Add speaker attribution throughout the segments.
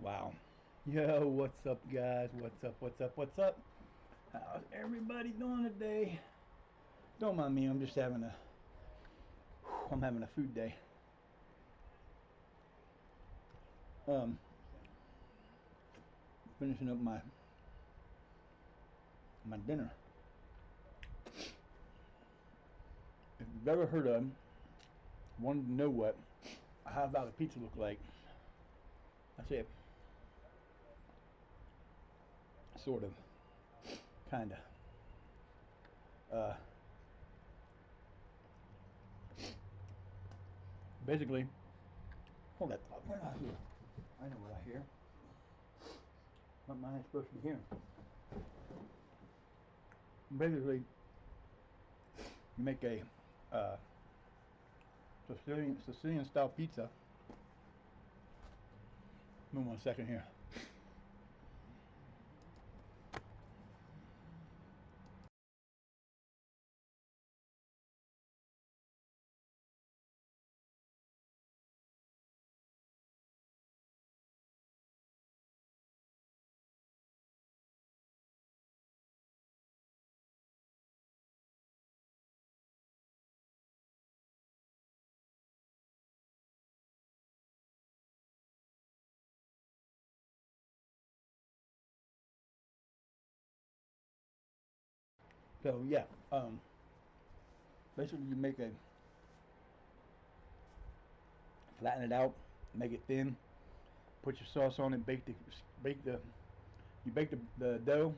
Speaker 1: Wow. Yo, what's up, guys? What's up? What's up? What's up? How's everybody doing today? Don't mind me. I'm having a food day. Um, Finishing up my dinner. If you've ever heard of, wanted to know what a hot dog pizza look like, that's it. Sort of, kinda. Uh, Basically, hold that thought. We're not here. I know what I hear. But mine is supposed to be here. Basically, you make a Sicilian style pizza. Give me 1 second here. So yeah, basically you make a flatten it out, make it thin, put your sauce on it, bake the dough,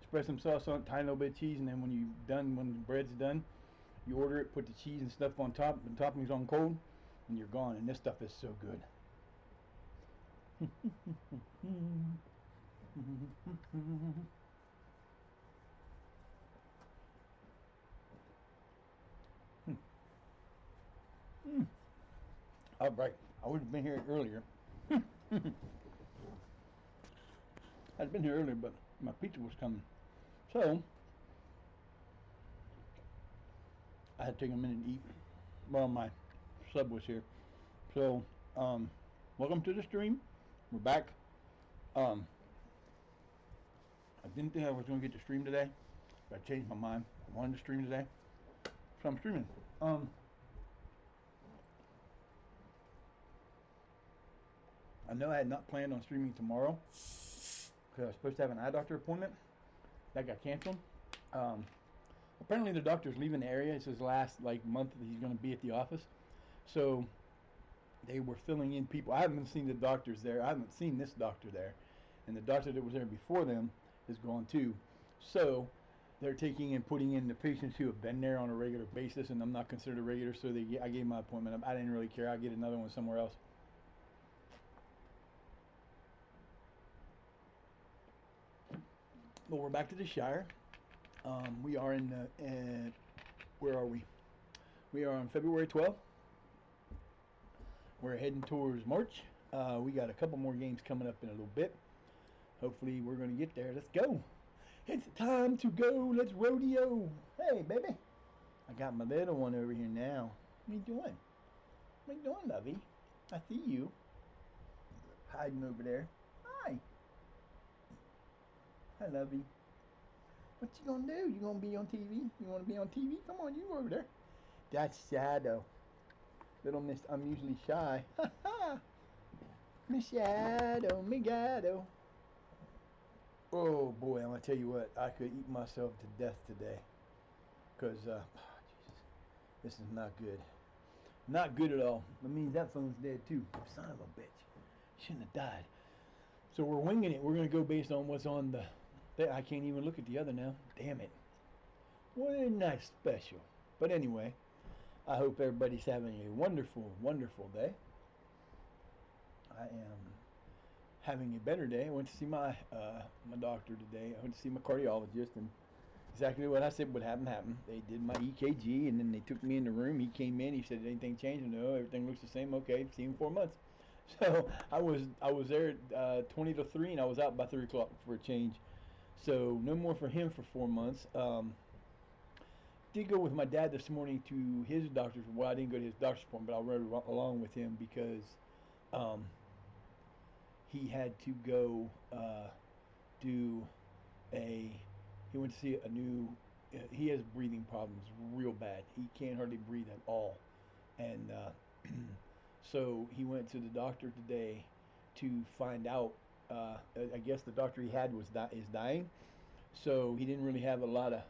Speaker 1: spread some sauce on it, tiny little bit of cheese, and then when the bread's done, you order it, put the cheese and stuff on top, the toppings on cold, and you're gone. And this stuff is so good. All right, I would have been here earlier. I'd been here earlier, but my pizza was coming, so I had to take a minute to eat while my sub was here. So, welcome to the stream. We're back. Um, I didn't think I was going to get to stream today, but I changed my mind. I wanted to stream today, so I'm streaming. I know I had not planned on streaming tomorrow because I was supposed to have an eye doctor appointment. That got canceled. Um, Apparently the doctor's leaving the area. It's his last month that he's going to be at the office. So they were filling in people. I haven't seen the doctors there. I haven't seen this doctor there, and the doctor that was there before them is gone too. So they're taking and putting in the patients who have been there on a regular basis, and I'm not considered a regular, so I gave my appointment. I didn't really care. I'll get another one somewhere else. But we're back to the Shire. We are in the. Where are we? We are on February 12th. We're heading towards March. We got a couple more games coming up in a little bit. Hopefully we're going to get there. Let's go. It's time to go. Let's rodeo. Hey, baby. I got my little one over here now. What are you doing? What are you doing, lovey? I see you. Hiding over there. Hi. Hi, lovey. What you gonna do? You gonna be on TV? You wanna be on TV? Come on, you over there. That's Shadow. Little Miss, I'm usually shy. Ha ha. Miss Shadow, me Gato. Oh boy, I'm gonna tell you what. I could eat myself to death today, cause Jesus, this is not good. Not good at all. That means that phone's dead too. Son of a bitch. Shouldn't have died. So we're winging it. We're gonna go based on what's on the. I can't even look at the other now. Damn it. What not special. But anyway, I hope everybody's having a wonderful, wonderful day. I am having a better day. I went to see my doctor today. I went to see my cardiologist, and exactly what I said would happen happened. They did my EKG, and then they took me in the room. He came in. He said, "Anything changed?" No, everything looks the same. Okay, see you in 4 months. So I was there at 20 to 3, and I was out by 3 o'clock for a change. So no more for him for 4 months. Did go with my dad this morning to his doctor's. Well, I didn't go to his doctor's appointment, but I rode along with him because he had to go do a. He went to see a new. He has breathing problems real bad. He can't hardly breathe at all, and so he went to the doctor today to find out. I guess the doctor he had is dying, so he didn't really have a lot of.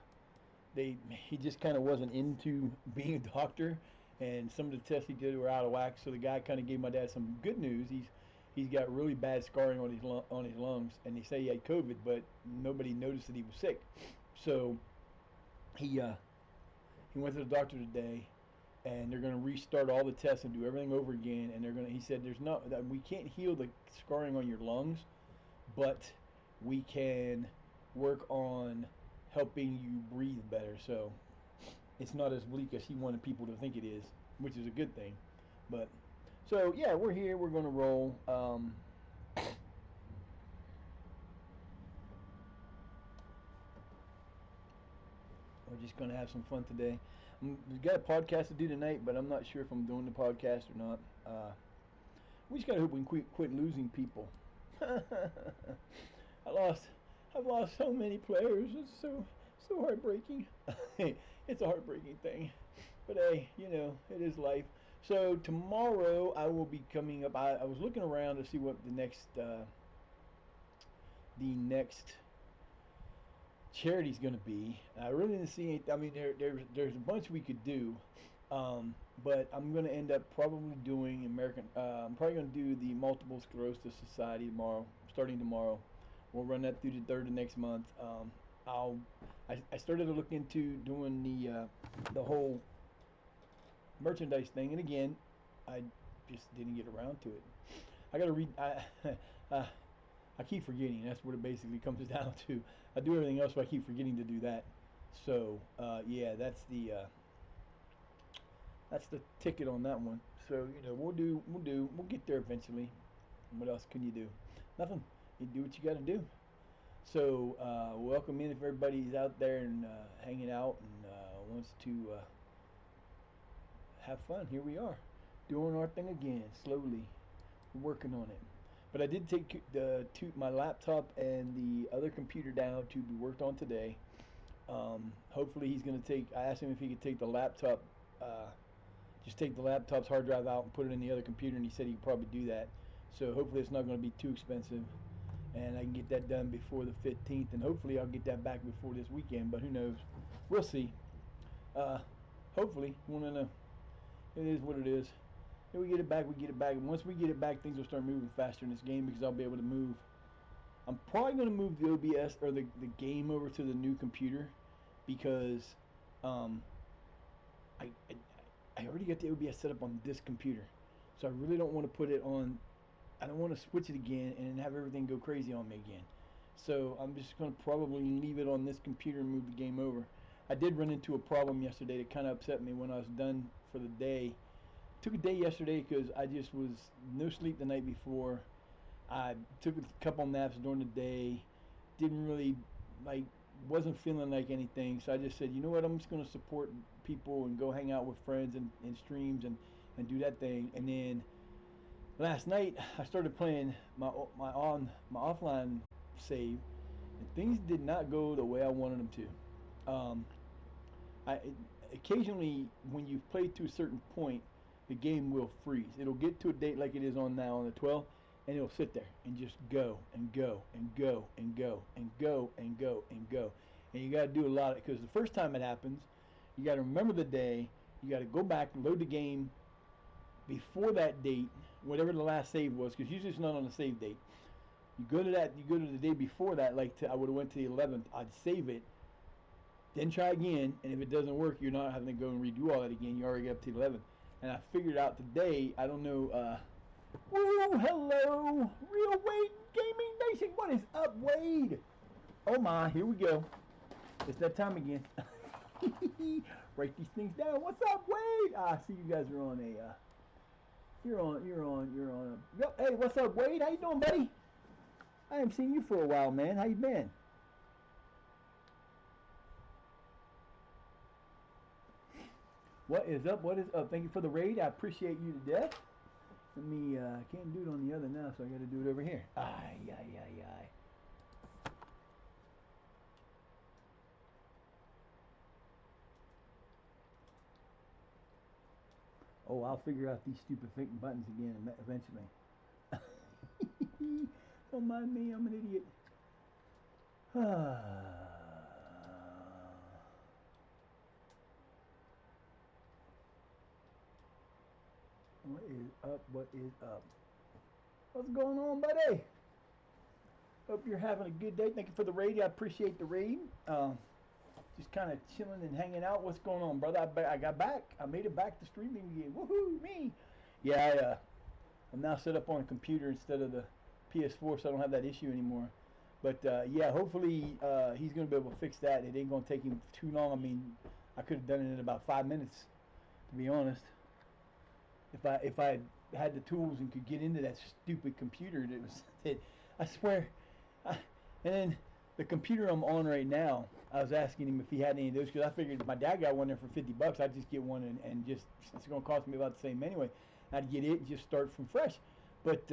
Speaker 1: He just kind of wasn't into being a doctor, and some of the tests he did were out of whack. So the guy kind of gave my dad some good news. He's got really bad scarring on his lungs, and they say he had COVID, but nobody noticed that he was sick. So he went to the doctor today, and they're going to restart all the tests and do everything over again. And he said we can't heal the scarring on your lungs, but we can work on helping you breathe better. So it's not as bleak as he wanted people to think it is, which is a good thing. But so yeah, we're here. We're going to roll. We're just going to have some fun today. We've got a podcast to do tonight, but I'm not sure if I'm doing the podcast or not. We just got to hope we can quit losing people. I've lost so many players. It's so heartbreaking. It's a heartbreaking thing, but hey, it is life. So tomorrow I will be coming up. I was looking around to see what the next charity's going to be. I really didn't see anything. I mean, there's a bunch we could do, but I'm going to end up probably doing I'm probably going to do the Multiple Sclerosis Society tomorrow, starting tomorrow. We'll run that through the 3rd of next month. I started to look into doing the whole merchandise thing, and again, I just didn't get around to it. I got to read. I keep forgetting. That's what it basically comes down to. I do everything else, but I keep forgetting to do that. So yeah, that's the ticket on that one. So we'll get there eventually. What else can you do? Nothing. You do what you got to do. So welcome in if everybody's out there and hanging out and wants to have fun. Here we are, doing our thing again, slowly. We're working on it. But I did take my laptop and the other computer down to be worked on today. Hopefully he's going to take. I asked him if he could take the laptop, just take the laptop's hard drive out and put it in the other computer, and he said he could probably do that. So hopefully it's not going to be too expensive, and I can get that done before the 15th, and hopefully I'll get that back before this weekend. But who knows? We'll see. Hopefully, want to know. It is what it is. If we get it back, we get it back. And once we get it back, things will start moving faster in this game because I'll be able to move. I'm probably going to move the OBS or the game over to the new computer because I already got the OBS set up on this computer. So I really don't want to put it on. I don't want to switch it again and have everything go crazy on me again. So I'm just going to probably leave it on this computer and move the game over. I did run into a problem yesterday that kind of upset me when I was done for the day. Took a day yesterday because I just was no sleep the night before. I took a couple naps during the day. Didn't really wasn't feeling like anything. So I just said, you know what, I'm just going to support people and go hang out with friends and streams and do that thing. And then last night I started playing my offline save, and things did not go the way I wanted them to. Occasionally when you've played to a certain point, the game will freeze. It'll get to a date like it is on now on the 12th, and it'll sit there and just go and go and go and go and go and go and go. And you got to do a lot because the first time it happens, you got to remember the day. You got to go back and load the game before that date, whatever the last save was, because usually it's not on the save date. You go to the day before that, I would have went to the 11th. I'd save it, then try again, and if it doesn't work, you're not having to go and redo all that again. You already got up to the 11th. And I figured out today, I don't know, woo, hello, Real Wade Gaming Nation, what is up, Wade? Oh my, here we go. It's that time again. Write these things down. What's up, Wade? I see you guys are on you're on yep, hey, what's up, Wade? How you doing, buddy? I haven't seen you for a while, man. How you been? What is up? What is up? Thank you for the raid. I appreciate you to death. Let me, I can't do it on the other now, so I got to do it over here. Ay, ay, ay, ay. Oh, I'll figure out these stupid fake buttons again eventually. Don't mind me, I'm an idiot. What is up? What is up? What's going on, buddy? Hope you're having a good day. Thank you for the raid. I appreciate the raid. Just kind of chilling and hanging out. What's going on, brother? I got back. I made it back to streaming again. Woohoo, me! Yeah, I'm now set up on a computer instead of the PS4, so I don't have that issue anymore. But yeah, hopefully he's going to be able to fix that. It ain't going to take him too long. I mean, I could have done it in about 5 minutes, to be honest. If I had the tools and could get into that stupid computer, I swear. And then the computer I'm on right now, I was asking him if he had any of those because I figured if my dad got one there for $50, I'd just get one and just it's going to cost me about the same anyway. I'd get it and just start from fresh. But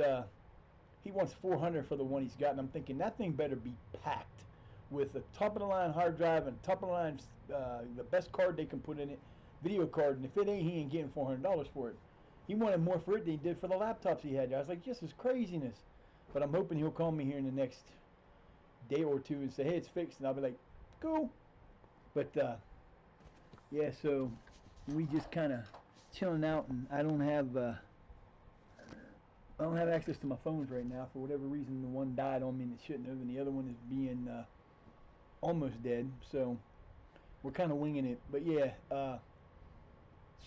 Speaker 1: he wants $400 for the one he's got, and I'm thinking that thing better be packed with a top of the line hard drive and top of the line the best card they can put in it, video card. And if it ain't, he ain't getting $400 for it. He wanted more for it than he did for the laptops he had. I was like, this is craziness. But I'm hoping he'll call me here in the next day or two and say, hey, it's fixed. And I'll be like, cool. But, yeah, so we just kind of chilling out. And I don't have access to my phones right now. For whatever reason, the one died on me and it shouldn't have. And the other one is being almost dead. So we're kind of winging it. But, yeah,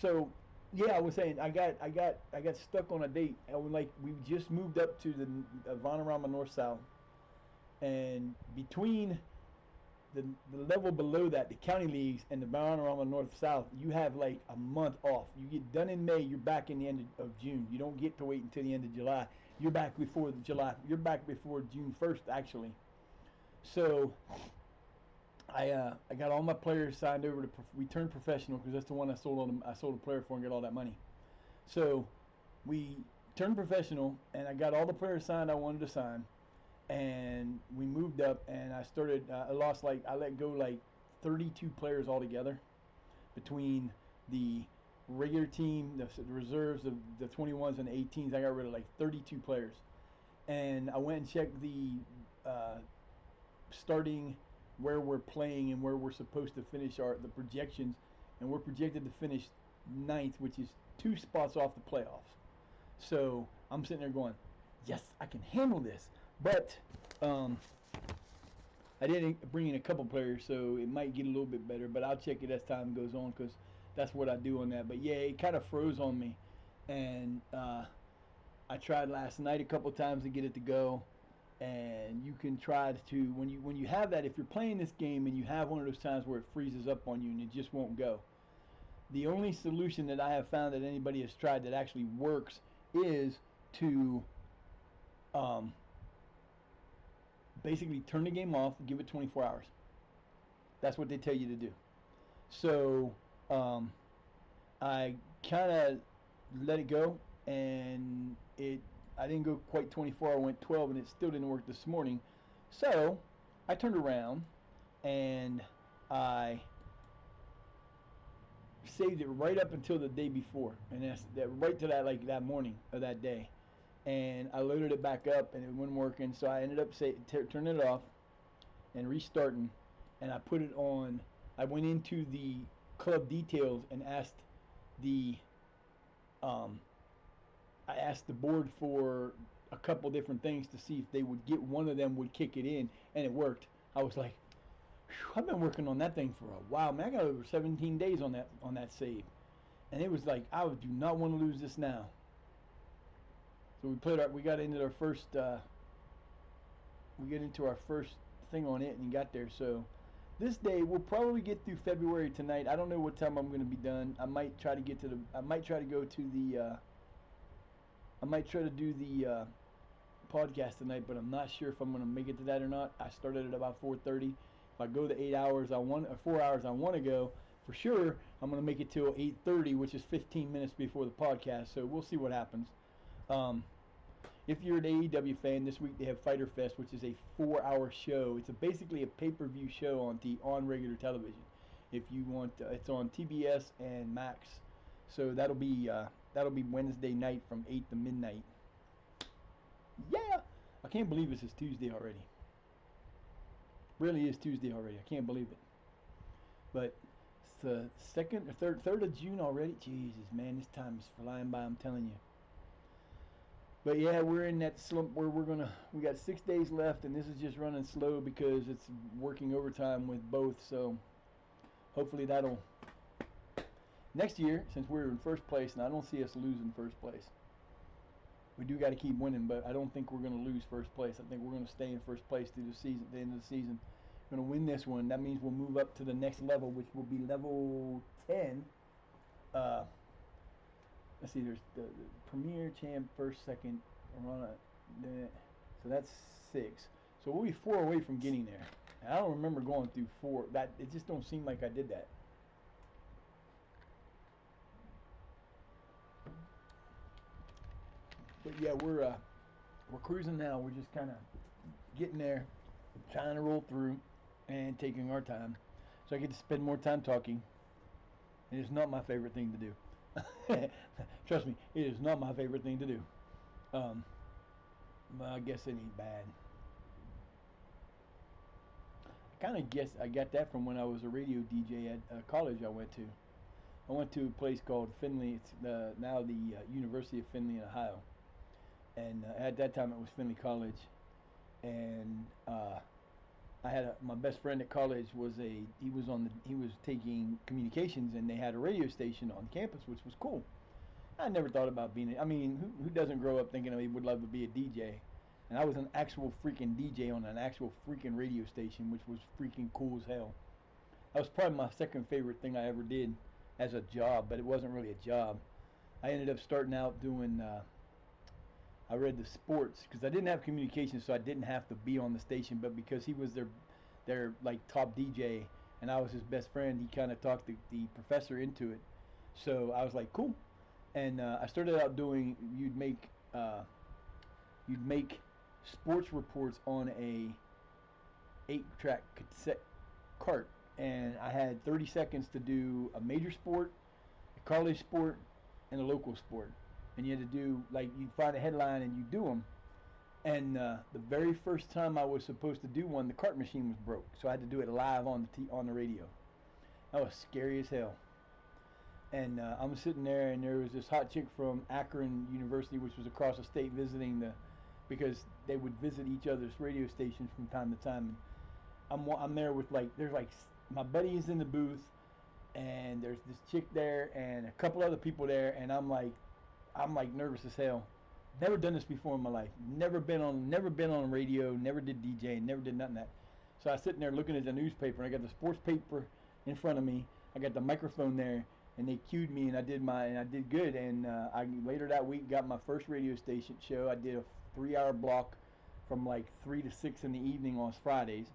Speaker 1: so... yeah, I was saying I got stuck on a date. We just moved up to the Vanarama North South, and between the level below that, the county leagues and the Vanarama North South, you have like a month off. You get done in May, you're back in the end of June. You don't get to wait until the end of July. You're back before July. You're back before June 1st actually. So I got all my players signed over to we turned professional because that's the one I sold a player for and got all that money. So we turned professional and I got all the players signed I wanted to sign, and we moved up and I started. I let go like 32 players altogether between the regular team, the reserves, the 21s and the 18s. I got rid of like 32 players, and I went and checked the starting where we're playing and where we're supposed to finish the projections, and we're projected to finish 9th, which is 2 spots off the playoffs. So I'm sitting there going, yes, I can handle this. But I did bring in a couple players, so it might get a little bit better, but I'll check it as time goes on because that's what I do on that. But yeah, it kind of froze on me, and I tried last night a couple times to get it to go. And you can try to when you have that, if you're playing this game and you have one of those times where it freezes up on you and it just won't go, the only solution that I have found that anybody has tried that actually works is to basically turn the game off, give it 24 hours. That's what they tell you to do. So I kind of let it go, and I didn't go quite 24. I went 12, and it still didn't work this morning. So I turned around and I saved it right up until the day before, and that's right to that morning of that day. And I loaded it back up, and it wasn't working. So I ended up turning it off and restarting, and I put it on. I went into the club details and asked I asked the board for a couple different things to see if they would get one of them would kick it in, and it worked. I was like, I've been working on that thing for a while, man. I got over 17 days on that save, and it was like I do not want to lose this now. So we got into our first thing on it and got there. So this day we'll probably get through February tonight. I don't know what time I'm going to be done. I might try to do the podcast tonight, but I'm not sure if I'm going to make it to that or not. I started at about 4:30. If I go the 4 hours I want to go, for sure I'm going to make it till 8:30, which is 15 minutes before the podcast. So we'll see what happens. Um, if you're an AEW fan, this week they have Fyter Fest, which is a 4-hour show. It's basically a pay-per-view show on regular television. If you want, it's on TBS and Max. So that'll be Wednesday night from 8 to midnight. Yeah, I can't believe this is Tuesday already. Really is Tuesday already. I can't believe it. But it's the 2nd or 3rd of June already. Jesus, man, this time is flying by. I'm telling you. But yeah, we're in that slump where we got 6 days left, and this is just running slow because it's working overtime with both. So hopefully that'll, next year, since we're in first place, and I don't see us losing first place. We do got to keep winning, but I don't think we're going to lose first place. I think we're going to stay in first place through the season, the end of the season. We're going to win this one. That means we'll move up to the next level, which will be level 10. Let's see, there's the Premier Champ, first, second, so that's 6. So we'll be 4 away from getting there. And I don't remember going through 4. It just don't seem like I did that. But yeah, we're cruising now. We're just kind of getting there, trying to roll through, and taking our time. So I get to spend more time talking. And it's not my favorite thing to do. Trust me, it is not my favorite thing to do. Well, I guess it ain't bad. I kind of guess I got that from when I was a radio DJ at a college I went to. I went to a place called Findlay. It's now the University of Findlay in Ohio. And at that time it was Findlay College. And I had my best friend at college he was taking communications, and they had a radio station on campus, which was cool. I never thought about being I mean, who doesn't grow up thinking he would love to be a DJ? And I was an actual freaking DJ on an actual freaking radio station, which was freaking cool as hell. That was probably my second favorite thing I ever did as a job, but it wasn't really a job. I ended up starting out doing I read the sports because I didn't have communications, so I didn't have to be on the station. But because he was their like top DJ, and I was his best friend, he kind of talked the professor into it. So I was like, cool. And I started out doing you'd make sports reports on a 8-track cassette cart, and I had 30 seconds to do a major sport, a college sport, and a local sport. And you had to do, like, you'd find a headline and you'd do them. And the very first time I was supposed to do one, the cart machine was broke, so I had to do it live on the radio. That was scary as hell. And I'm sitting there, and there was this hot chick from Akron University, which was across the state, visiting because they would visit each other's radio stations from time to time. And I'm there with there's my buddy is in the booth, and there's this chick there, and a couple other people there, and I'm like nervous as hell. Never done this before in my life. Never been on radio. Never did DJing. Never did nothing of that. So I was sitting there looking at the newspaper. And I got the sports paper in front of me. I got the microphone there, and they cued me, and I did good. And I later that week got my first radio station show. I did a 3-hour block from like 3 to 6 in the evening on Fridays,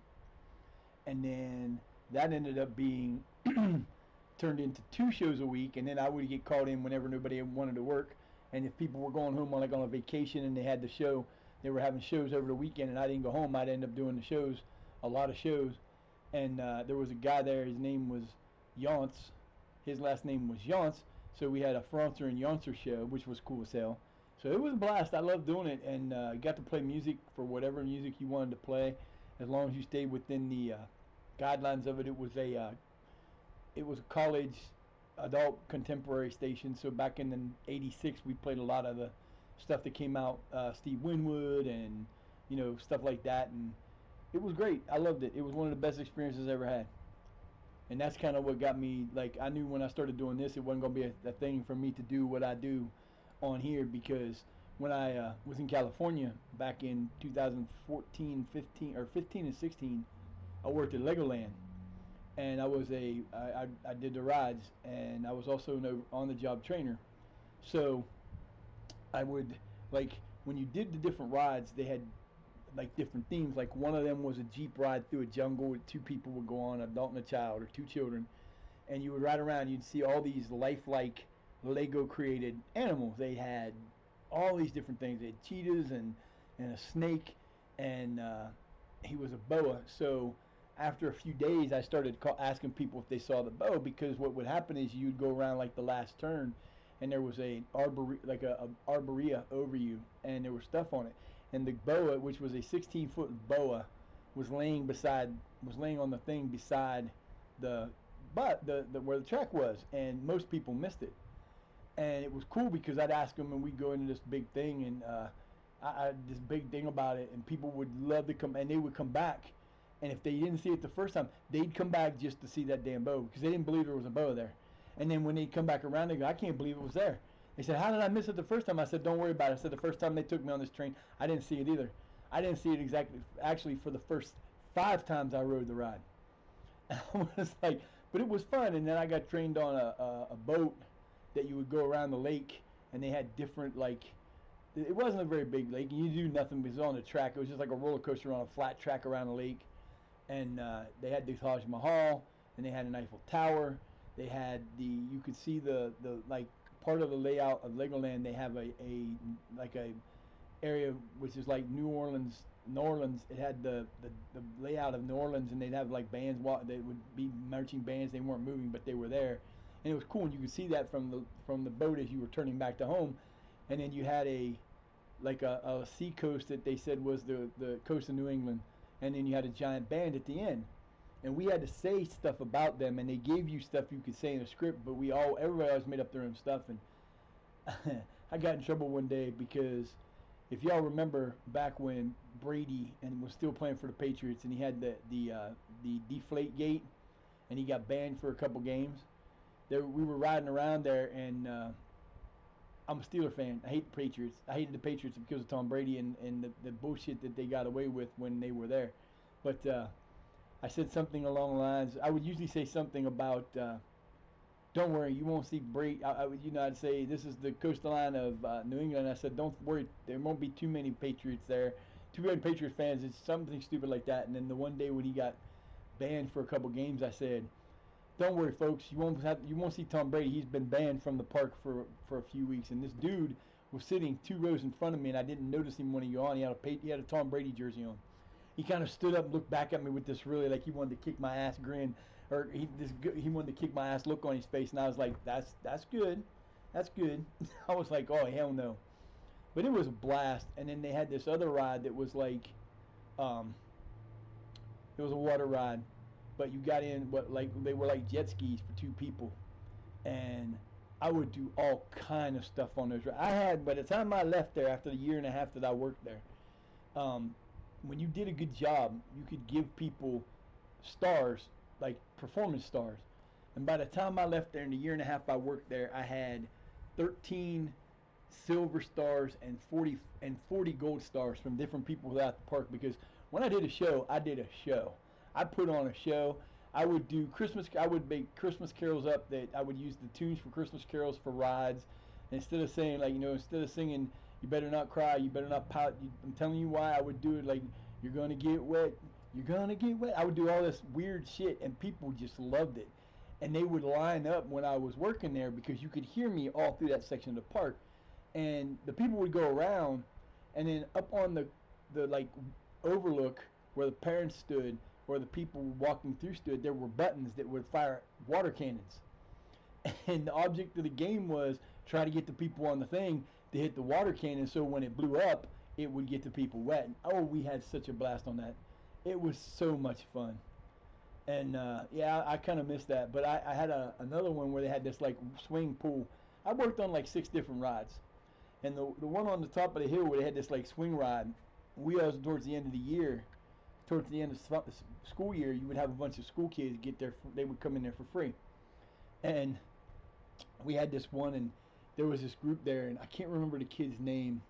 Speaker 1: and then that ended up being turned into 2 shows a week. And then I would get called in whenever nobody wanted to work. And if people were going home on a vacation and they had the show, they were having shows over the weekend, and I didn't go home, I'd end up doing the shows, a lot of shows. And there was a guy there, his name was Yance. His last name was Yance, so we had a Francer and Yoncer show, which was cool as hell. So it was a blast. I loved doing it, and got to play music for whatever music you wanted to play, as long as you stayed within the guidelines of it. It was a college adult contemporary station, so back in the 86 we played a lot of the stuff that came out, Steve Winwood and stuff like that, and it was great. I loved it. It was one of the best experiences I ever had. And that's kind of what got me, like, I knew when I started doing this it wasn't going to be a thing for me to do what I do on here, because when I was in California back in 2014, 15 and 16, I worked at Legoland. And I did the rides, and I was also an on-the-job trainer. So I would, like, when you did the different rides, they had like different themes. Like one of them was a Jeep ride through a jungle with 2 people would go on, an adult and a child, or 2 children, and you would ride around. You'd see all these lifelike Lego created animals. They had all these different things. They had cheetahs and a snake, and he was a boa. So after a few days, I started asking people if they saw the boa, because what would happen is you'd go around like the last turn, and there was a arborea over you, and there was stuff on it, and the boa, which was a 16-foot boa, was laying on the thing beside the where the track was, and most people missed it. And it was cool because I'd ask them, and we'd go into this big thing, and this big thing about it, and people would love to come, and they would come back, and if they didn't see it the first time, they'd come back just to see that damn boa, because they didn't believe there was a boa there. And then when they'd come back around, they go, I can't believe it was there. They said, how did I miss it the first time? I said, don't worry about it. I said, the first time they took me on this train, I didn't see it either. I didn't see it actually for the first 5 times I rode the ride. I was like, but it was fun. And then I got trained on a boat that you would go around the lake, and they had different, like, it wasn't a very big lake, and you do nothing because it was on a track. It was just like a roller coaster on a flat track around the lake. And they had the Taj Mahal, and they had an Eiffel Tower. They had you could see the like part of the layout of Legoland. They have a area which is like New Orleans. It had the layout of New Orleans, and they'd have like bands. They would be marching bands. They weren't moving, but they were there, and it was cool. And you could see that from the boat as you were turning back to home. And then you had a sea coast that they said was the coast of New England, and then you had a giant band at the end. And we had to say stuff about them, and they gave you stuff you could say in a script, but everybody always made up their own stuff. And I got in trouble one day because if y'all remember back when Brady and was still playing for the Patriots, and he had the deflate gate, and he got banned for a couple games. We were riding around there, and I'm a Steeler fan. I hate the Patriots. I hated the Patriots because of Tom Brady and the bullshit that they got away with when they were there. But I said something along the lines. I would usually say something about, don't worry, you won't see Brady. I'd say this is the coastline of New England. I said, don't worry, there won't be too many Patriots there. Too many Patriots fans. It's something stupid like that. And then the one day when he got banned for a couple games, I said, don't worry, folks, you won't see Tom Brady. He's been banned from the park for a few weeks. And this dude was sitting 2 rows in front of me, and I didn't notice him when he got on. He had a Tom Brady jersey on. He kind of stood up and looked back at me with this really, like, he wanted to kick my ass grin, or he wanted to kick my ass look on his face, and I was like, that's good, I was like, oh hell no. But it was a blast. And then they had this other ride that was like, it was a water ride, but you got in they were like jet skis for 2 people, and I would do all kind of stuff on those rides. By the time I left there after the year and a half that I worked there, when you did a good job, you could give people stars, like performance stars. And by the time I left there in the year and a half I worked there, I had 13 silver stars and 40 gold stars from different people throughout the park. Because when I did a show, I put on a show. I would make Christmas carols up that I would use the tunes for Christmas carols for rides. And instead of saying, like, instead of singing, you better not cry, you better not pout, I'm telling you why, I would do it like, you're going to get wet, you're going to get wet. I would do all this weird shit, and people just loved it. And they would line up when I was working there, because you could hear me all through that section of the park. And the people would go around, and then up on the like overlook where the parents stood, or the people walking through stood, there were buttons that would fire water cannons. And the object of the game was try to get the people on the thing to hit the water cannon, so when it blew up, it would get the people wet. And, oh, we had such a blast on that. It was so much fun. And yeah, I kind of missed that. But I had another one where they had this like swing pool. I worked on like 6 different rides. And the one on the top of the hill where they had this like swing ride, we was towards the end of the year, towards the end of the school year, you would have a bunch of school kids get there. They would come in there for free. And we had this one, and there was this group there, and I can't remember the kid's name.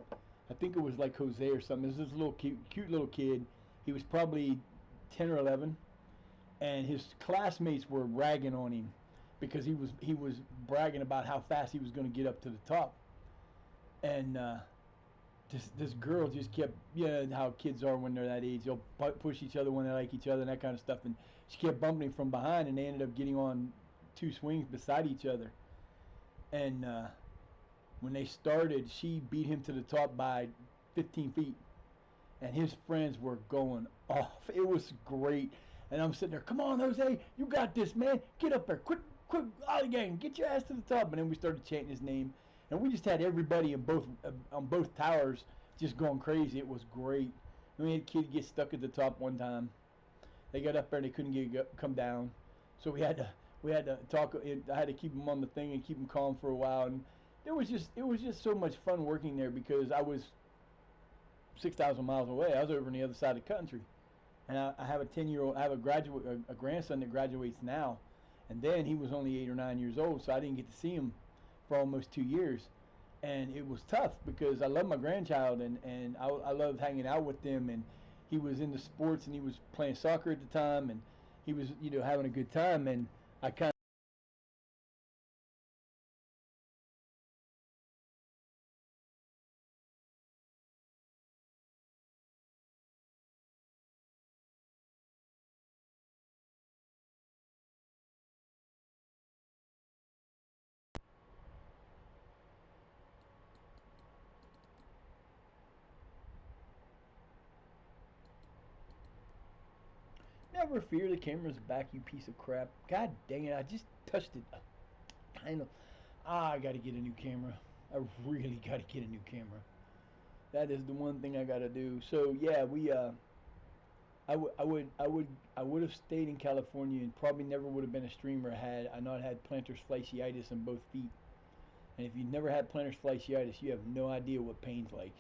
Speaker 1: I think it was like Jose or something. This was this little cute little kid. He was probably 10 or 11, and his classmates were ragging on him because he was bragging about how fast he was going to get up to the top. And this girl just kept, how kids are when they're that age. They'll push each other when they like each other and that kind of stuff. And she kept bumping him from behind, and they ended up getting on 2 swings beside each other. And When they started, she beat him to the top by 15 feet, and his friends were going off. It was great. And I'm sitting there, come on, Jose, you got this, man. Get up there, quick, ollie gang, get your ass to the top. And then we started chanting his name, and we just had everybody in both on both towers just going crazy. It was great. We had a kid get stuck at the top one time. They got up there and they couldn't come down, so we had to talk. I had to keep them on the thing and keep them calm for a while. And it was just so much fun working there because I was 6,000 miles away. I was over on the other side of the country, and I have a 10-year-old. I have a grandson that graduates now, and then he was only 8 or 9 years old, so I didn't get to see him for almost 2 years, and it was tough because I love my grandchild and I loved hanging out with them, and he was into sports and he was playing soccer at the time, and he was having a good time, and I kind never fear the camera's back, you piece of crap. God dang it! I just touched it. I know. I got to get a new camera. I really got to get a new camera. That is the one thing I got to do. So yeah, I would, I would, I would, I would have stayed in California and probably never would have been a streamer had I not had plantar fasciitis in both feet. And if you've never had plantar fasciitis, you have no idea what pain's like.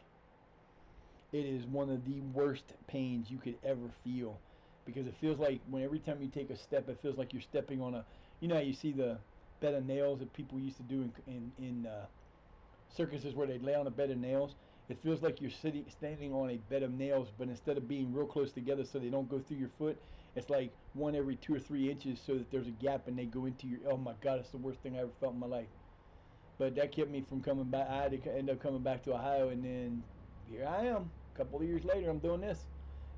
Speaker 1: It is one of the worst pains you could ever feel because it feels like when every time you take a step, it feels like you're stepping on a. You know how you see the bed of nails that people used to do in circuses where they lay on a bed of nails. It feels like you're standing on a bed of nails, but instead of being real close together so they don't go through your foot, it's like one every 2 or 3 inches so that there's a gap and they go into your. Oh my God, it's the worst thing I ever felt in my life. But that kept me from coming back. I had to end up coming back to Ohio, and then here I am. A couple of years later, I'm doing this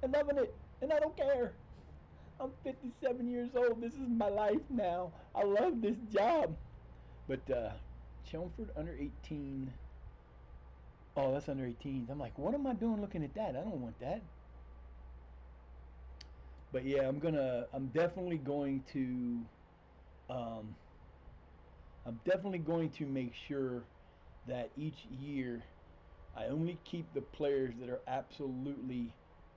Speaker 1: and loving it, and I don't care. I'm 57 years old. This is my life now. I love this job. But Chelmsford under 18. Oh, that's under 18s. I'm like, what am I doing looking at that? I don't want that. But yeah, I'm definitely going to. Um, I'm definitely going to make sure that each year I only keep the players that are absolutely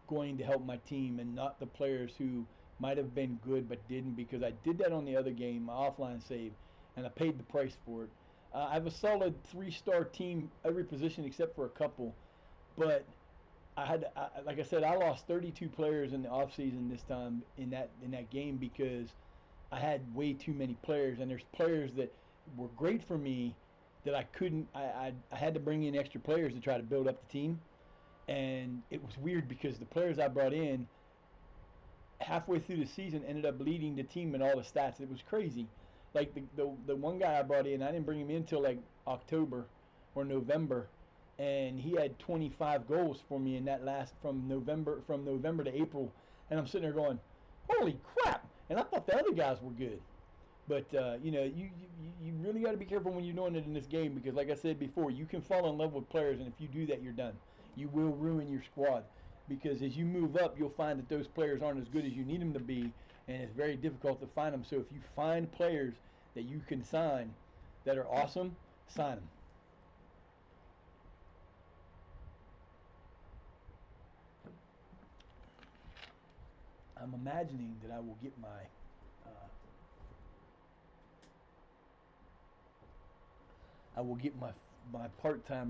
Speaker 1: going to help my team and not the players who might have been good but didn't, because I did that on the other game, my offline save, and I paid the price for it. I have a solid 3-star team, every position except for a couple, but like I said, I lost 32 players in the offseason this time in that game because I had way too many players, and there's players that were great for me that I couldn't. I had to bring in extra players to try to build up the team, and it was weird because the players I brought in halfway through the season ended up leading the team in all the stats. It was crazy. Like the one guy I brought in, I didn't bring him in until like October or November, and he had 25 goals for me in that last from November to April, and I'm sitting there going, holy crap! And I thought the other guys were good. But you really got to be careful when you're doing it in this game because, like I said before, you can fall in love with players, and if you do that, you're done. You will ruin your squad because as you move up, you'll find that those players aren't as good as you need them to be, and it's very difficult to find them. So if you find players that you can sign that are awesome, sign them. I'm imagining that uh, I will get my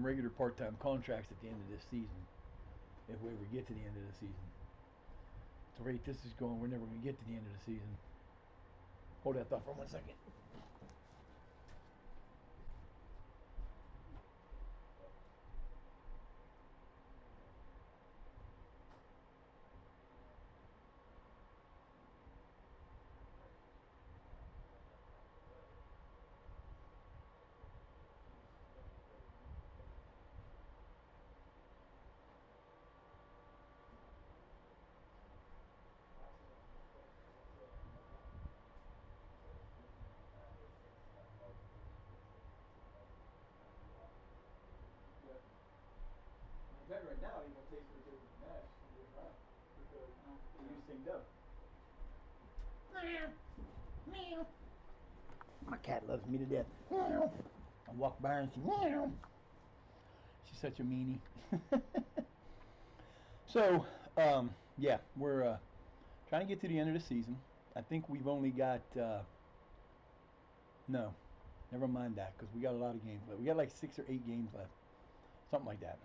Speaker 1: regular part-time contracts at the end of this season, if we ever get to the end of the season. The rate this is going, we're never going to get to the end of the season. Hold that thought for 1 second. You synced up. Meow. Meow. My cat loves me to death. Meow. I walk by her and she meow. She's such a meanie. So, yeah, we're trying to get to the end of the season. I think we've only got no, never mind that because we got a lot of games left. We got like 6 or 8 games left, something like that.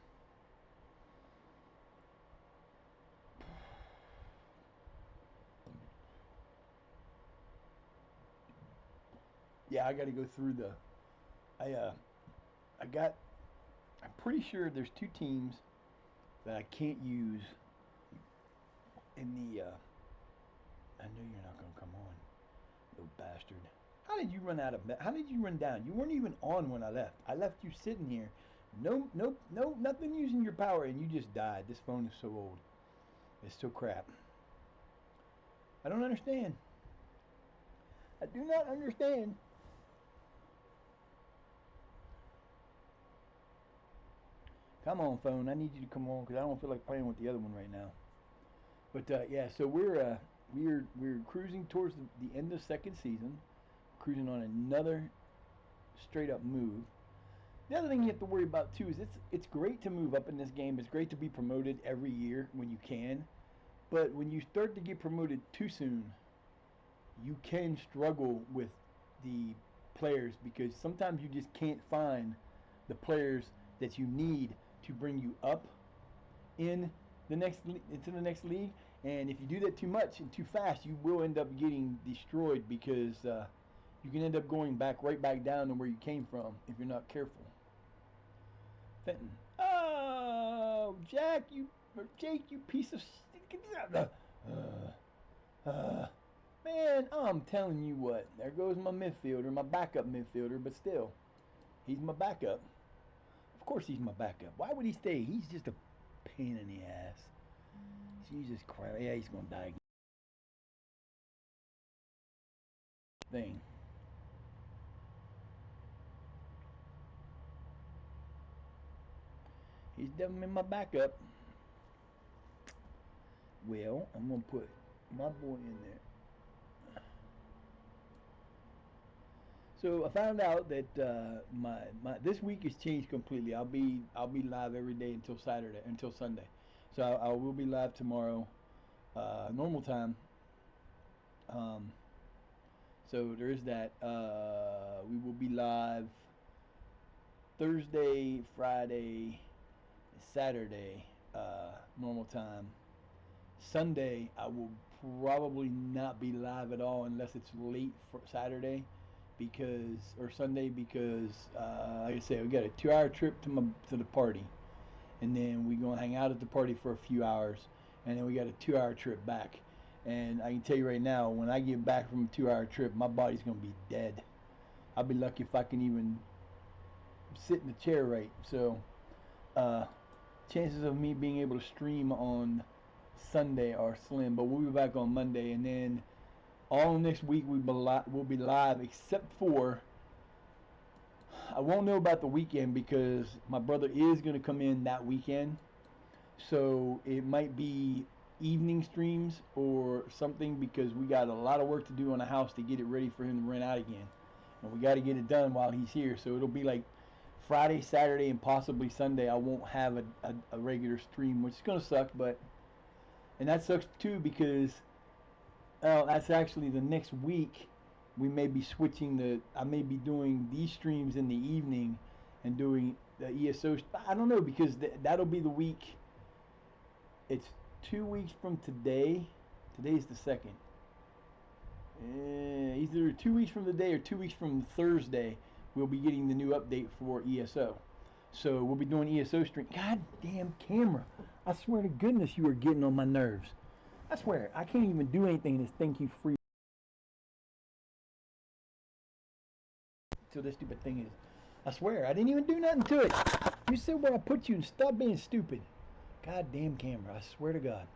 Speaker 1: Yeah, I got to go through the. I got. I'm pretty sure there's 2 teams that I can't use in the. I know you're not gonna come on, little bastard. How did you run out of? How did you run down? You weren't even on when I left. I left you sitting here. No, nope, no, nothing using your power, and you just died. This phone is so old. It's so crap. I don't understand. I do not understand. Come on, phone. I need you to come on because I don't feel like playing with the other one right now. But yeah, so we're cruising towards the end of second season, cruising on another straight up move. The other thing you have to worry about too is it's great to move up in this game. It's great to be promoted every year when you can, but when you start to get promoted too soon, you can struggle with the players because sometimes you just can't find the players that you need to bring you up in into the next league. And if you do that too much and too fast, you will end up getting destroyed because you can end up going right back down to where you came from if you're not careful. Fenton. Oh, Jack, or Jake, you piece of. Man, I'm telling you what. There goes my midfielder, my backup midfielder, but still, he's my backup. Of course, he's my backup. Why would he stay? He's just a pain in the ass. Jesus Christ. Yeah, he's gonna die. Thing. He's definitely my backup. Well, I'm gonna put my boy in there. So I found out that my this week has changed completely. I'll be live every day until Sunday. So I will be live tomorrow, normal time. Um, so there is that. We will be live Thursday, Friday, Saturday, normal time. Sunday, I will probably not be live at all unless it's late for Saturday, or Sunday because, like I said, we got a 2-hour trip to the party, and then we gonna hang out at the party for a few hours, and then we got a 2-hour trip back. And I can tell you right now, when I get back from a 2-hour trip, my body's gonna be dead. I'll be lucky if I can even sit in the chair right. So, uh, chances of me being able to stream on Sunday are slim, but we'll be back on Monday, and then all next week we'll be live except for I won't know about the weekend because my brother is going to come in that weekend, so it might be evening streams or something because we got a lot of work to do on the house to get it ready for him to rent out again, and we got to get it done while he's here. So it'll be like Friday, Saturday, and possibly Sunday. I won't have a regular stream, which is going to suck, and that sucks too because that's actually the next week. We may be I may be doing these streams in the evening and doing the ESO. I don't know because that'll be the week. It's 2 weeks from today. Today's the 2nd. Either 2 weeks from today or 2 weeks from Thursday, we'll be getting the new update for ESO. So we'll be doing ESO stream. God damn camera. I swear to goodness you are getting on my nerves. I swear, I can't even do anything in this thing keeps free. So this stupid thing is. I swear, I didn't even do nothing to it. You said where I put you and stop being stupid. Goddamn camera, I swear to God.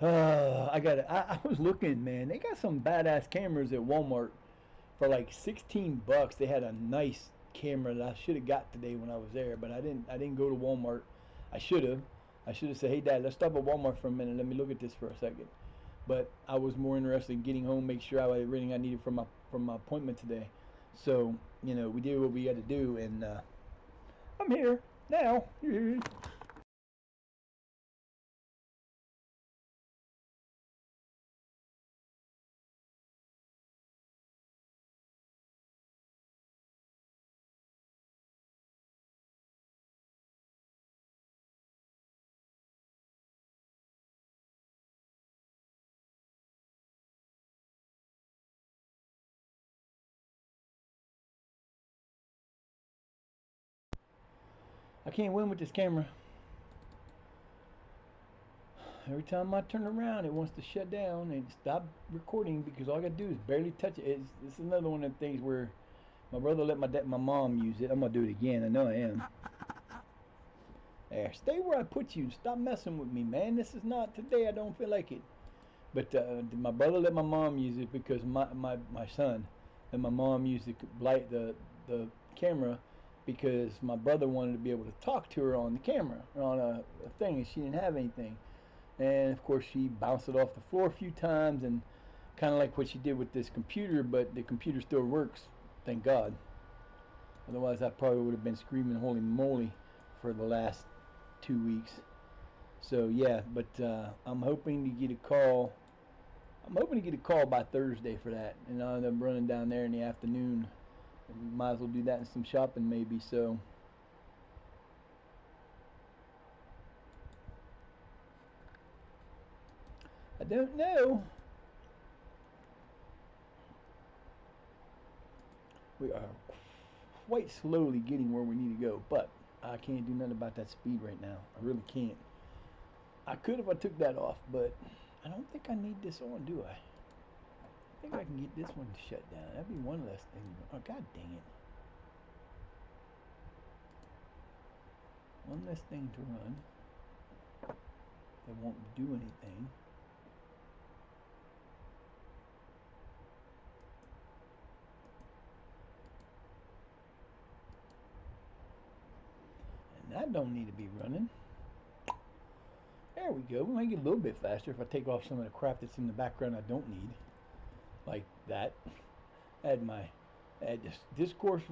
Speaker 1: I got it. I was looking, man. They got some badass cameras at Walmart for like $16. They had a nice camera that I should have got today when I was there, but I didn't go to Walmart. I should have. I should have said, hey, Dad, let's stop at Walmart for a minute. Let me look at this for a second. But I was more interested in getting home, make sure I had everything I needed from my appointment today. So, you know, we did what we had to do, and I'm here now. I can't win with this camera. Every time I turn around, it wants to shut down and stop recording because all I gotta do is barely touch it. It's another one of the things where my brother let my mom use it. I'm gonna do it again. I know I am. There, stay where I put you. Stop messing with me, man. This is not today. I don't feel like it. But my brother let my mom use it because my son and my mom used the camera because my brother wanted to be able to talk to her on the camera or on a thing, and she didn't have anything. And of course she bounced it off the floor a few times, and kind of like what she did with this computer, but the computer still works, thank God. Otherwise I probably would have been screaming holy moly for the last 2 weeks. So yeah, but I'm hoping to get a call. I'm hoping to get a call by Thursday for that, and I'll end up running down there in the afternoon. Might as well do that and some shopping maybe. So I don't know. We are quite slowly getting where we need to go, but I can't do nothing about that speed right now. I really can't. I could if I took that off, but I don't think I need this on, do I? I think I can get this one shut down. That'd be one less thing. Oh, god dang it. One less thing to run. That won't do anything. And that don't need to be running. There we go. We might get a little bit faster if I take off some of the crap that's in the background I don't need. Like that. I had this Discord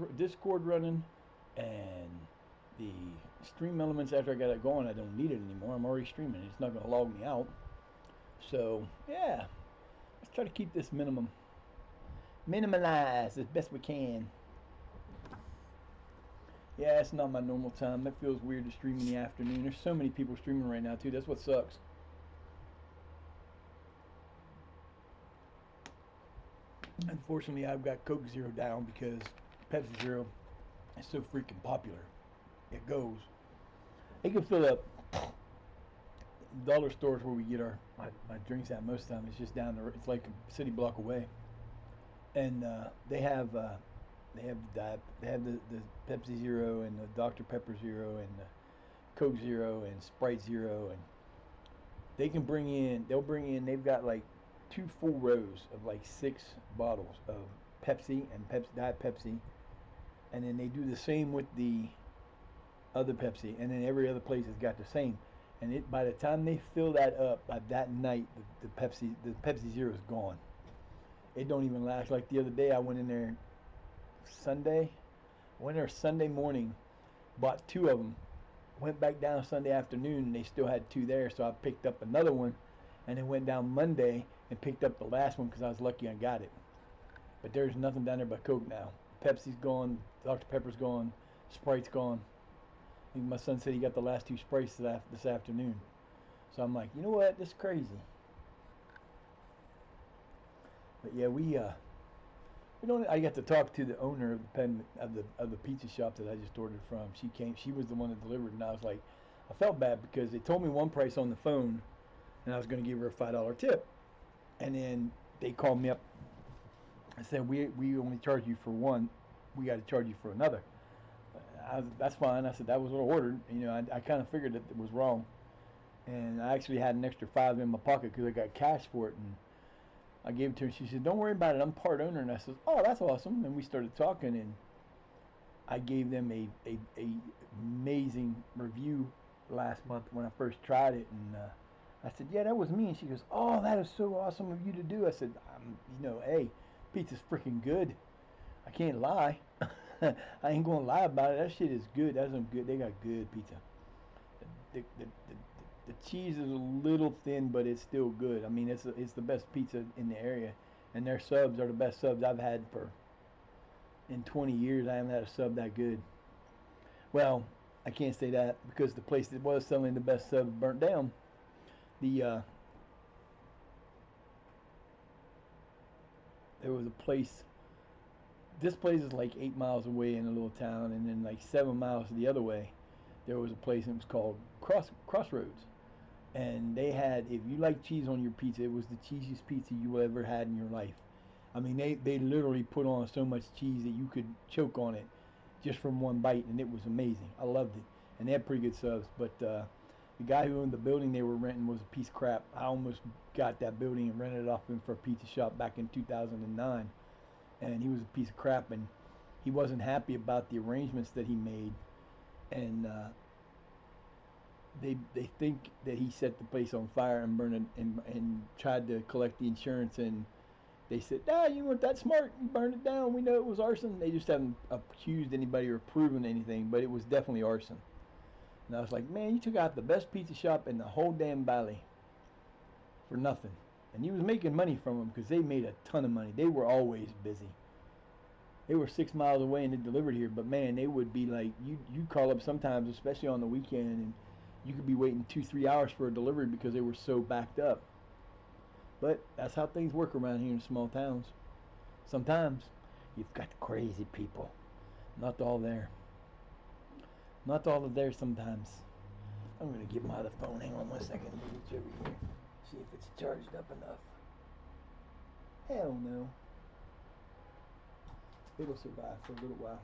Speaker 1: running, and the stream elements after I got it going, I don't need it anymore. I'm already streaming. It's not going to log me out. So yeah, let's try to keep this minimalized as best we can. Yeah, it's not my normal time. That feels weird to stream in the afternoon. There's so many people streaming right now too. That's what sucks. Unfortunately, I've got Coke Zero down because Pepsi Zero is so freaking popular. It goes. It can fill up dollar stores where we get my drinks at most of the time. It's just down there. It's like a city block away, and they have the Pepsi Zero and the Dr Pepper Zero and the Coke Zero and Sprite Zero, and they'll bring in. They've got like 2 full rows of like 6 bottles of Pepsi and Diet Pepsi, and then they do the same with the other Pepsi, and then every other place has got the same. And by the time they fill that up, by that night, the Pepsi Zero is gone. It don't even last. Like the other day, I went in there Sunday. I went there Sunday morning, bought 2 of them, went back down Sunday afternoon, and they still had 2 there. So I picked up another one, and then went down Monday and picked up the last one because I was lucky I got it. But there's nothing down there but Coke now. Pepsi's gone, Dr Pepper's gone, Sprite's gone. I think my son said he got the last 2 Sprites this afternoon. So I'm like, you know what? This is crazy. But yeah, we don't. I got to talk to the owner of the pizza shop that I just ordered from. She came. She was the one that delivered, and I was like, I felt bad because they told me one price on the phone, and I was going to give her a $5 tip, and then they called me up and said we only charge you for one. We got to charge you for another. That's fine. I said that was what I ordered. You know, I kind of figured that it was wrong, and I actually had an extra 5 in my pocket because I got cash for it, and I gave it to her. She said, "Don't worry about it. I'm part owner." And I said, "Oh, that's awesome." And we started talking, and I gave them a amazing review last month when I first tried it, and I said, "Yeah, that was me." And she goes, "Oh, that is so awesome of you to do." I said, hey, pizza's freaking good. I can't lie. I ain't gonna lie about it. That shit is good. That's some good. They got good pizza. The cheese is a little thin, but it's still good. I mean, it's the best pizza in the area, and their subs are the best subs I've had in 20 years. I haven't had a sub that good. Well, I can't say that because the place that was selling the best subs burnt down. There was a place. This place is like 8 miles away in a little town, and then like 7 miles the other way, there was a place and it was called Crossroads. And they had, if you like cheese on your pizza, it was the cheesiest pizza you ever had in your life. I mean, they literally put on so much cheese that you could choke on it just from one bite, and it was amazing. I loved it. And they had pretty good subs, but the guy who owned the building they were renting was a piece of crap. I almost got that building and rented it off him for a pizza shop back in 2009. And he was a piece of crap, and he wasn't happy about the arrangements that he made. And they think that he set the place on fire and burned it and tried to collect the insurance, and they said, you weren't that smart, you burned it down, we know it was arson. They just haven't accused anybody or proven anything, but it was definitely arson. And I was like, man, you took out the best pizza shop in the whole damn valley for nothing. And he was making money from them because they made a ton of money. They were always busy. They were 6 miles away and they delivered here, but man, they would be like, you call up sometimes, especially on the weekend, and you could be waiting 2-3 hours for a delivery because they were so backed up. But that's how things work around here in small towns. Sometimes you've got crazy people. Not all there. Not all of there sometimes. I'm going to get my other phone. Hang on 1 second. Let me reach over here. See if it's charged up enough. Hell no. It'll survive for a little while.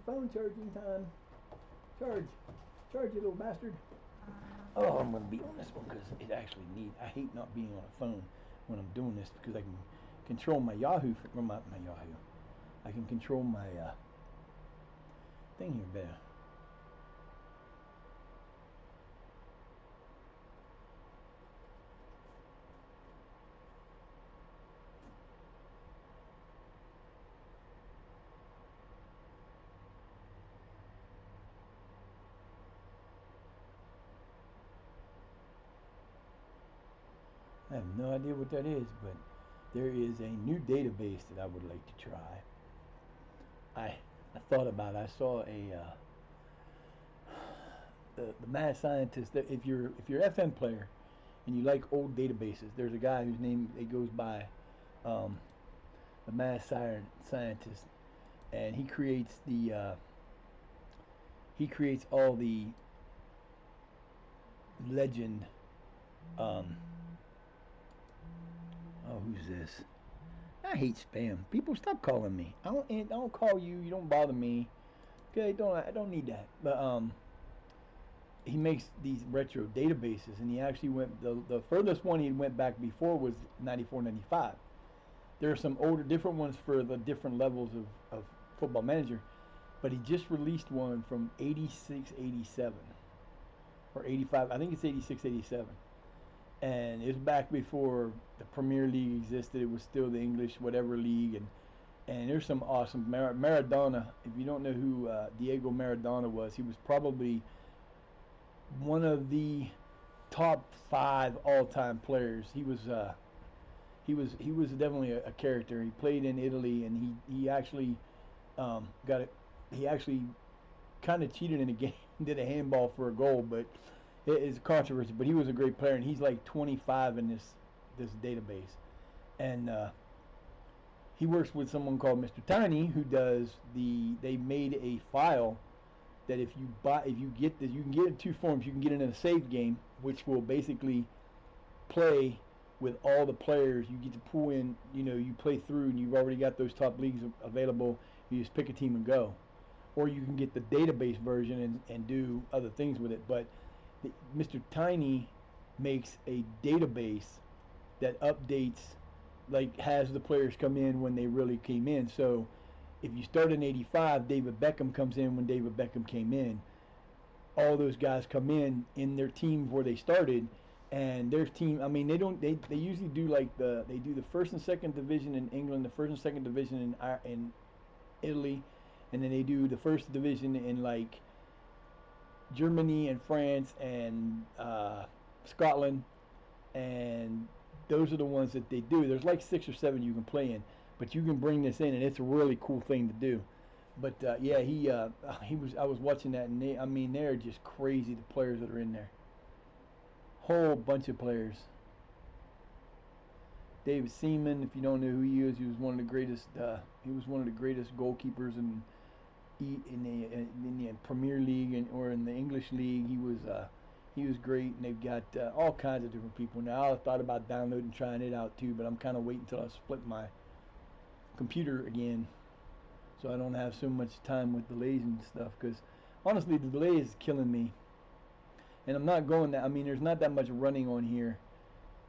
Speaker 1: Phone charging time. Charge, you little bastard. Oh, I'm going to be on this one because it actually needs. I hate not being on a phone when I'm doing this because I can control my Yahoo, or my Yahoo. I can control my thing here better. I have no idea what that is, but there is a new database that I would like to try. I thought about it. I saw the mad scientist. That if you're FM player and you like old databases, there's a guy whose name it goes by the mad scientist, and he creates all the legend. Oh, who's this? I hate spam. People, stop calling me. I don't call you. You don't bother me. Okay, I don't need that. But he makes these retro databases, and he actually went the furthest one he went back before was 94, 95. There are some older, different ones for the different levels of Football Manager, but he just released one from 86, 87 or 85. I think it's 86, 87. And it's back before the Premier League existed. It was still the English whatever league, and there's some awesome Maradona. If you don't know who Diego Maradona was, he was probably one of the top 5 all-time players. He was definitely a character. He played in Italy, and he actually got it. He actually kind of cheated in a game, did a handball for a goal, but it is a controversy. But he was a great player, and he's like 25 in this database, and he works with someone called Mr. Tiny, who does they made a file that if you get this, you can get it in 2 forms. You can get it in a save game, which will basically play with all the players. You get to pull in, you play through, and you've already got those top leagues available. You just pick a team and go. Or you can get the database version and do other things with it. But Mr. Tiny makes a database that updates, like has the players come in when they really came in. So if you start in '85, David Beckham comes in when David Beckham came in. All those guys come in their teams where they started, and their team. I mean, they usually do like they do the first and second division in England, the first and second division in Italy, and then they do the first division in like Germany and France and Scotland, and those are the ones that they do. There's like 6 or 7 you can play in, but you can bring this in, and it's a really cool thing to do. But yeah, he was. I was watching that, and I mean, they're just crazy. The players that are in there, whole bunch of players. David Seaman, if you don't know who he is, he was one of the greatest. He was one of the greatest goalkeepers in the Premier League or in the English league. He was great, and they've got all kinds of different people now. I thought about downloading and trying it out too, but I'm kind of waiting until I split my computer again, so I don't have so much time with delays and stuff. Because honestly, the delay is killing me, and I'm not going that. I mean, there's not that much running on here.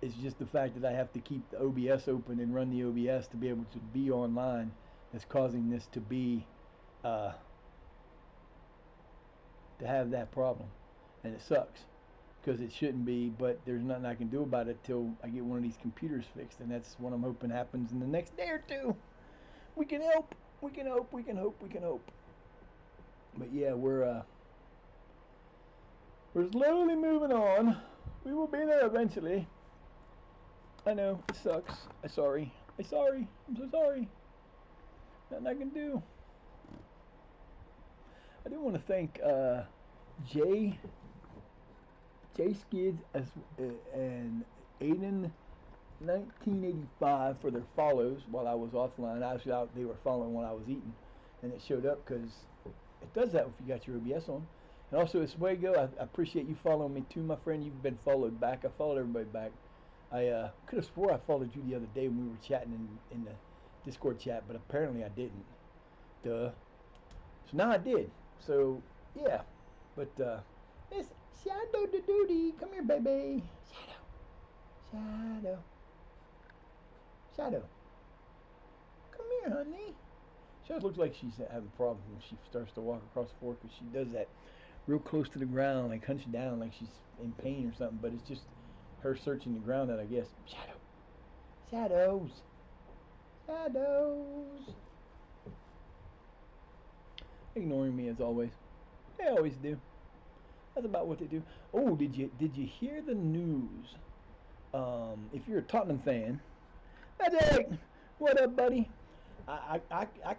Speaker 1: It's just the fact that I have to keep the OBS open and run the OBS to be able to be online that's causing this to be to have that problem, and it sucks because it shouldn't be, but there's nothing I can do about it till I get one of these computers fixed, and that's what I'm hoping happens in the next day or two. We can help. We can hope. We can hope. We can hope. But yeah, we're slowly moving on. We will be there eventually. I know it sucks. I'm sorry. I'm sorry. I'm so sorry. Nothing I can do. I do want to thank Jay Skids and Aiden 1985 for their follows while I was offline. Actually, they were following while I was eating, and it showed up because it does that if you got your OBS on. And also, Oswego, I appreciate you following me too, my friend. You've been followed back. I followed everybody back. I could have swore I followed you the other day when we were chatting in the Discord chat, but apparently I didn't. Duh. So now I did. So, yeah. But, it's Shadow the Duty. Come here, baby. Shadow. Shadow. Come here, honey. She always looks like she's having problems when she starts to walk across the floor because she does that real close to the ground, like hunched down, like she's in pain or something. But it's just her searching the ground that I guess. Shadow. Shadows. Shadows. Ignoring me as always. They always do. That's about what they do. Oh, did you hear the news? If you're a Tottenham fan, Magic, what up, buddy? I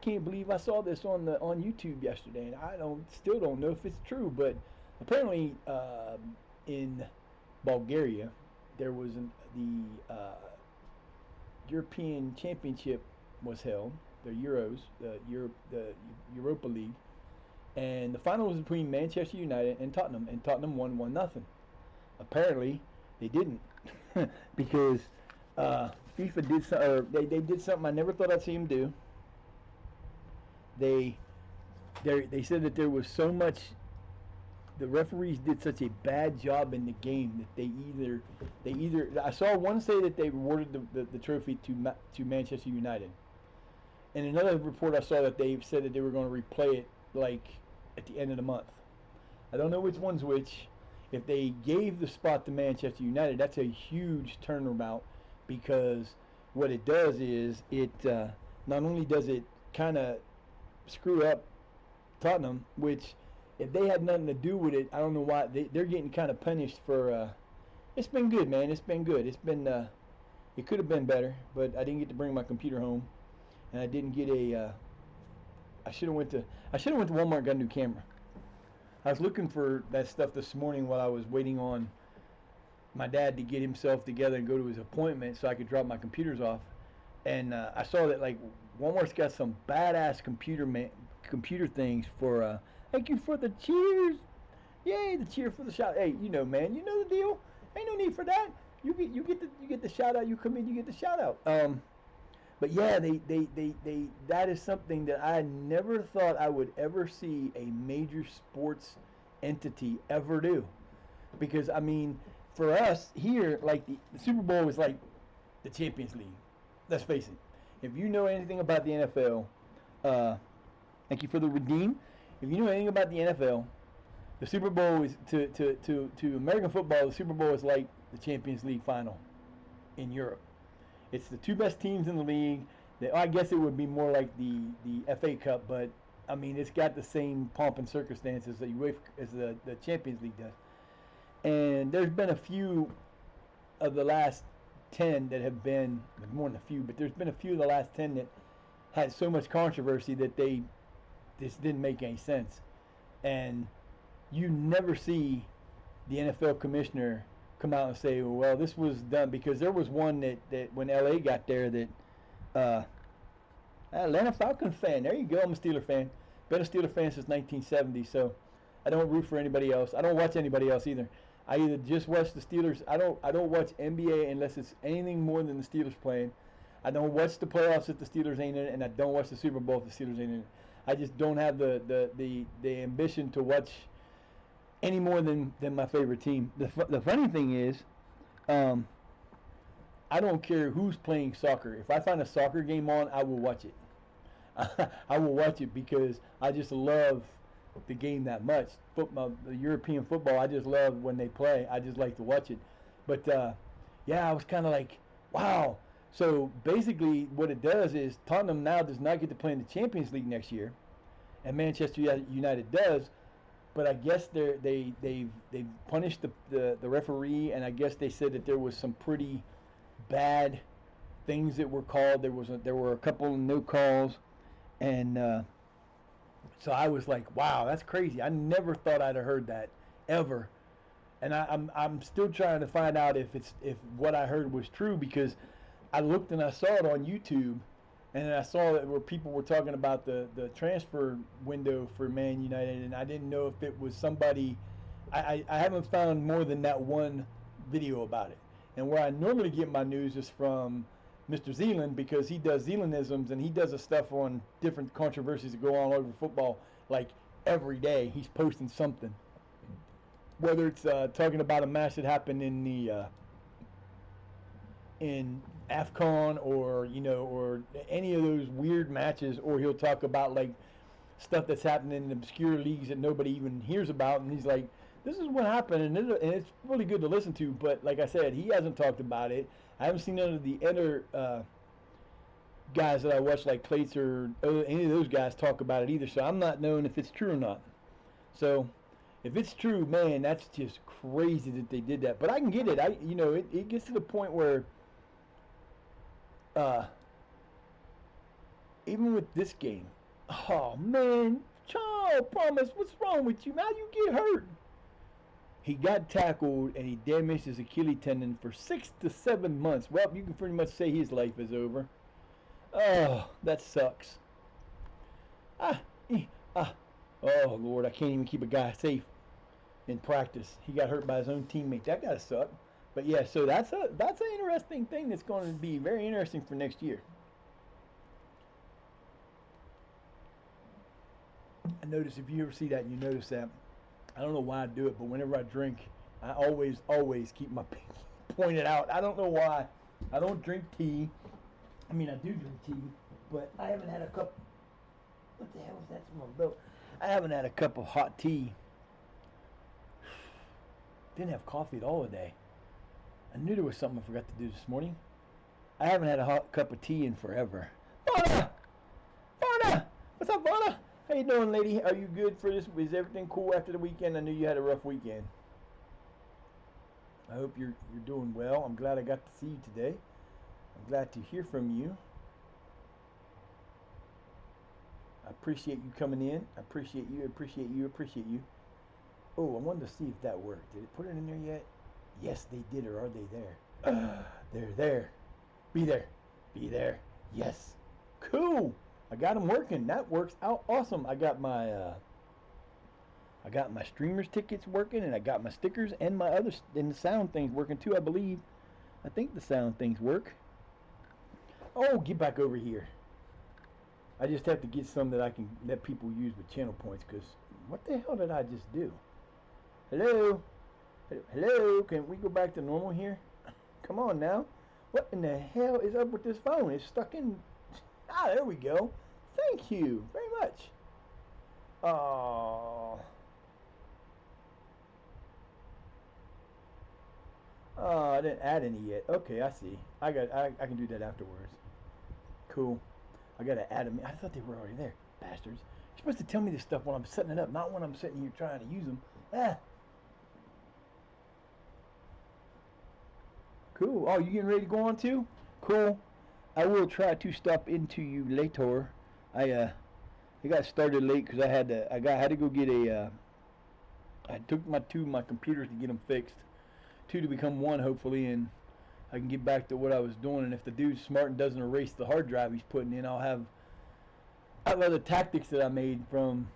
Speaker 1: can't believe I saw this on YouTube yesterday, and I still don't know if it's true, but apparently in Bulgaria there was the European Championship was held, the Europa League, and the final was between Manchester United and Tottenham won 1-0. Apparently they didn't because FIFA did they did something I never thought I'd see them do. They said that there was so much. The referees did such a bad job in the game that they either I saw one say that they awarded the trophy to Manchester United, and another report I saw that they said that they were going to replay it like at the end of the month. I don't know which one's which. If they gave the spot to Manchester United, that's a huge turnabout, because what it does is it not only does it kind of screw up Tottenham, which if they had nothing to do with it, I don't know why they're getting kind of punished for. It's been good, man. It's been good. It's been. It could have been better, but I didn't get to bring my computer home, and I didn't get a. I should have went to Walmart and got a new camera. I was looking for that stuff this morning while I was waiting on my dad to get himself together and go to his appointment so I could drop my computers off. And I saw that like Walmart's got some badass computer things for. Thank you for the cheers. Yay, the cheer for the shout. Hey, man, you know the deal. Ain't no need for that. You get the shout out. You come in, you get the shout out. But yeah, they that is something that I never thought I would ever see a major sports entity ever do. Because I mean, for us here, like the Super Bowl is like the Champions League. Let's face it. If you know anything about the NFL, Uh, thank you for the redeem. If you know anything about the NFL, the Super Bowl is to American football. The Super Bowl is like the Champions League final in Europe. It's the two best teams in the league. I guess it would be more like the FA Cup, but I mean it's got the same pomp and circumstances that as the Champions League does. And there's been a few of the last 10 that have been more than a few, but there's been a few of the last 10 that had so much controversy that they just didn't make any sense. And you never see the NFL commissioner come out and say, well, this was done, because there was one that when LA got there that Atlanta Falcons fan. There you go. I'm a Steeler fan. Been a Steeler fan since 1970, so I don't root for anybody else. I don't watch anybody else either. I either just watch the Steelers. I don't watch NBA unless it's anything more than the Steelers playing. I don't watch the playoffs if the Steelers ain't in it, and I don't watch the Super Bowl if the Steelers ain't in it. I just don't have the ambition to watch any more than my favorite team. The funny thing is, I don't care who's playing soccer. If I find a soccer game on, I will watch it. I will watch it because I just love the game that much. Football, the European football, I just love when they play. I just like to watch it. But yeah, I was kind of like, wow. So basically, what it does is Tottenham now does not get to play in the Champions League next year, and Manchester United does. But I guess they've punished the referee, and I guess they said that there was some pretty bad things that were called. There were a couple of no calls, and so I was like, wow, that's crazy. I never thought I'd have heard that ever, and I'm still trying to find out if what I heard was true, because I looked and I saw it on YouTube, and I saw that where people were talking about the transfer window for Man United, and I didn't know if it was somebody. I haven't found more than that one video about it. And where I normally get my news is from Mr. Zealand, because he does Zealandisms, and he does the stuff on different controversies that go on all over football. Like every day, he's posting something. Whether it's talking about a match that happened in the in AFCON, or or any of those weird matches, or he'll talk about like stuff that's happening in obscure leagues that nobody even hears about, and he's like, this is what happened, and it's really good to listen to. But like I said, he hasn't talked about it. I haven't seen none of the other guys that I watch, like Plates or any of those guys, talk about it either. So I'm not knowing if it's true or not. So if it's true, man, that's just crazy that they did that. But I can get it. It gets to the point where even with this game, oh man, Charles Promise, what's wrong with you? How you get hurt? He got tackled and he damaged his Achilles tendon for 6 to 7 months. Well, you can pretty much say his life is over. Oh, that sucks. Ah. Oh Lord, I can't even keep a guy safe in practice. He got hurt by his own teammate. That gotta suck. But yeah, so that's an interesting thing that's going to be very interesting for next year. I notice, if you ever see that and you notice that, I don't know why I do it, but whenever I drink, I always keep my pinky pointed out. I don't know why. I don't drink tea. I mean, I do drink tea, but I haven't had a cup. What the hell is that smell, bro? I haven't had a cup of hot tea. Didn't have coffee at all today. I knew there was something I forgot to do this morning. I haven't had a hot cup of tea in forever. Varna! Varna! What's up, Varna? How you doing, lady? Are you good for this? Is everything cool after the weekend? I knew you had a rough weekend. I hope you're doing well. I'm glad I got to see you today. I'm glad to hear from you. I appreciate you coming in. I appreciate you. Appreciate you. Appreciate you. Oh, I wanted to see if that worked. Did it put it in there yet? Yes, they did. Or are they there? They're there. Be there. Be there. Yes. Cool. I got them working. That works out awesome. I got my streamers tickets working, and I got my stickers and my other and the sound things working too, I believe. I think the sound things work. Oh, get back over here. I just have to get some that I can let people use with channel points, because what the hell did I just do? Hello? Hello? Can we go back to normal here? Come on now. What in the hell is up with this phone? It's stuck in... Ah, there we go. Thank you very much. Oh. Oh, I didn't add any yet. Okay, I see. I can do that afterwards. Cool. I gotta add them. I thought they were already there, bastards. You're supposed to tell me this stuff when I'm setting it up, not when I'm sitting here trying to use them. Ah. Cool. Oh, you getting ready to go on too? Cool. I will try to stop into you later. I got started late because had to go get I took my computers to get them fixed, two to become one hopefully, and I can get back to what I was doing. And if the dude's smart and doesn't erase the hard drive he's putting in, I have other tactics that I made from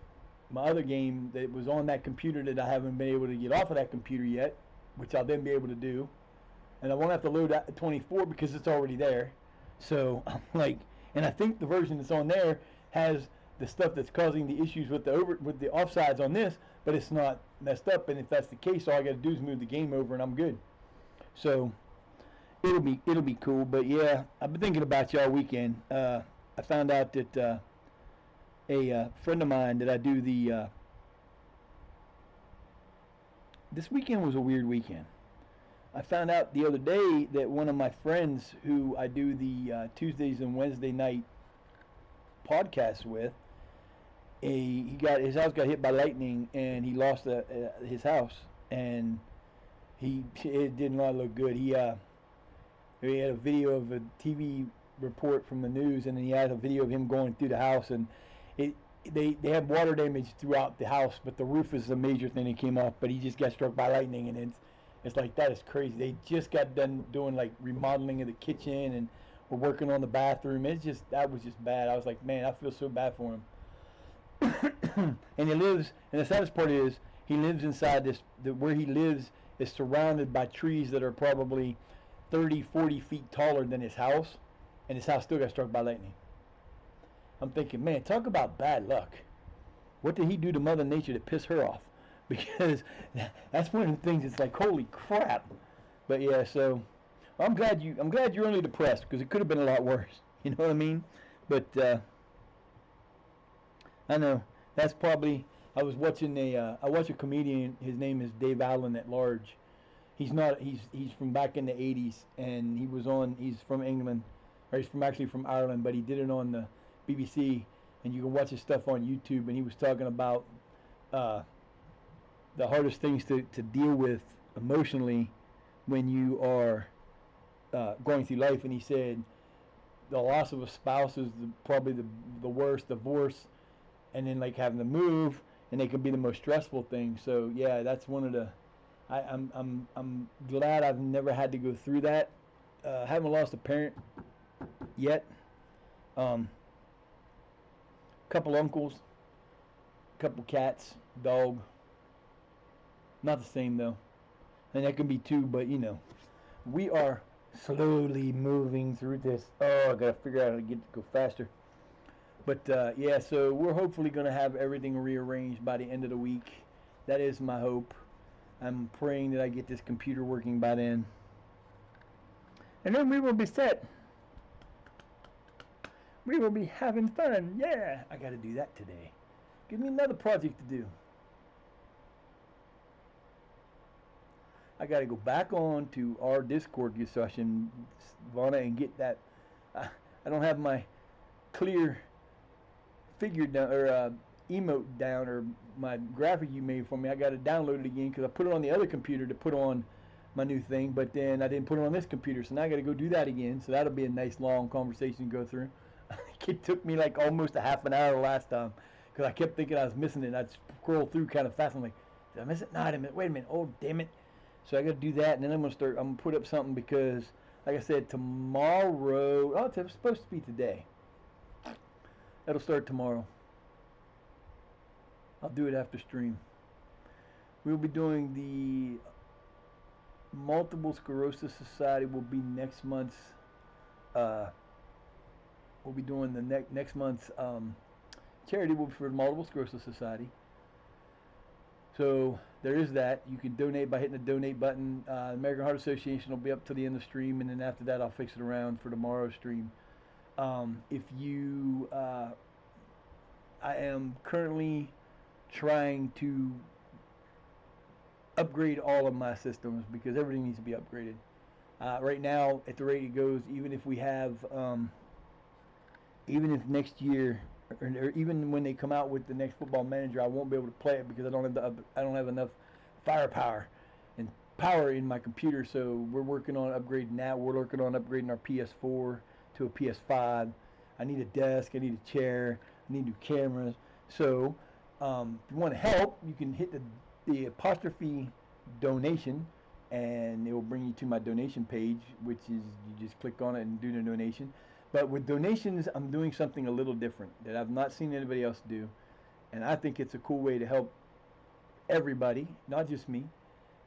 Speaker 1: my other game that was on that computer that I haven't been able to get off of that computer yet, which I'll then be able to do. And I won't have to load that 24 because it's already there. So I'm like, and I think the version that's on there has the stuff that's causing the issues with the offsides on this, but it's not messed up. And if that's the case, all I got to do is move the game over, and I'm good. So it'll be cool. But yeah, I've been thinking about you all weekend. I found out that a friend of mine that I do this weekend was a weird weekend. I found out the other day that one of my friends who I do the Tuesdays and Wednesday night podcasts with, his house got hit by lightning and he lost his house, and it did not look good. He had a video of a TV report from the news, and then he had a video of him going through the house, and they have water damage throughout the house, but the roof is a major thing that came off. But he just got struck by lightning, and it's like, that is crazy. They just got done doing like remodeling of the kitchen and were working on the bathroom. That was just bad. I was like, man, I feel so bad for him. And the saddest part is he lives inside where he lives is surrounded by trees that are probably 30, 40 feet taller than his house, and his house still got struck by lightning. I'm thinking, man, talk about bad luck. What did he do to Mother Nature to piss her off? Because that's one of the things. It's like, holy crap. But yeah, so I'm glad you're only depressed, because it could have been a lot worse. You know what I mean? But I know that's probably. I watch a comedian. His name is Dave Allen at Large. He's from back in the 80s, and he's from England, or he's actually from Ireland, but he did it on the BBC, and you can watch his stuff on YouTube. And he was talking about the hardest things to deal with emotionally when you are going through life. And he said the loss of a spouse is probably the worst, divorce, and then like having to move, and they can be the most stressful thing. So yeah, that's one of the. I'm glad I've never had to go through that. Haven't lost a parent yet. Couple uncles, couple cats, dog. Not the same though, and that can be two. But we are slowly moving through this. Oh, I gotta figure out how to go faster. But yeah, so we're hopefully gonna have everything rearranged by the end of the week. That is my hope. I'm praying that I get this computer working by then, and then we will be set. We will be having fun. Yeah, I gotta do that today. Give me another project to do. I got to go back on to our Discord discussion, Vonna, and get that. I don't have my clear figure down, or emote down, or my graphic you made for me. I got to download it again because I put it on the other computer to put on my new thing, but then I didn't put it on this computer, so now I got to go do that again. So that'll be a nice long conversation to go through. It took me like almost a half an hour last time because I kept thinking I was missing it. And I'd scroll through kind of fast. I'm like, did I miss it? No, I didn't miss it. Wait a minute. Oh, damn it. So I got to do that, and then I'm gonna put up something because, like I said, tomorrow. Oh, it's supposed to be today. That'll start tomorrow. I'll do it after stream. We'll be doing the Multiple Sclerosis Society. Will be next month's. We'll be doing the next month's charity will be for the Multiple Sclerosis Society. So there is that. You can donate by hitting the donate button. American Heart Association will be up to the end of the stream, and then after that I'll fix it around for tomorrow's stream. If you I am currently trying to upgrade all of my systems because everything needs to be upgraded. Right now, at the rate it goes, even if we have, even if next year, or even when they come out with the next Football Manager, I won't be able to play it because I don't have enough firepower and power in my computer. So we're working on upgrading that. We're working on upgrading our PS4 to a PS5. I need a desk. I need a chair. I need new cameras. So if you want to help, you can hit the apostrophe donation, and it will bring you to my donation page, which is you just click on it and do the donation. But with donations, I'm doing something a little different that I've not seen anybody else do, and I think it's a cool way to help everybody, not just me.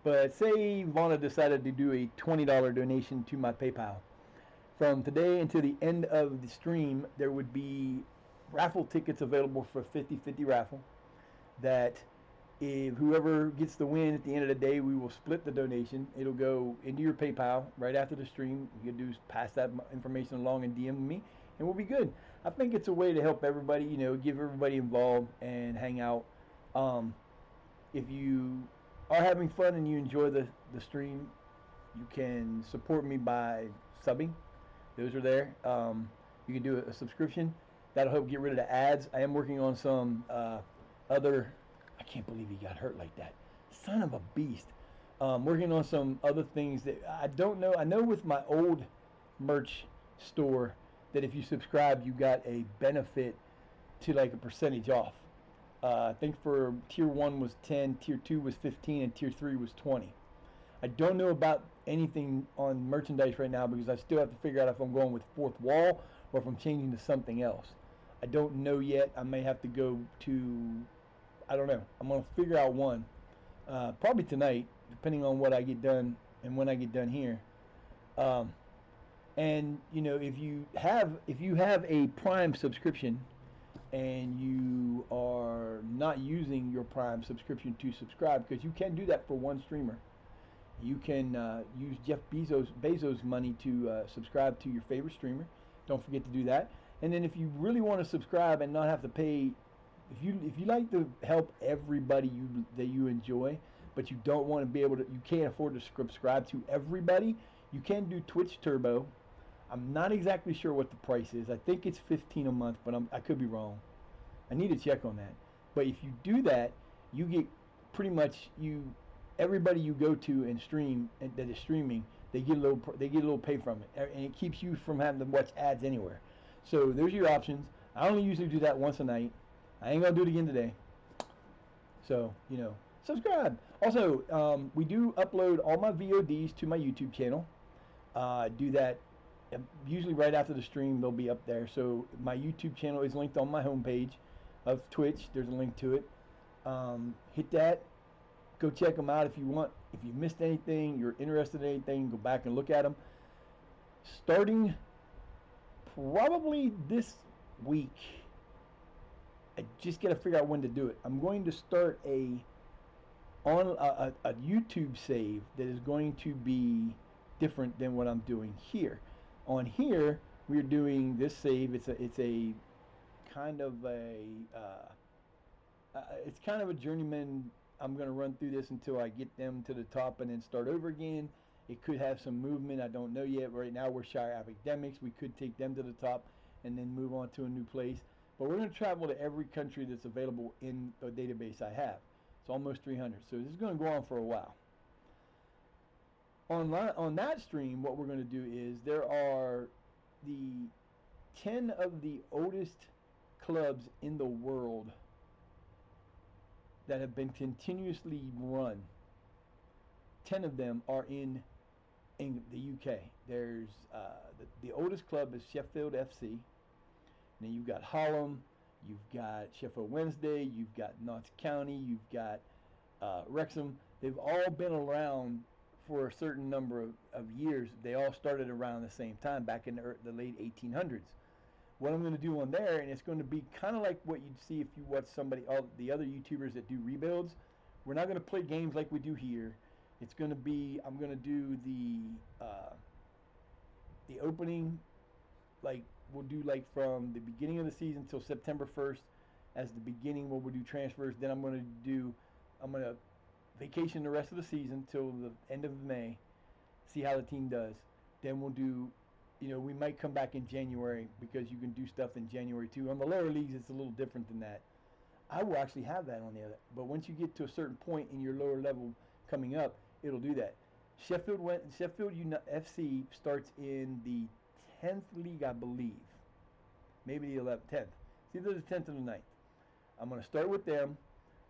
Speaker 1: But say Vonna decided to do a $20 donation to my PayPal. From today until the end of the stream, there would be raffle tickets available for 50-50 raffle that if whoever gets the win at the end of the day, we will split the donation. It'll go into your PayPal right after the stream. You can do is pass that information along and DM me, and we'll be good. I think it's a way to help everybody, give everybody involved and hang out. If you are having fun and you enjoy the stream, you can support me by subbing. Those are there. You can do a subscription. That'll help get rid of the ads. I am working on some other. I can't believe he got hurt like that. Son of a beast. Working on some other things that I don't know. I know with my old merch store that if you subscribe, you got a benefit to like a percentage off. I think for tier 1 was 10, tier 2 was 15, and tier 3 was 20. I don't know about anything on merchandise right now because I still have to figure out if I'm going with fourth wall or if I'm changing to something else. I don't know yet. I may have to go to, I don't know. I'm going to figure out one. Probably tonight, depending on what I get done and when I get done here. And if you have a Prime subscription and you are not using your Prime subscription to subscribe, because you can do that for one streamer. You can use Jeff Bezos' money to subscribe to your favorite streamer. Don't forget to do that. And then if you really want to subscribe and not have to pay, if you like to help everybody that you enjoy, but you don't want to be able to, you can't afford to subscribe to everybody, you can do Twitch Turbo. I'm not exactly sure what the price is. I think it's $15 a month, but I could be wrong. I need to check on that. But if you do that, you get pretty much everybody you go to and stream that is streaming, they get a little pay from it, and it keeps you from having to watch ads anywhere. So there's your options. I only usually do that once a night. I ain't gonna do it again today. So subscribe. Also, we do upload all my VODs to my YouTube channel. Do that usually right after the stream. They'll be up there. So my YouTube channel is linked on my homepage of Twitch. There's a link to it. Hit that. Go check them out if you want. If you missed anything, you're interested in anything, go back and look at them. Starting probably this week, I just got to figure out when to do it. I'm going to start a YouTube save that is going to be different than what I'm doing here. On here, we're doing this save. It's a kind of a journeyman. I'm going to run through this until I get them to the top and then start over again. It could have some movement. I don't know yet. Right now we're Shire Academics. We could take them to the top and then move on to a new place. But we're going to travel to every country that's available in the database I have. It's almost 300. So this is going to go on for a while. On that stream, what we're going to do is there are the 10 of the oldest clubs in the world that have been continuously run. 10 of them are in the UK. There's the oldest club is Sheffield FC. And then you've got Hallam, you've got Sheffield Wednesday, you've got Notts County, you've got Wrexham. They've all been around for a certain number of years. They all started around the same time, back in the late 1800s. What I'm going to do on there, and it's going to be kind of like what you'd see if you watch all the other YouTubers that do rebuilds. We're not going to play games like we do here. It's going to be, I'm going to do the opening, like we'll do like from the beginning of the season till September 1st, as the beginning where we'll do transfers. Then I'm going to vacation the rest of the season till the end of May, see how the team does. Then we'll do, we might come back in January because you can do stuff in January too. On the lower leagues, it's a little different than that. I will actually have that on the other, but once you get to a certain point in your lower level coming up, it'll do that. Sheffield FC starts in the 10th league, I believe. Maybe the 11th, 10th. It's either the 10th or the 9th. I'm going to start with them.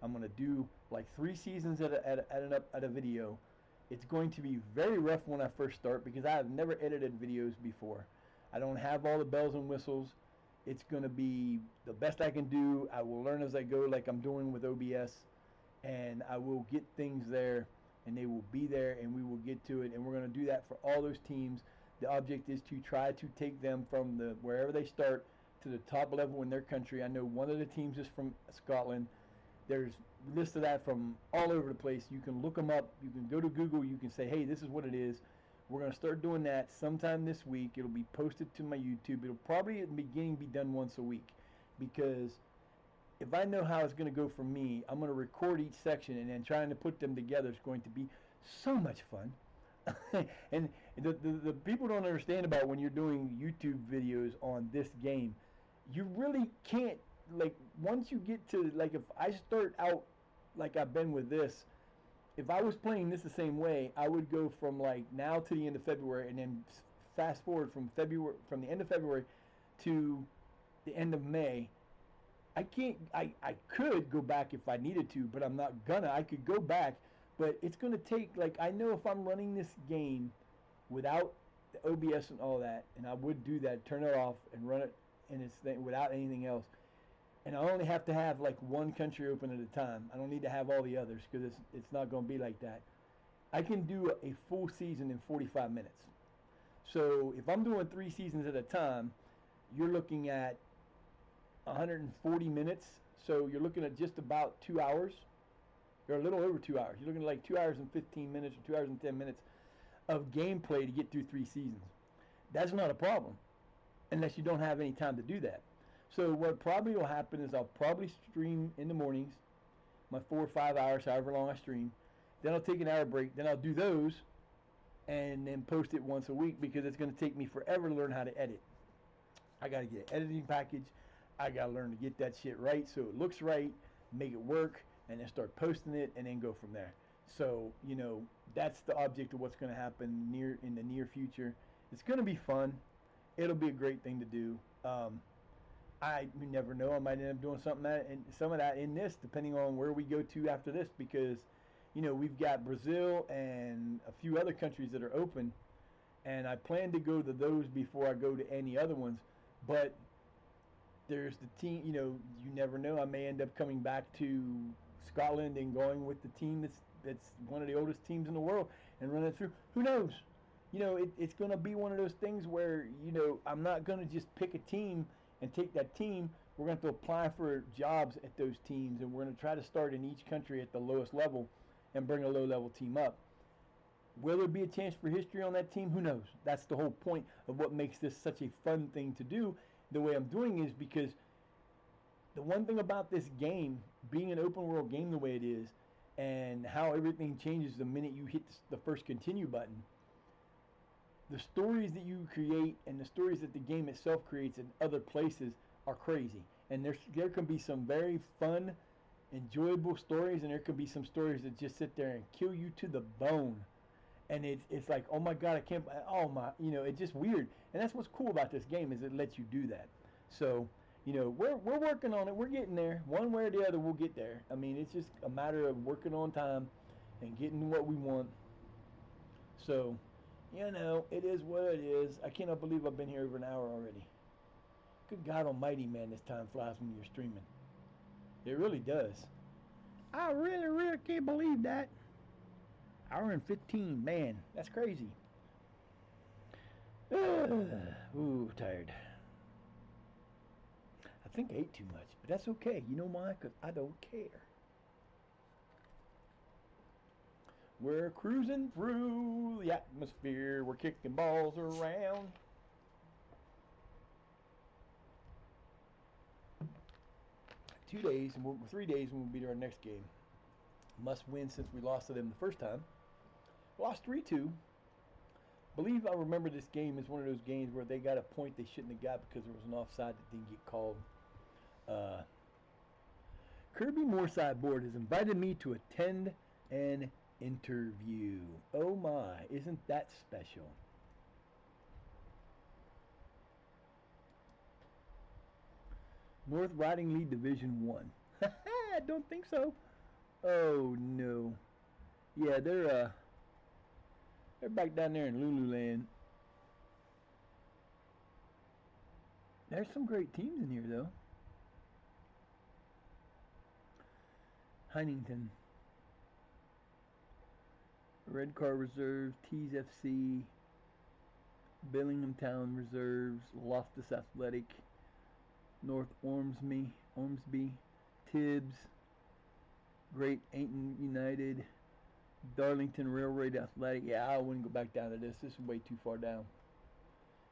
Speaker 1: I'm going to do like 3 seasons at a video. It's going to be very rough when I first start because I have never edited videos before. I don't have all the bells and whistles. It's going to be the best I can do. I will learn as I go like I'm doing with OBS, and I will get things there, and they will be there, and we will get to it, and we're going to do that for all those teams. The object is to try to take them from wherever they start to the top level in their country. I know one of the teams is from Scotland. There's lists of that from all over the place. You can look them up. You can go to Google. You can say, hey, this is what it is. We're going to start doing that sometime this week. It'll be posted to my YouTube. It'll probably at the beginning be done once a week, because if I know how it's going to go for me, I'm going to record each section, and then trying to put them together is going to be so much fun. And the people don't understand about when you're doing YouTube videos on this game, you really can't, like, once you get to, like, if I start out like I've been with this, if I was playing this the same way, I would go from like now to the end of February, and then fast forward from the end of February to the end of May. I could go back if I needed to, but I'm not gonna. I could go back, but it's gonna take, like, I know if I'm running this game without the OBS and all that, and I would do that, turn it off and run it in its thing without anything else. And I only have to have like one country open at a time. I don't need to have all the others because it's not going to be like that. I can do a full season in 45 minutes. So if I'm doing 3 seasons at a time, you're looking at 140 minutes. So you're looking at just about 2 hours, or a little over 2 hours. You're looking at like 2 hours and 15 minutes or 2 hours and 10 minutes of gameplay to get through 3 seasons. That's not a problem unless you don't have any time to do that. So what probably will happen is I'll probably stream in the mornings, my 4 or 5 hours, however long I stream. Then I'll take an hour break. Then I'll do those and then post it once a week, because it's going to take me forever to learn how to edit. I got to get an editing package. I got to learn to get that shit right so it looks right, make it work, and then start posting it and then go from there. So, that's the object of what's going to happen in the near future. It's going to be fun. It'll be a great thing to do. You never know. I might end up doing some of that in this, depending on where we go to after this, because, we've got Brazil and a few other countries that are open, and I plan to go to those before I go to any other ones. But there's the team, you never know. I may end up coming back to Scotland and going with the team that's one of the oldest teams in the world and running it through. Who knows? It's going to be one of those things where, I'm not going to just pick a team and take that team. We're going to have to apply for jobs at those teams, and we're going to try to start in each country at the lowest level and bring a low-level team up. Will there be a chance for history on that team? Who knows? That's the whole point of what makes this such a fun thing to do. The way I'm doing is because the one thing about this game, being an open-world game the way it is, and how everything changes the minute you hit the first continue button, the stories that you create and the stories that the game itself creates in other places are crazy. And there can be some very fun, enjoyable stories, and there can be some stories that just sit there and kill you to the bone. And it's like, oh my God, I can't, oh my, it's just weird. And that's what's cool about this game, is it lets you do that. So, we're working on it. We're getting there. One way or the other, we'll get there. I mean, it's just a matter of working on time and getting what we want. So, it is what it is. I cannot believe I've been here over an hour already. Good God almighty, man, this time flies when you're streaming. It really does. I really, really can't believe that. Hour and 15, man, that's crazy. Ooh, tired. I think I ate too much, but that's okay. You know why? Because I don't care. We're cruising through the atmosphere. We're kicking balls around. 2 days, and 3 days, and we'll be to our next game. Must win since we lost to them the first time. Lost 3-2. Believe I remember this game is one of those games where they got a point they shouldn't have got because there was an offside that didn't get called. Kirby Moorside Board has invited me to attend an interview. Oh my, isn't that special? North Riding League Division 1. I don't think so. Oh no. Yeah, they're back down there in Lululand. There's some great teams in here though. Huntington, Red Car Reserve, Tees FC, Billingham Town Reserves, Loftus Athletic, North Ormsby, Tibbs, Great Ayton United, Darlington Railroad Athletic. Yeah, I wouldn't go back down to this. This is way too far down.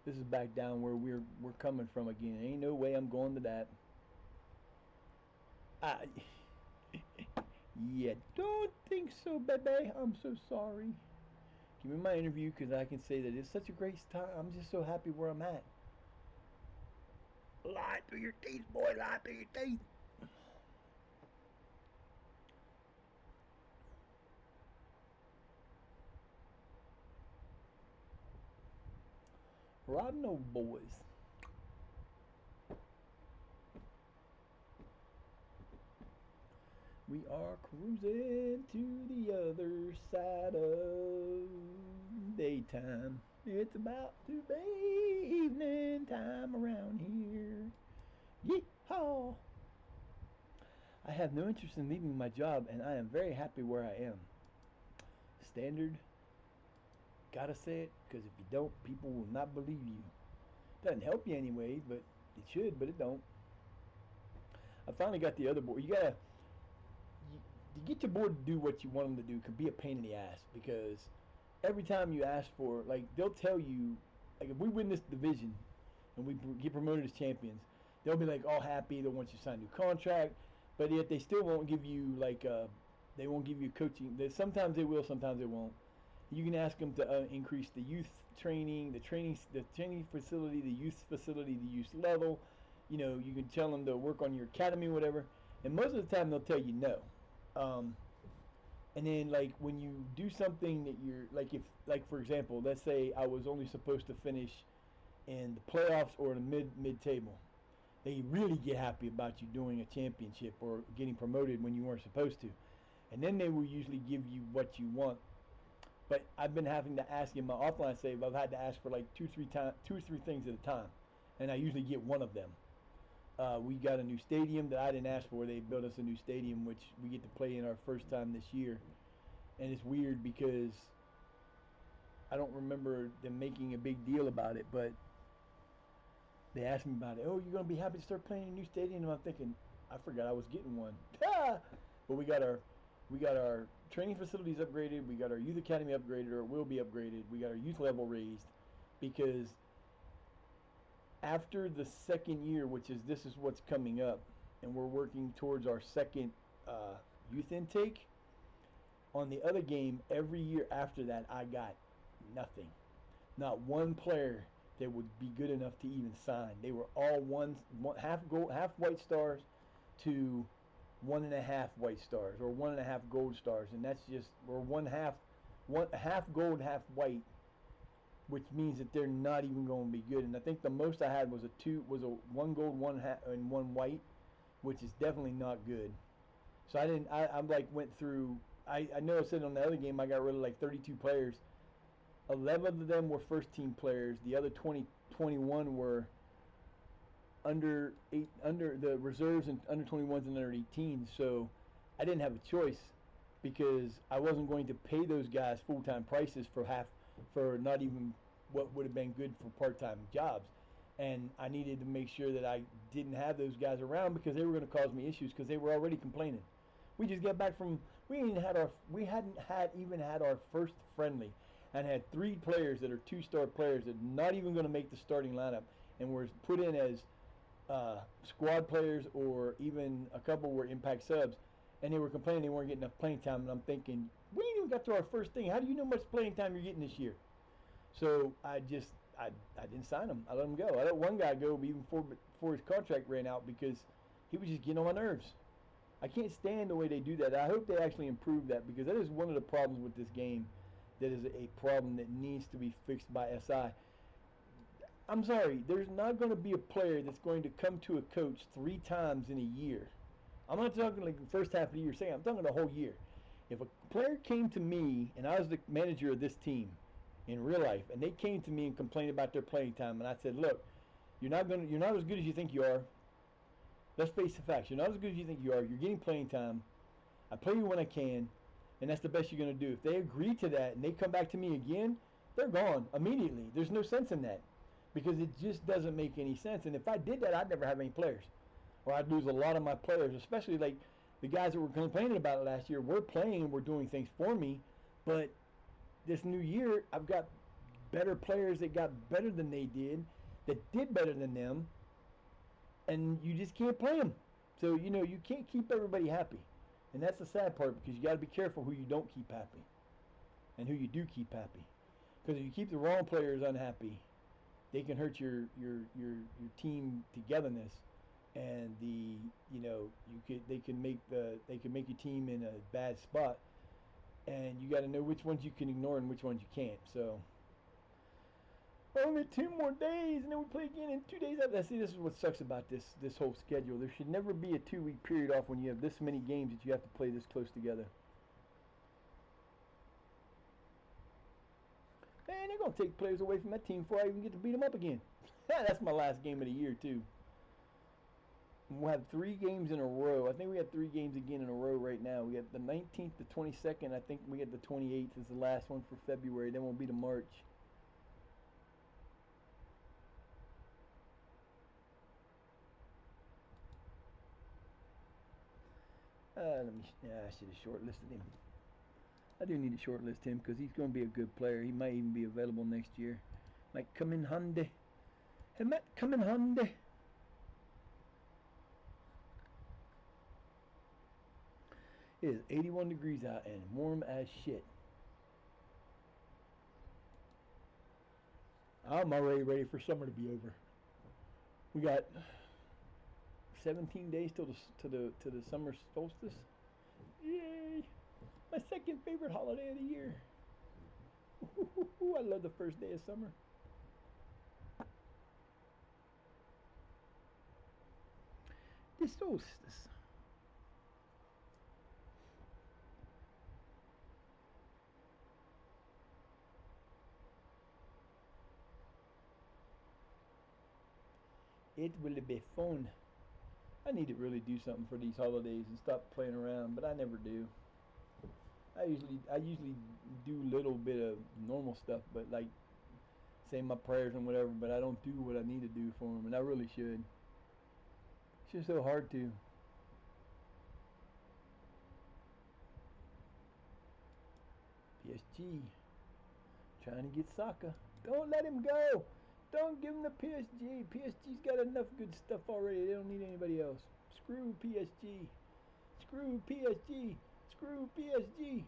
Speaker 1: This is back down where we're coming from again. Ain't no way I'm going to that. Yeah, don't think so, baby. I'm so sorry. Give me my interview because I can say that it's such a great time. I'm just so happy where I'm at. Lie through your teeth, boy. Lie through your teeth. Riding old boys. We are cruising to the other side of daytime. It's about to be evening time around here. Yeehaw! I have no interest in leaving my job, and I am very happy where I am. Standard. Gotta say it, because if you don't, people will not believe you. Doesn't help you anyway, but it should, but it don't. I finally got the other board. To get your board to do what you want them to do could be a pain in the ass, because every time you ask for, like, they'll tell you, like, if we win this division and we get promoted as champions, they'll be like all happy, they'll want you to sign a new contract, but yet they still won't give you they won't give you coaching. Sometimes they will, sometimes they won't. You can ask them to increase the youth training, the training facility, the youth facility, the youth level. You know, you can tell them to work on your academy, whatever. And most of the time they'll tell you no. And then, like, when you do something that you're like, for example, let's say I was only supposed to finish in the playoffs or the mid table, they really get happy about you doing a championship or getting promoted when you weren't supposed to, and then they will usually give you what you want. But I've been having to ask in my offline save. I've had to ask for like two or three things at a time, and I usually get one of them. We got a new stadium that I didn't ask for. They built us a new stadium, which we get to play in our first time this year. And it's weird because I don't remember them making a big deal about it, but they asked me about it. Oh, you're going to be happy to start playing in a new stadium? And I'm thinking, I forgot I was getting one. But we got our training facilities upgraded. We got our youth academy upgraded, or will be upgraded. We got our youth level raised, because after the second year, this is what's coming up, and we're working towards our second youth intake. On the other game, every year after that, I got nothing. Not one player that would be good enough to even sign. They were all one half gold, half white stars to 1.5 white stars, or 1.5 gold stars, and that's just, or half gold, half white, which means that they're not even going to be good. And I think the most I had was a 1 gold, 1 half, and 1 white, which is definitely not good. So I'm like went through. I know I said on the other game I got rid of like 32 players. 11 of them were first team players. The other 21 were under the reserves, and under 21s and under 18s. So I didn't have a choice, because I wasn't going to pay those guys full-time prices for not even what would have been good for part-time jobs. And I needed to make sure that I didn't have those guys around, because they were going to cause me issues, because they were already complaining. We just got back from, we hadn't even had our first friendly, and had 3 players that are 2-star players that are not even going to make the starting lineup, and were put in as squad players or even a couple were impact subs, and they were complaining they weren't getting enough playing time. And I'm thinking, we ain't even got to our first thing. How do you know how much playing time you're getting this year? So I didn't sign him. I let him go. I let one guy go even before his contract ran out because he was just getting on my nerves. I can't stand the way they do that. I hope they actually improve that because that is one of the problems with this game. That is a problem that needs to be fixed by SI. I'm sorry, there's not going to be a player that's going to come to a coach 3 times in a year. I'm not talking like the first half of the year, I'm talking the whole year. If a player came to me and I was the manager of this team in real life, and they came to me and complained about their playing time, and I said, "Look, you're not as good as you think you are. Let's face the facts. You're not as good as you think you are. You're getting playing time. I play you when I can, and that's the best you're going to do." If they agree to that and they come back to me again, they're gone immediately. There's no sense in that because it just doesn't make any sense. And if I did that, I'd never have any players, or I'd lose a lot of my players, especially like the guys that were complaining about it last year. We're playing and we're doing things for me, but this new year, I've got better players that got better than they did, that did better than them, and you just can't play them. So, you can't keep everybody happy. And that's the sad part because you got to be careful who you don't keep happy and who you do keep happy. Because if you keep the wrong players unhappy, they can hurt your team togetherness, and they can make your team in a bad spot, and you got to know which ones you can ignore and which ones you can't. So only 2 more days, and then we play again in 2 days after. See, this is what sucks about this whole schedule. There should never be a 2-week period off when you have this many games that you have to play this close together. Man, they're going to take players away from that team before I even get to beat them up again. That's my last game of the year, too. We'll have 3 games in a row. I think we have 3 games again in a row right now. We have the 19th, the 22nd. I think we have the 28th is the last one for February. Then we'll be to March. I should have shortlisted him. I do need to shortlist him because he's going to be a good player. He might even be available next year. Might come in handy. He might come in handy. It is 81 degrees out and warm as shit. I'm already ready for summer to be over. We got 17 days till the summer solstice. Yay! My second favorite holiday of the year. I love the first day of summer. The solstice. It will be fun. I need to really do something for these holidays and stop playing around, but I never do. I usually do a little bit of normal stuff, but like say my prayers and whatever, but I don't do what I need to do for them, and I really should. It's just so hard to. PSG trying to get Saka. Don't let him go. Don't give him the PSG. PSG's got enough good stuff already. They don't need anybody else. Screw PSG. Screw PSG. Screw PSG.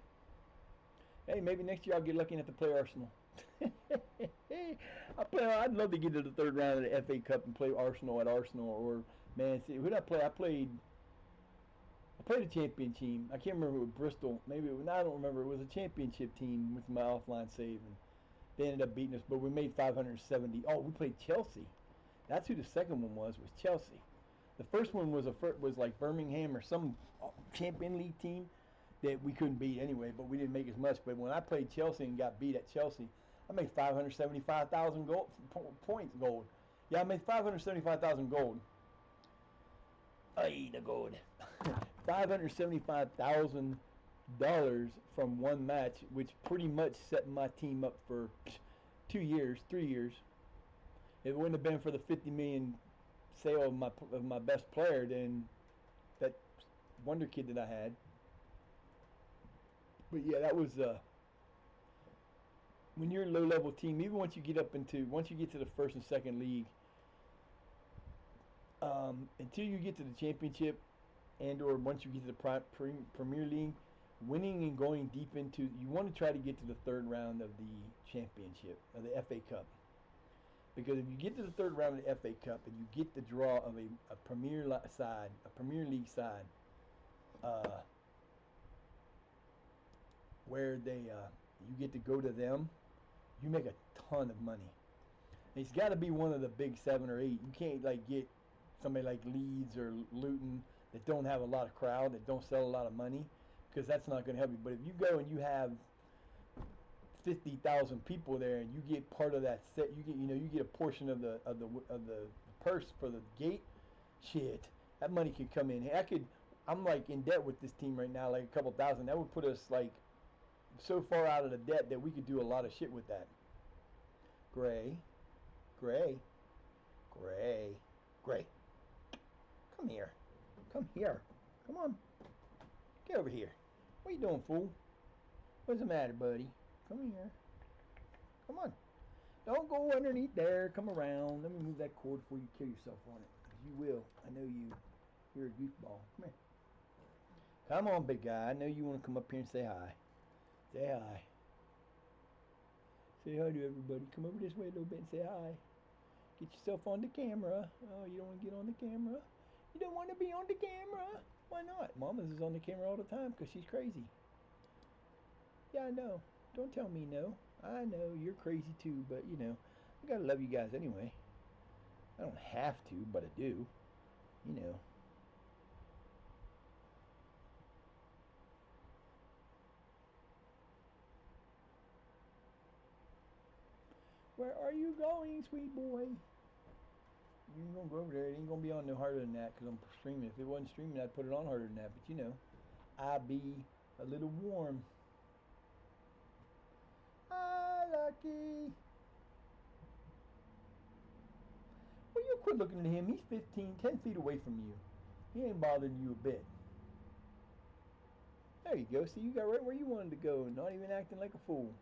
Speaker 1: Hey, maybe next year I'll get lucky enough to play Arsenal. I'd love to get to the 3rd round of the FA Cup and play Arsenal at Arsenal or Man City. Who did I play? I played a champion team. I can't remember with Bristol. Maybe I don't remember. It was a championship team with my offline save, and they ended up beating us. But we made 570. Oh, we played Chelsea. That's who the second one was Chelsea. The first one was like Birmingham or some champion league team that we couldn't beat anyway, but we didn't make as much. But when I played Chelsea and got beat at Chelsea, I made 575,000 points gold. Yeah, I made 575,000 gold. Ay, the gold. $575,000 from one match, which pretty much set my team up for 2 years, 3 years. If it wouldn't have been for the 50 million sale of my best player, then that wonder kid that I had. But yeah, that was when you're a low level team. Even once you get to the first and second league, Until you get to the championship, and or once you get to the Premier League, winning and going deep into, you want to try to get to the third round of the championship, of the FA Cup. Because if you get to the third round of the FA Cup and you get the draw of a Premier League side, where you get to go to them, you make a ton of money. It's got to be one of the big 7 or 8. You can't like get somebody like Leeds or Luton that don't have a lot of crowd, that don't sell a lot of money, because that's not going to help you. But if you go and you have 50,000 people there, and you get part of that set, you get a portion of the purse for the gate. Shit, that money could come in. I'm like in debt with this team right now, like a couple thousand. That would put us like so far out of the debt that we could do a lot of shit with that. Gray. Come here. Come on. Get over here. What are you doing, fool? What's the matter, buddy? Come here. Come on. Don't go underneath there. Come around. Let me move that cord before you kill yourself on it. You will. I know you. You're a goofball. Come here. Come on, big guy. I know you want to come up here and say hi. Say hi. Say hi to everybody. Come over this way a little bit and say hi. Get yourself on the camera. Oh, you don't want to get on the camera? You don't want to be on the camera? Why not? Mama's is on the camera all the time because she's crazy. Yeah, I know. Don't tell me no. I know you're crazy too, but you know, I gotta love you guys anyway. I don't have to, but I do. You know. Where are you going, sweet boy? You ain't gonna go over there. It ain't gonna be on no harder than that because I'm streaming. If it wasn't streaming, I'd put it on harder than that. But you know, I'd be a little warm. Hi, Lucky. Well, you quit looking at him. He's 10 feet away from you. He ain't bothering you a bit. There you go. See, you got right where you wanted to go. Not even acting like a fool.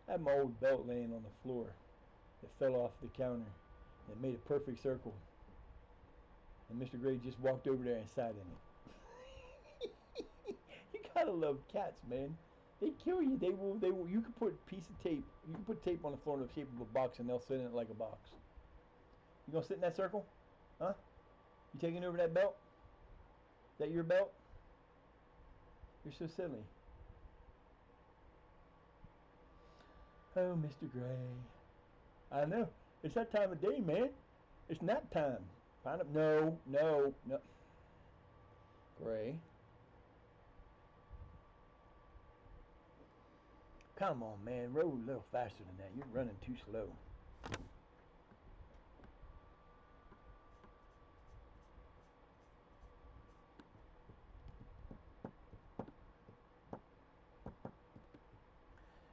Speaker 1: I had my old belt laying on the floor. It fell off the counter. It made a perfect circle. And Mr. Gray just walked over there and sat in it. You gotta love cats, man. They kill you. They will. You can put a piece of tape. You can put tape on the floor in the shape of a box, and they'll sit in it like a box. You gonna sit in that circle? Huh? You taking over that belt? Is that your belt? You're so silly. Oh, Mr. Gray. I know. It's that time of day, man. It's nap time. Find up. No. Gray. Come on, man. Roll a little faster than that. You're running too slow.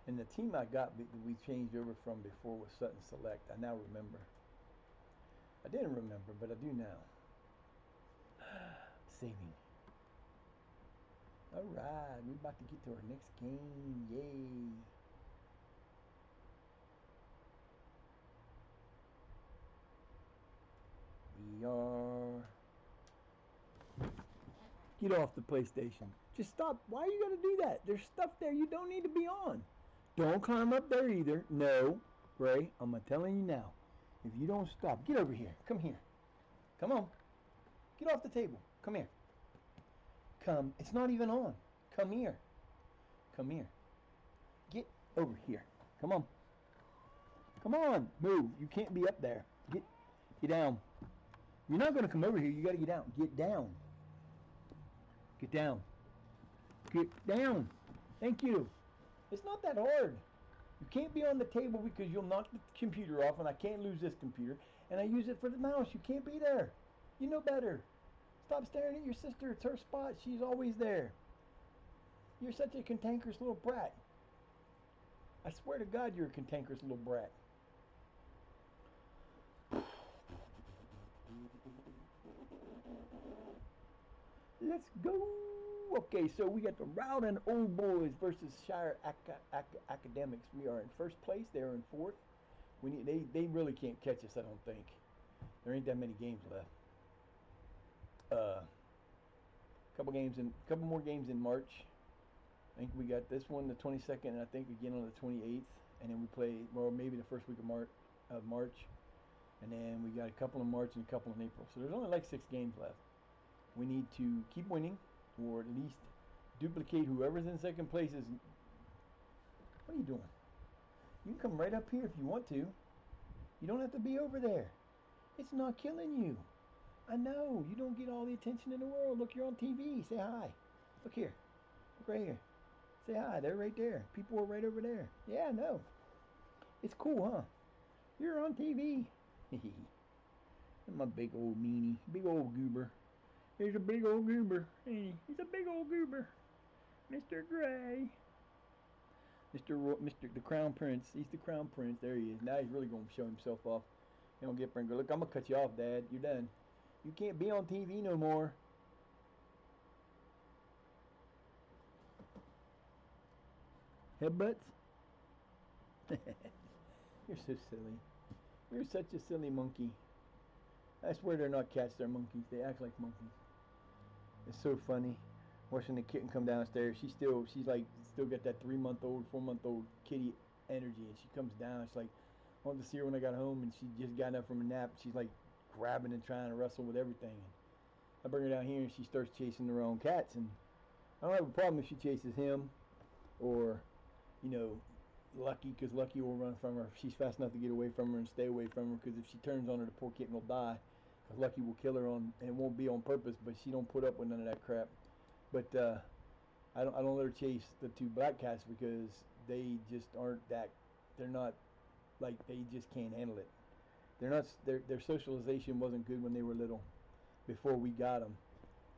Speaker 1: And the team I got that we changed over from before was Sutton Select. I now remember. I didn't remember, but I do now. Saving. All right, we're about to get to our next game. Yay. We are. Get off the PlayStation. Just stop. Why you gotta do that? There's stuff there you don't need to be on. Don't climb up there either. No. Ray, I'm telling you now. If you don't stop, get over here. Come here. Come on. Get off the table. Come here. Come. It's not even on. Come here. Come here. Get over here. Come on. Come on. Move. You can't be up there. Get down. You're not going to come over here. You got to get down. Get down. Get down. Get down. Thank you. It's not that hard. You can't be on the table because you'll knock the computer off, and I can't lose this computer. And I use it for the mouse. You can't be there. You know better. Stop staring at your sister. It's her spot. She's always there. You're such a cantankerous little brat. I swear to God, you're a cantankerous little brat. Let's go. Okay, so we got the Rowden Old Boys versus Shire Academics. We are in first place. They are in fourth. They really can't catch us, I don't think. There ain't that many games left. Couple more games in March. I think we got this one the 22nd, and I think again on the 28th, and then we play maybe the first week of March, and then we got a couple in March and a couple in April. So there's only like 6 games left. We need to keep winning, or at least duplicate whoever's in second place. What are you doing? You can come right up here if you want to. You don't have to be over there. It's not killing you. I know. You don't get all the attention in the world. Look, you're on TV. Say hi. Look here. Look right here. Say hi. They're right there. People are right over there. Yeah, I know. It's cool, huh? You're on TV. My big old meanie. Big old goober. Here's a big old goober. Hey, he's a big old goober. Mr. Gray. Mr. the Crown Prince. He's the Crown Prince. There he is. Now he's really going to show himself off. He don't get Pringle. Look, I'm going to cut you off, Dad. You're done. You can't be on TV no more. Headbutts? You're so silly. You're such a silly monkey. I swear they're not cats, they're monkeys. They act like monkeys. It's so funny watching the kitten come downstairs. She's still got that 3-month-old, 4-month-old kitty energy, and she comes down. She's like, I wanted to see her when I got home, and she just got up from a nap. She's like grabbing and trying to wrestle with everything. And I bring her down here, and she starts chasing her own cats. And I don't have a problem if she chases him, or Lucky, because Lucky will run from her. She's fast enough to get away from her and stay away from her, because if she turns on her, the poor kitten will die. Because Lucky will kill her and it won't be on purpose, but she don't put up with none of that crap. But I don't let her chase the 2 black cats, because they just aren't that. They're not like, they just can't handle it. Their socialization wasn't good when they were little, before we got them,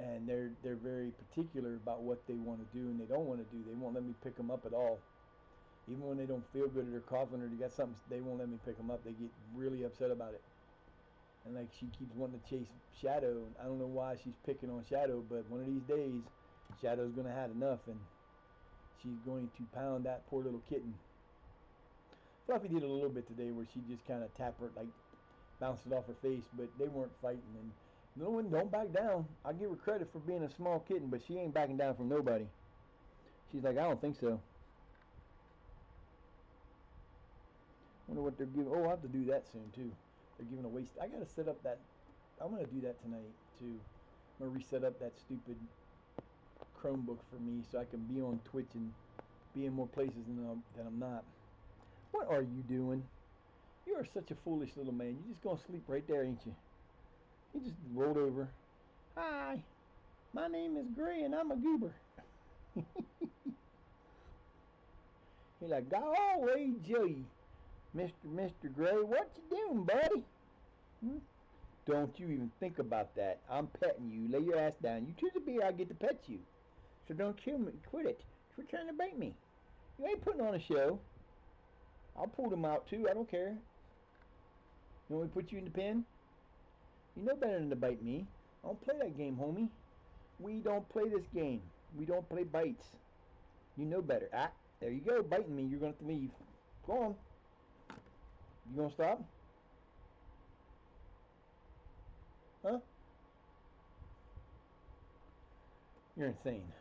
Speaker 1: and they're very particular about what they want to do and they don't want to do. They won't let me pick them up at all. Even when they don't feel good or they're coughing or they got something, they won't let me pick them up. They get really upset about it. And like, she keeps wanting to chase Shadow, and I don't know why she's picking on Shadow, but one of these days Shadow's going to have enough, and she's going to pound that poor little kitten. Fluffy did a little bit today where she just kind of tapped her, like bounced it off her face, but they weren't fighting. And no one, don't back down. I give her credit for being a small kitten, but she ain't backing down from nobody. She's like, I don't think so. Wonder what they're giving. Oh, I'll have to do that soon too. They're giving away. I gotta set up that. I'm gonna do that tonight too. I'm gonna reset up that stupid Chromebook for me so I can be on Twitch and be in more places than I'm not. What are you doing? You are such a foolish little man. You're just gonna sleep right there, ain't you? You just rolled over. Hi, my name is Gray and I'm a goober. He's like, golly gee. Mr. Gray, what you doing, buddy? Don't you even think about that. I'm petting you. Lay your ass down. You choose a beer, I get to pet you. So don't kill me. Quit it. Quit trying to bite me. You ain't putting on a show. I'll pull them out too. I don't care. You want me to put you in the pen? You know better than to bite me. I don't play that game, homie. We don't play this game. We don't play bites. You know better. Ah, there you go. Biting me. You're going to have to leave. Go on. You gonna stop? Huh? You're insane.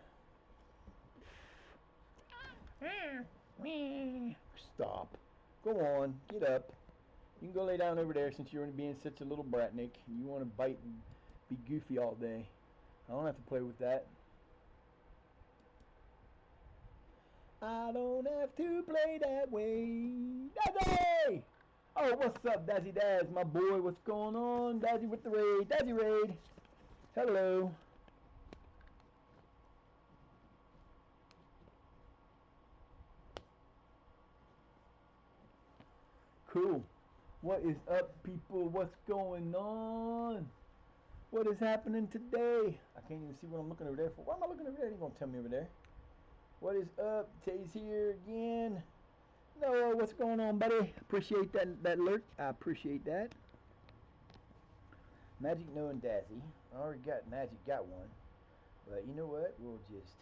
Speaker 1: Stop. Go on. Get up. You can go lay down over there since you're being such a little bratnik. You want to bite and be goofy all day. I don't have to play with that. I don't have to play that way. Dazzy! Oh, what's up, Dazzy Daz? My boy, what's going on? Dazzy with the raid. Dazzy raid. Hello. Cool. What is up, people? What's going on? What is happening today? I can't even see what I'm looking over there for. Why am I looking over there? It ain't gonna tell me over there. What is up? Tay's here again. Noah, what's going on, buddy? Appreciate that alert. I appreciate that. Magic, Noah, and Dazzy. I already got Magic. Got one. But you know what? We'll just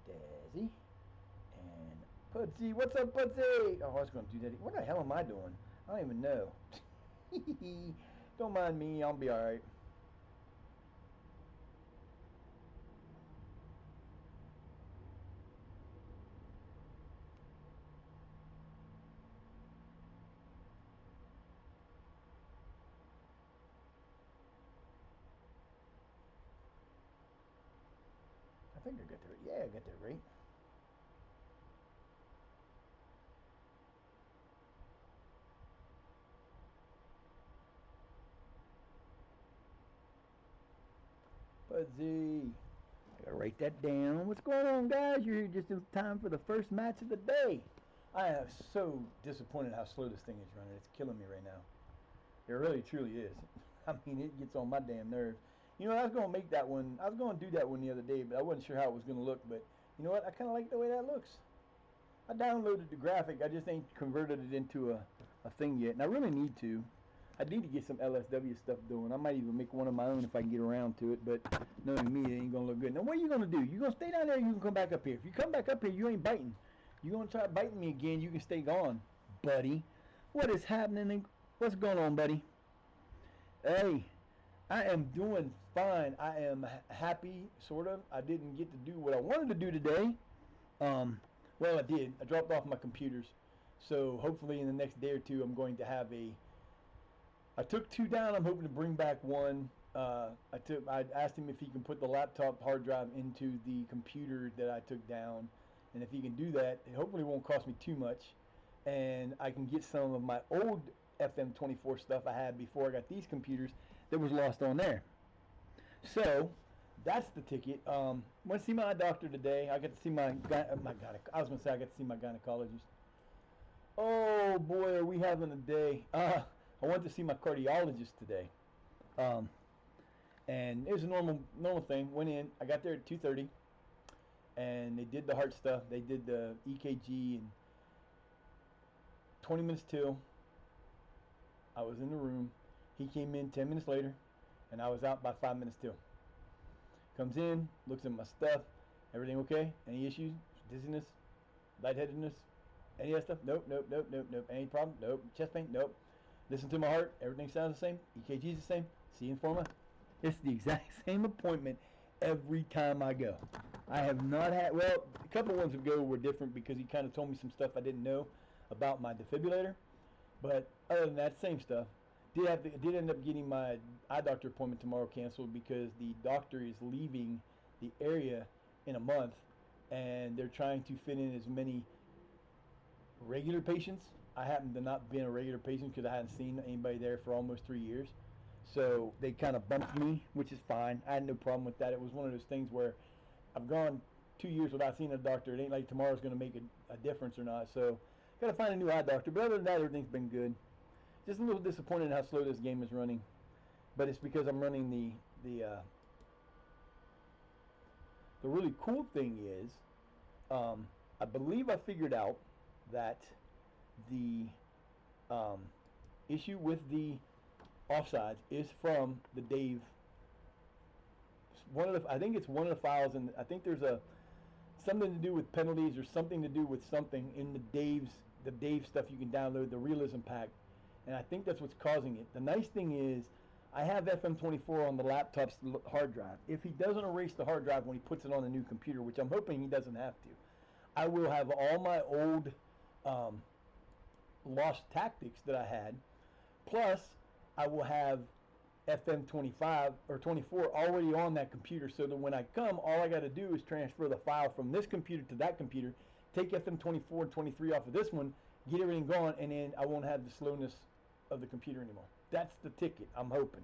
Speaker 1: Dazzy and Pudsey. What's up, Pudsey? Oh, I was going to do that. What the hell am I doing? I don't even know. Don't mind me. I'll be all right. I think I got that right. Yeah, I got that right. Pudsey. I gotta write that down. What's going on, guys? You're here just in time for the first match of the day. I am so disappointed how slow this thing is running. It's killing me right now. It really, truly is. I mean, it gets on my damn nerves. You know, I was going to make that one. I was going to do that one the other day, but I wasn't sure how it was going to look. But you know what? I kind of like the way that looks. I downloaded the graphic. I just ain't converted it into a thing yet. And I really need to. I need to get some LSW stuff doing. I might even make one of my own if I can get around to it. But knowing me, it ain't going to look good. Now, what are you going to do? You going to stay down there or you can come back up here? If you come back up here, you ain't biting. You going to try biting me again, you can stay gone, buddy. What is happening? What's going on, buddy? Hey, I am doing fine. I am happy, sort of. I didn't get to do what I wanted to do today. Well, I did. I dropped off my computers. So hopefully in the next day or two, I'm going to have a... I took two down. I'm hoping to bring back one. I asked him if he can put the laptop hard drive into the computer that I took down. And if he can do that, it hopefully won't cost me too much. And I can get some of my old FM24 stuff I had before I got these computers that was lost on there. So that's the ticket. Went to see my doctor today. I got to see my I was gonna say I got to see my gynecologist. Oh boy, are we having a day? I went to see my cardiologist today, and it was a normal thing. Went in. I got there at 2:30, and they did the heart stuff. They did the EKG, and 20 minutes till I was in the room. He came in 10 minutes later, and I was out by 5 minutes till. Comes in, looks at my stuff. Everything okay? Any issues? Dizziness? Lightheadedness? Any of that stuff? Nope. Any problem? Nope. Chest pain? Nope. Listen to my heart. Everything sounds the same. EKG's the same. See Informa. It's the exact same appointment every time I go. I have not had, well, a couple ones ago were different because he kind of told me some stuff I didn't know about my defibrillator. But other than that, same stuff. Did end up getting my eye doctor appointment tomorrow canceled because the doctor is leaving the area in a month, and they're trying to fit in as many regular patients. I happen to not be a regular patient because I hadn't seen anybody there for almost 3 years. So they kind of bumped me, which is fine. I had no problem with that. It was one of those things where I've gone 2 years without seeing a doctor. It ain't like tomorrow's going to make a difference or not. So got to find a new eye doctor. But other than that, everything's been good. Just a little disappointed in how slow this game is running. But it's because I'm running the really cool thing is, I believe I figured out that the issue with the offsides is from the Dave. I think it's one of the files, and I think there's something to do with penalties or something to do with something in the Dave stuff you can download, the realism pack, and I think that's what's causing it. The nice thing is I have FM24 on the laptop's hard drive. If he doesn't erase the hard drive when he puts it on the new computer, which I'm hoping he doesn't have to, I will have all my old lost tactics that I had, plus I will have FM25 or 24 already on that computer, so that when I come, all I got to do is transfer the file from this computer to that computer, take FM24 and 23 off of this one, get everything gone, and then I won't have the slowness of the computer anymore. That's the ticket, I'm hoping.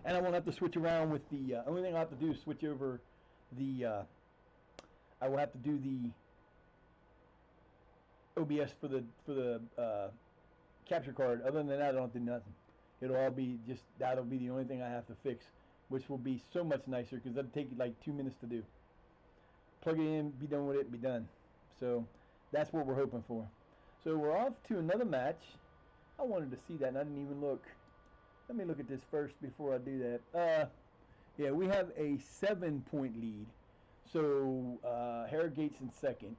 Speaker 1: And I won't have to switch around with the, only thing I'll have to do is switch over the, I will have to do the OBS for the capture card. Other than that, I don't have to do nothing. It'll all be just, that'll be the only thing I have to fix, which will be so much nicer because that'll take like 2 minutes to do. Plug it in, be done with it, be done. So that's what we're hoping for. So we're off to another match. I wanted to see that and I didn't even look. Let me look at this first before I do that. Yeah, we have a 7-point lead. So Harrogate's in second,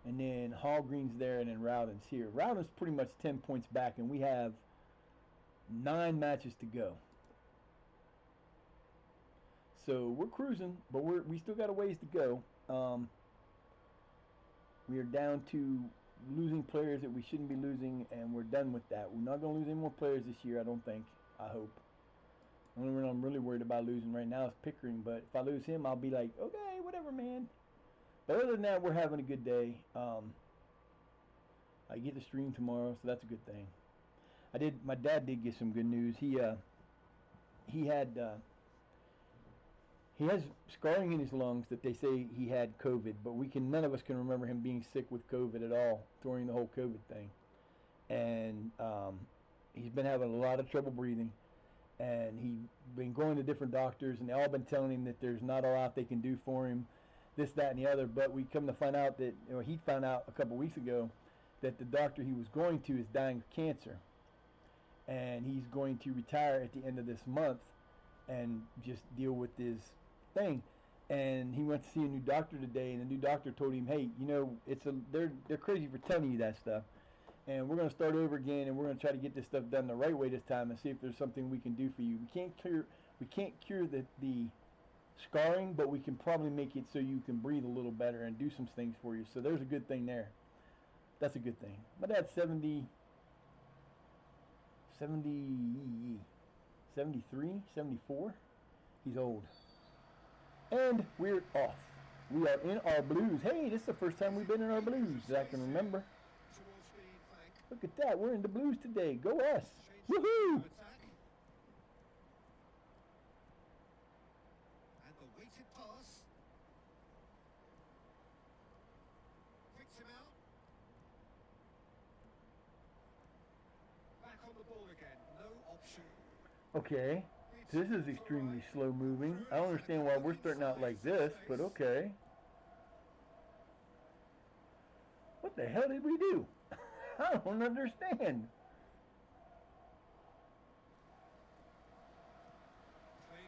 Speaker 1: and then Hall Green's there, and then Rowden's here. Rowden's pretty much 10 points back, and we have 9 matches to go. So we're cruising, but we still got a ways to go. We are down to losing players that we shouldn't be losing, and we're done with that. We're not going to lose any more players this year, I don't think. I hope. The only one I'm really worried about losing right now is Pickering, but if I lose him, I'll be like, okay, whatever, man. But other than that, we're having a good day. I get to stream tomorrow, so that's a good thing. My dad did get some good news. He has scarring in his lungs that they say he had COVID, but none of us can remember him being sick with COVID at all during the whole COVID thing. And he's been having a lot of trouble breathing, and he's been going to different doctors, and they all been telling him that there's not a lot they can do for him, this, that, and the other. But we come to find out that, he found out a couple weeks ago that the doctor he was going to is dying of cancer, and he's going to retire at the end of this month and just deal with this thing. And he went to see a new doctor today, and the new doctor told him, hey, they're crazy for telling you that stuff, and we're going to start over again, and we're going to try to get this stuff done the right way this time and see if there's something we can do for you. We can't cure the scarring, but we can probably make it so you can breathe a little better and do some things for you. So there's a good thing there. That's a good thing. My dad's 73, 74. He's old. And we're off. We are in our blues. Hey, this is the first time we've been in our blues that I can remember. Look at that. We're in the blues today. Go us. Woohoo!
Speaker 2: And the weighted pass. Picks him out. Back on the ball again. No option.
Speaker 1: Okay. This is extremely slow moving. I don't understand why we're starting out like this, but okay. What the hell did we do? I don't understand.
Speaker 2: Played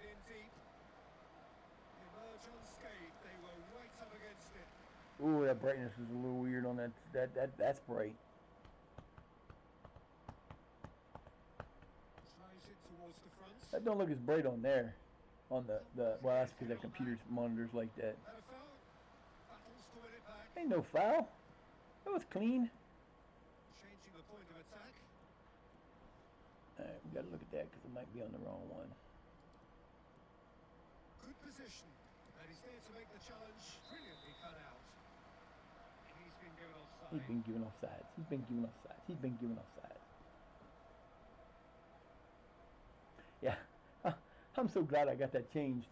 Speaker 2: in deep. Emerge unscathed. They were right up against it.
Speaker 1: Ooh, that brightness is a little weird on that's bright.
Speaker 2: Tries it towards the front.
Speaker 1: That don't look as bright on there. On the well, that's because that computer's monitors like that.
Speaker 2: And a foul. Battles to win it back.
Speaker 1: Ain't no foul. That was clean.
Speaker 2: Changing the point of attack.
Speaker 1: Alright, we gotta look at that because it might be on the wrong one.
Speaker 2: Good position. And he's there to make the challenge. Brilliantly cut out. He's been given offside.
Speaker 1: He's been given offsides. He's been given offsides. He's been given offsides. Yeah, I'm so glad I got that changed,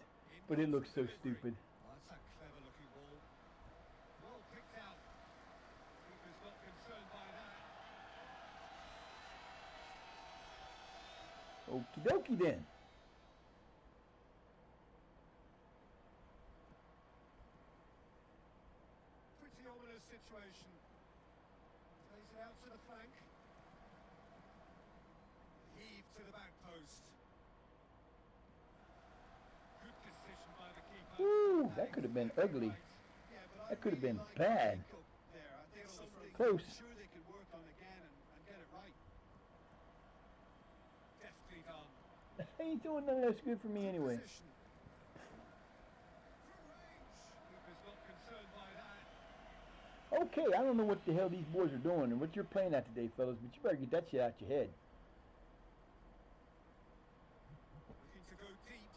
Speaker 1: but it looks so stupid.
Speaker 2: Oh, that's a clever looking ball. Well picked out. Keeper's not concerned by that.
Speaker 1: Okie dokie then.
Speaker 2: Pretty ominous situation. Plays it out to the flank. Heave to the back post. Good decision by the keeper.
Speaker 1: Ooh, that could have been ugly. That could have been bad. Close.
Speaker 2: Sure they could work on again and get it right. Deftly done.
Speaker 1: I ain't doing nothing that's good for me anyway.
Speaker 2: Position. Keeper's not concerned by that.
Speaker 1: Okay, I don't know what the hell these boys are doing and what you're playing at today, fellas, but you better get that shit out your head.
Speaker 2: Looking to go deep.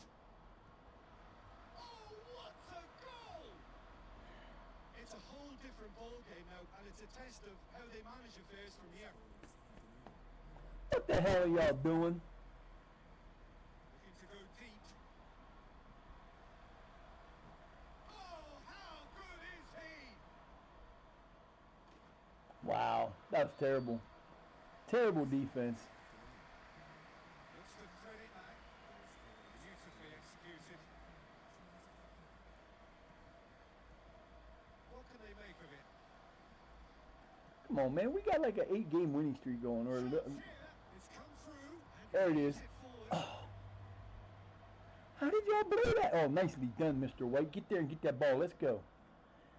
Speaker 2: Oh, what a goal! It's a whole different ball game now, and it's a test of how they manage affairs from here.
Speaker 1: What the hell are y'all doing?
Speaker 2: Looking to go deep. Oh, how good is he?
Speaker 1: Wow, that was terrible. Terrible defense.
Speaker 2: Looks to thread it back. Beautifully executed. What can they make of it?
Speaker 1: Come on, man. We got like an 8-game winning streak going.
Speaker 2: It's come through.
Speaker 1: There it is. y'all blow that? Oh, nicely done, Mr. White. Get there and get that ball. Let's go.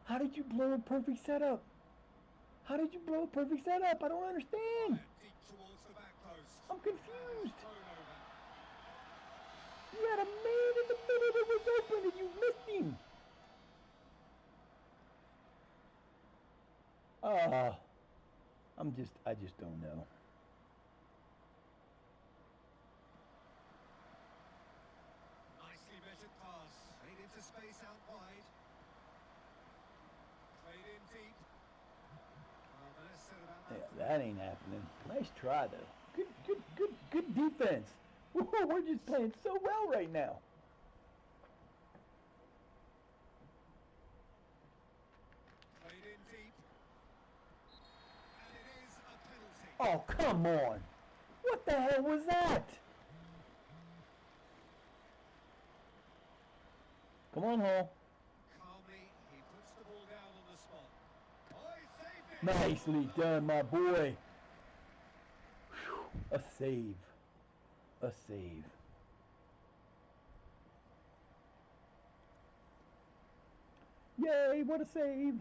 Speaker 1: How did you blow a perfect setup? How did you blow a perfect setup? I don't understand.
Speaker 2: Deep towards the back post.
Speaker 1: I'm confused.
Speaker 2: Thrown over.
Speaker 1: You had a man in the middle that was open and you missed him. I just don't know.
Speaker 2: Nicely measured pass. Played into space out wide. Played in deep. Well, the less said about that.
Speaker 1: Yeah, that ain't happening. Nice try though. Good defense. Woo, we're just playing so well right now.
Speaker 2: Played in deep. And it is a penalty.
Speaker 1: Oh, come on. What the hell was that? Come on, Hall.
Speaker 2: Calmly, he puts the ball down on the spot. Oh, he saved it!
Speaker 1: Nicely done, my boy. Whew, a save. A save. Yay, what a save.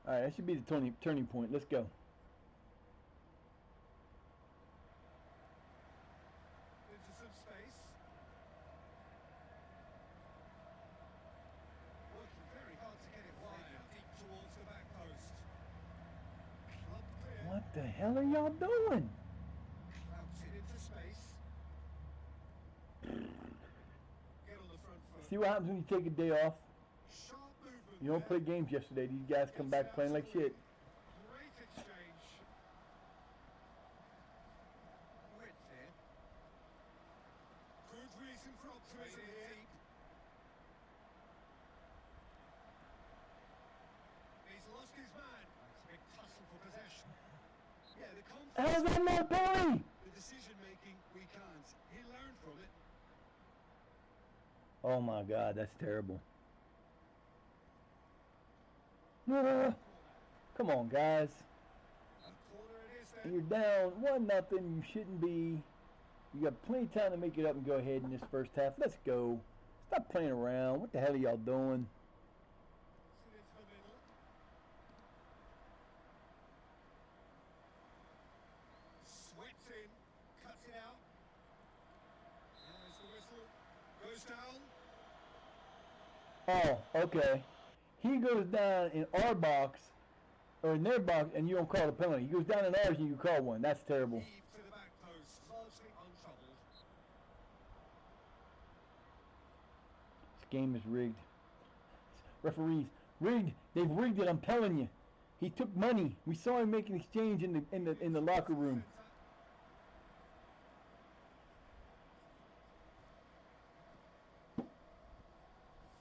Speaker 1: All right, that should be the turning point. Let's go.
Speaker 2: Into some space. Working very hard to get it wide. Deep towards the back post. Club clear.
Speaker 1: What the hell are y'all doing?
Speaker 2: Clouts it into space. Get on the front foot.
Speaker 1: See what happens when you take a day off?
Speaker 2: Sharp movement.
Speaker 1: You don't play games yesterday. These guys come back playing like shit.
Speaker 2: Great exchange. Width here. Good reason for optimism here. He's lost his man. It's a big tussle for possession. Yeah, the
Speaker 1: How's
Speaker 2: confidence,
Speaker 1: that not penalty?
Speaker 2: the decision making, we can't. He learned from it.
Speaker 1: Oh my God, that's terrible. Come on, guys.
Speaker 2: A corner it is then.
Speaker 1: You're down 1-0. You shouldn't be. You got plenty of time to make it up and go ahead in this first half. Let's go. Stop playing around. What the hell are y'all doing?
Speaker 2: It's into the middle. Sweats in, cuts it out. There's the whistle. Goes down.
Speaker 1: Oh, okay. He goes down in our box, or in their box, and you don't call a penalty. He goes down in ours and you call one. That's terrible.
Speaker 2: Heave to the back post. Largely untroubled.
Speaker 1: This game is rigged. Referees, rigged. They've rigged it. I'm telling you. He took money. We saw him make an exchange in the locker room.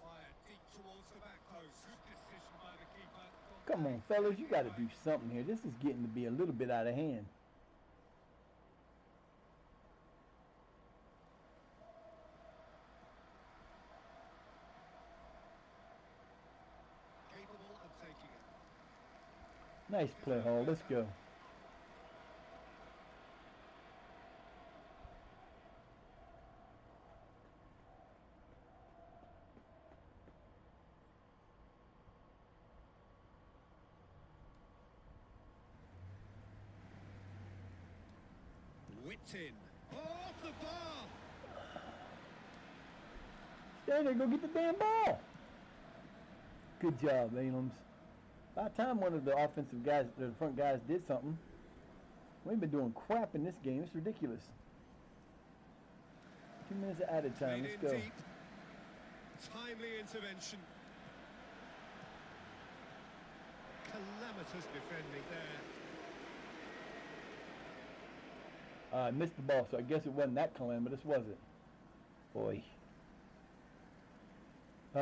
Speaker 2: Fired deep towards the back post. Good decision by the keeper.
Speaker 1: Come on, fellas, you got to do something here. This is getting to be a little bit out of hand.
Speaker 2: Capable of taking it.
Speaker 1: Nice play, Hall. Let's go.
Speaker 2: Whipped in. Off the bar.
Speaker 1: Stay there. Go get the damn ball. Good job, Elams. About time one of the offensive guys, the front guys, did something. We've been doing crap in this game. It's ridiculous. 2 minutes of added time.
Speaker 2: Played
Speaker 1: Let's
Speaker 2: in
Speaker 1: go.
Speaker 2: deep. Timely intervention. Calamitous defending there.
Speaker 1: I missed the ball, so I guess it wasn't that calamitous, was it? Boy. La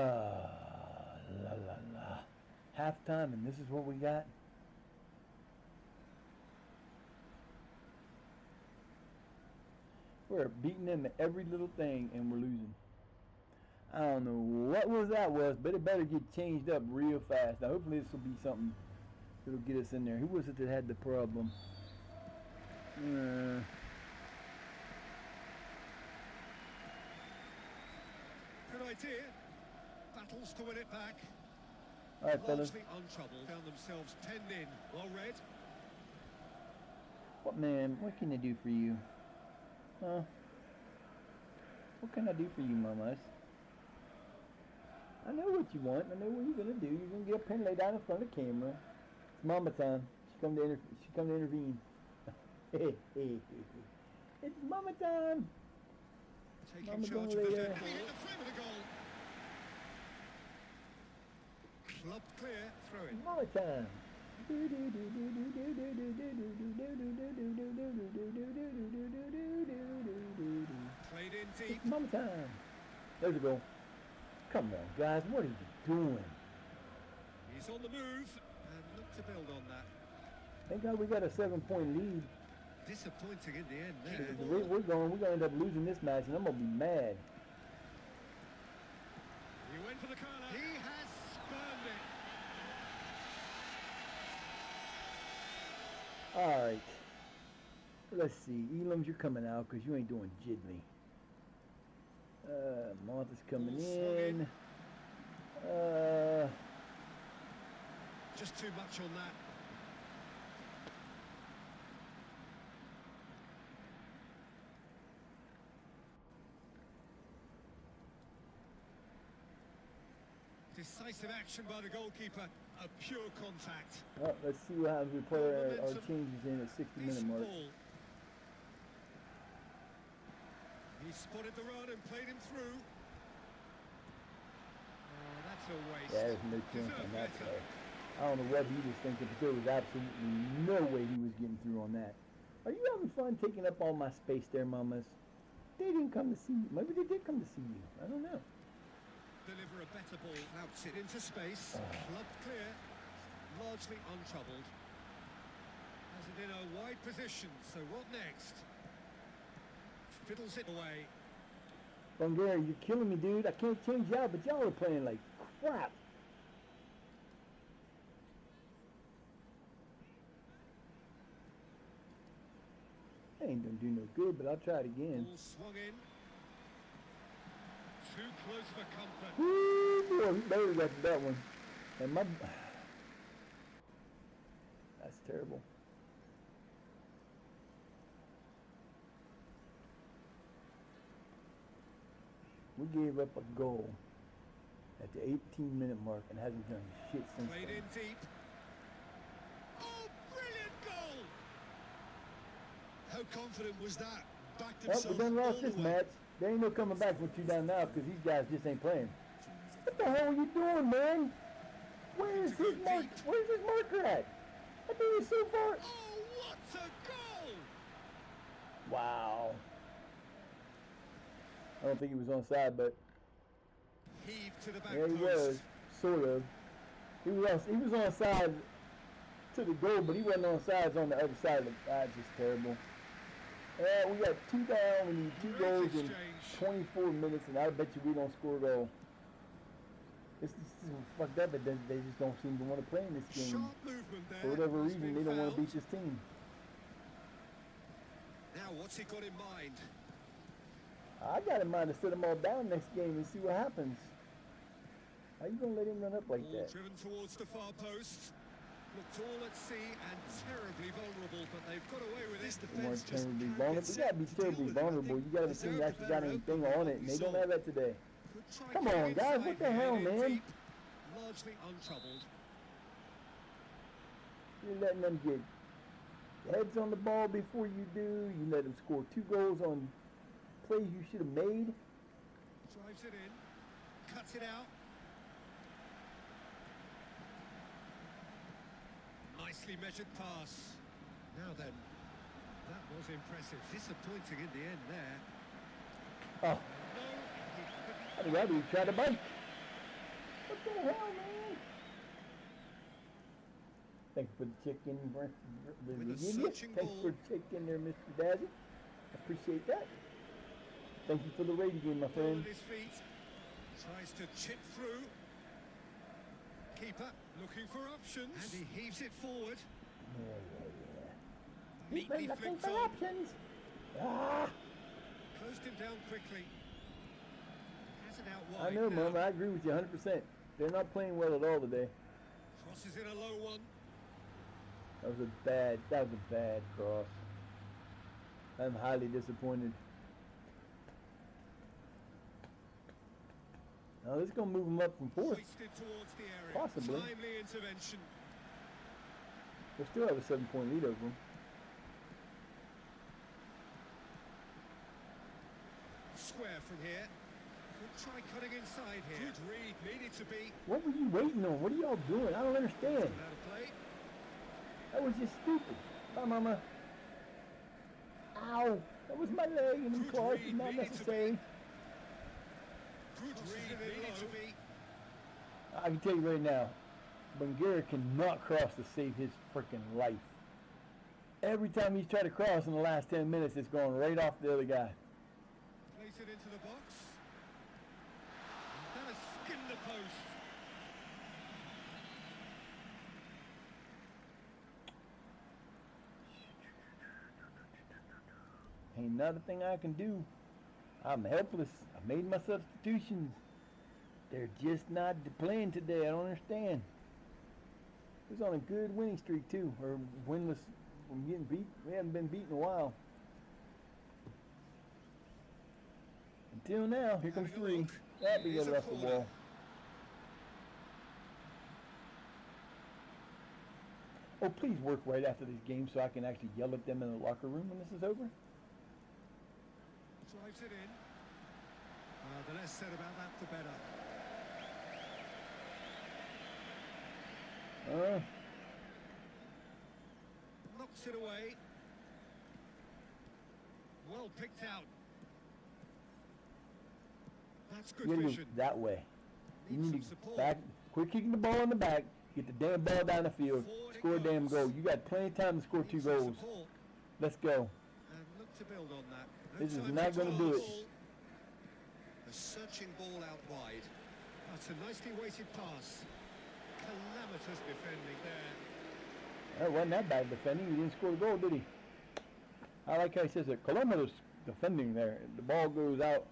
Speaker 1: la la. Halftime, and this is what we got? We're beating them at every little thing, and we're losing. I don't know what that was, but it better get changed up real fast. Now, hopefully this will be something that'll get us in there. Who was it that had the problem?
Speaker 2: idea. Battles to win it back.
Speaker 1: All right, fellas.
Speaker 2: Largely untroubled. Found themselves penned in. Well read.
Speaker 1: What, man? What can I do for you? Huh? What can I do for you, mamas? I know what you want. I know what you're gonna do. You're gonna get up here and lay down in front of the camera. It's mama time. She come to intervene. It's mama time.
Speaker 2: Taking
Speaker 1: Mama
Speaker 2: charge
Speaker 1: gonna
Speaker 2: of
Speaker 1: lay
Speaker 2: the
Speaker 1: there.
Speaker 2: dead ball. Hit the frame of the goal. Clubbed clear. Throw in.
Speaker 1: Mama time.
Speaker 2: Played in deep.
Speaker 1: It's mama time. There's a goal. Come on, guys. What are you doing?
Speaker 2: He's on the move and look to build on that.
Speaker 1: Thank God we got a 7-point lead.
Speaker 2: Disappointing in the end there.
Speaker 1: We're gonna end up losing this match, and I'm gonna be mad.
Speaker 2: He went for the corner. He has spurned it.
Speaker 1: All right. Let's see. Elams, you're coming out because you ain't doing jiddly. Martha's coming in.
Speaker 2: Just too much on that. Decisive action by the goalkeeper. A pure contact.
Speaker 1: Well, let's see what happens. We put our changes in at 60-minute mark.
Speaker 2: He spotted the run and played him through. Oh, that's a waste.
Speaker 1: Yeah, there's no chance on that play. I don't know what he was thinking, but there was absolutely no way he was getting through on that. Are you having fun taking up all my space there, mamas? They didn't come to see you. Maybe they did come to see you. I don't know.
Speaker 2: Deliver a better ball. Outs it into space. Clubbed clear. Largely untroubled. Has it in a wide position. So what next? Fiddles it away.
Speaker 1: Bungaria, you're killing me, dude. I can't change y'all, but y'all are playing like crap. I ain't gonna do no good, but I'll try it again.
Speaker 2: Ball swung in. Too close for comfort.
Speaker 1: Woo, boy, he barely got to that one. And my... That's terrible. We gave up a goal at the 18-minute mark and hasn't done shit since
Speaker 2: Played
Speaker 1: then.
Speaker 2: in deep. Oh, brilliant goal! How confident was that? Backed
Speaker 1: Well,
Speaker 2: himself
Speaker 1: we done lost
Speaker 2: all
Speaker 1: this
Speaker 2: the way.
Speaker 1: match. There ain't no coming back with you down now because these guys just ain't playing. What the hell are you doing, man? Where's his marker at? That thing is so far.
Speaker 2: Oh, what a goal!
Speaker 1: Wow. I don't think he was onside, but
Speaker 2: Heave to the back
Speaker 1: yeah, he
Speaker 2: post.
Speaker 1: was, sort of. He was onside to the goal, but he wasn't onside on the other side of the. That's just terrible. Yeah, we got 2 down. We need 2
Speaker 2: Great
Speaker 1: goals in
Speaker 2: exchange.
Speaker 1: 24 minutes, and I bet you we don't score a goal. This is fucked up, but they just don't seem to want to play in this game.
Speaker 2: Sharp movement there.
Speaker 1: For whatever
Speaker 2: He's
Speaker 1: reason,
Speaker 2: been
Speaker 1: they don't want to
Speaker 2: fouled.
Speaker 1: beat this team.
Speaker 2: Now, what's he got in mind?
Speaker 1: I got in mind to set them all down next game and see what happens. How you gonna let him run up like
Speaker 2: Ball
Speaker 1: that?
Speaker 2: driven towards the far post. Looked all at sea and terribly vulnerable, but they've got away with this
Speaker 1: You
Speaker 2: defence.
Speaker 1: want
Speaker 2: Just
Speaker 1: terribly
Speaker 2: can't
Speaker 1: vulnerable?
Speaker 2: get
Speaker 1: You
Speaker 2: set
Speaker 1: gotta be
Speaker 2: to deal
Speaker 1: terribly
Speaker 2: with it. I
Speaker 1: vulnerable.
Speaker 2: think
Speaker 1: You gotta have a team
Speaker 2: deserved
Speaker 1: that
Speaker 2: a
Speaker 1: actually got
Speaker 2: better
Speaker 1: anything
Speaker 2: opening
Speaker 1: on
Speaker 2: than
Speaker 1: it, and
Speaker 2: we
Speaker 1: they don't
Speaker 2: saw.
Speaker 1: have that today.
Speaker 2: Could try
Speaker 1: Come
Speaker 2: getting
Speaker 1: on, guys,
Speaker 2: inside
Speaker 1: what the
Speaker 2: here,
Speaker 1: hell,
Speaker 2: in
Speaker 1: man?
Speaker 2: deep, largely untroubled.
Speaker 1: You're letting them get heads on the ball before you do. You let them score 2 goals on plays you should have made.
Speaker 2: Drives it in, cuts it out. Nicely measured pass. Now then, that was impressive. Disappointing in the end there.
Speaker 1: Oh,
Speaker 2: No, he couldn't.
Speaker 1: I think Robbie tried to bite. What the hell, man? Thank you for the chicken,
Speaker 2: With a searching
Speaker 1: Thanks
Speaker 2: ball.
Speaker 1: for the chicken there, Mr. Dazzy. I appreciate that. Thank you for the raid again, my
Speaker 2: Ball
Speaker 1: friend.
Speaker 2: at his feet. Tries to chip through. Keeper looking for options. And he heaves it forward.
Speaker 1: He's been
Speaker 2: Neatly
Speaker 1: looking
Speaker 2: flicked
Speaker 1: for
Speaker 2: on.
Speaker 1: options. Ah!
Speaker 2: Closed him down quickly. Has Has it out
Speaker 1: I
Speaker 2: wide
Speaker 1: know,
Speaker 2: now.
Speaker 1: Mom. I agree with you 100%. They're not playing well at all today.
Speaker 2: Crosses in a low one.
Speaker 1: That was a bad cross. I'm highly disappointed. Now this is gonna move them up from fourth.
Speaker 2: Hoisted towards the area.
Speaker 1: Possibly.
Speaker 2: Timely intervention.
Speaker 1: They still have a 7-point lead over them.
Speaker 2: Square from here. Could try cutting inside here. Good read, needed to be.
Speaker 1: What were you waiting on? What are y'all doing? I don't understand.
Speaker 2: Out of play.
Speaker 1: That was just stupid. Bye, Mama. Ow! That was my leg and the claws is not necessary.
Speaker 2: Good read, needed to be.
Speaker 1: I can tell you right now, Bungira cannot cross to save his freaking life. Every time he's tried to cross in the last 10 minutes, it's going right off the other guy.
Speaker 2: Place it into the box. And that has skinned the post.
Speaker 1: Ain't another thing I can do. I'm helpless. I made my substitutions. They're just not playing today. I don't understand. He was on a good winning streak too, or winless from getting beat. We haven't been beat in a while. Until now, here comes three. That be good off the wall. Oh, please work right after this game so I can actually yell at them in the locker room when this is over.
Speaker 2: Drives it in. The less said about that, the better. Knocks it away. Well picked out. That's good
Speaker 1: You gotta
Speaker 2: vision.
Speaker 1: go that way. You
Speaker 2: Needs
Speaker 1: need
Speaker 2: some
Speaker 1: to
Speaker 2: support.
Speaker 1: back, quit kicking the ball in the back, get the damn ball down the field,
Speaker 2: Forward it
Speaker 1: score a damn
Speaker 2: goes.
Speaker 1: goal. You got plenty of time to score
Speaker 2: Needs
Speaker 1: 2
Speaker 2: some
Speaker 1: goals.
Speaker 2: support.
Speaker 1: Let's go.
Speaker 2: And look to build on that. No
Speaker 1: This is
Speaker 2: time
Speaker 1: not
Speaker 2: to
Speaker 1: gonna do it.
Speaker 2: pass. A searching ball out wide. That's a nicely weighted pass. Calamitous defending there.
Speaker 1: That wasn't that bad defending. He didn't score the goal, did he? I like how he says it. Kilometers defending there. The ball goes out.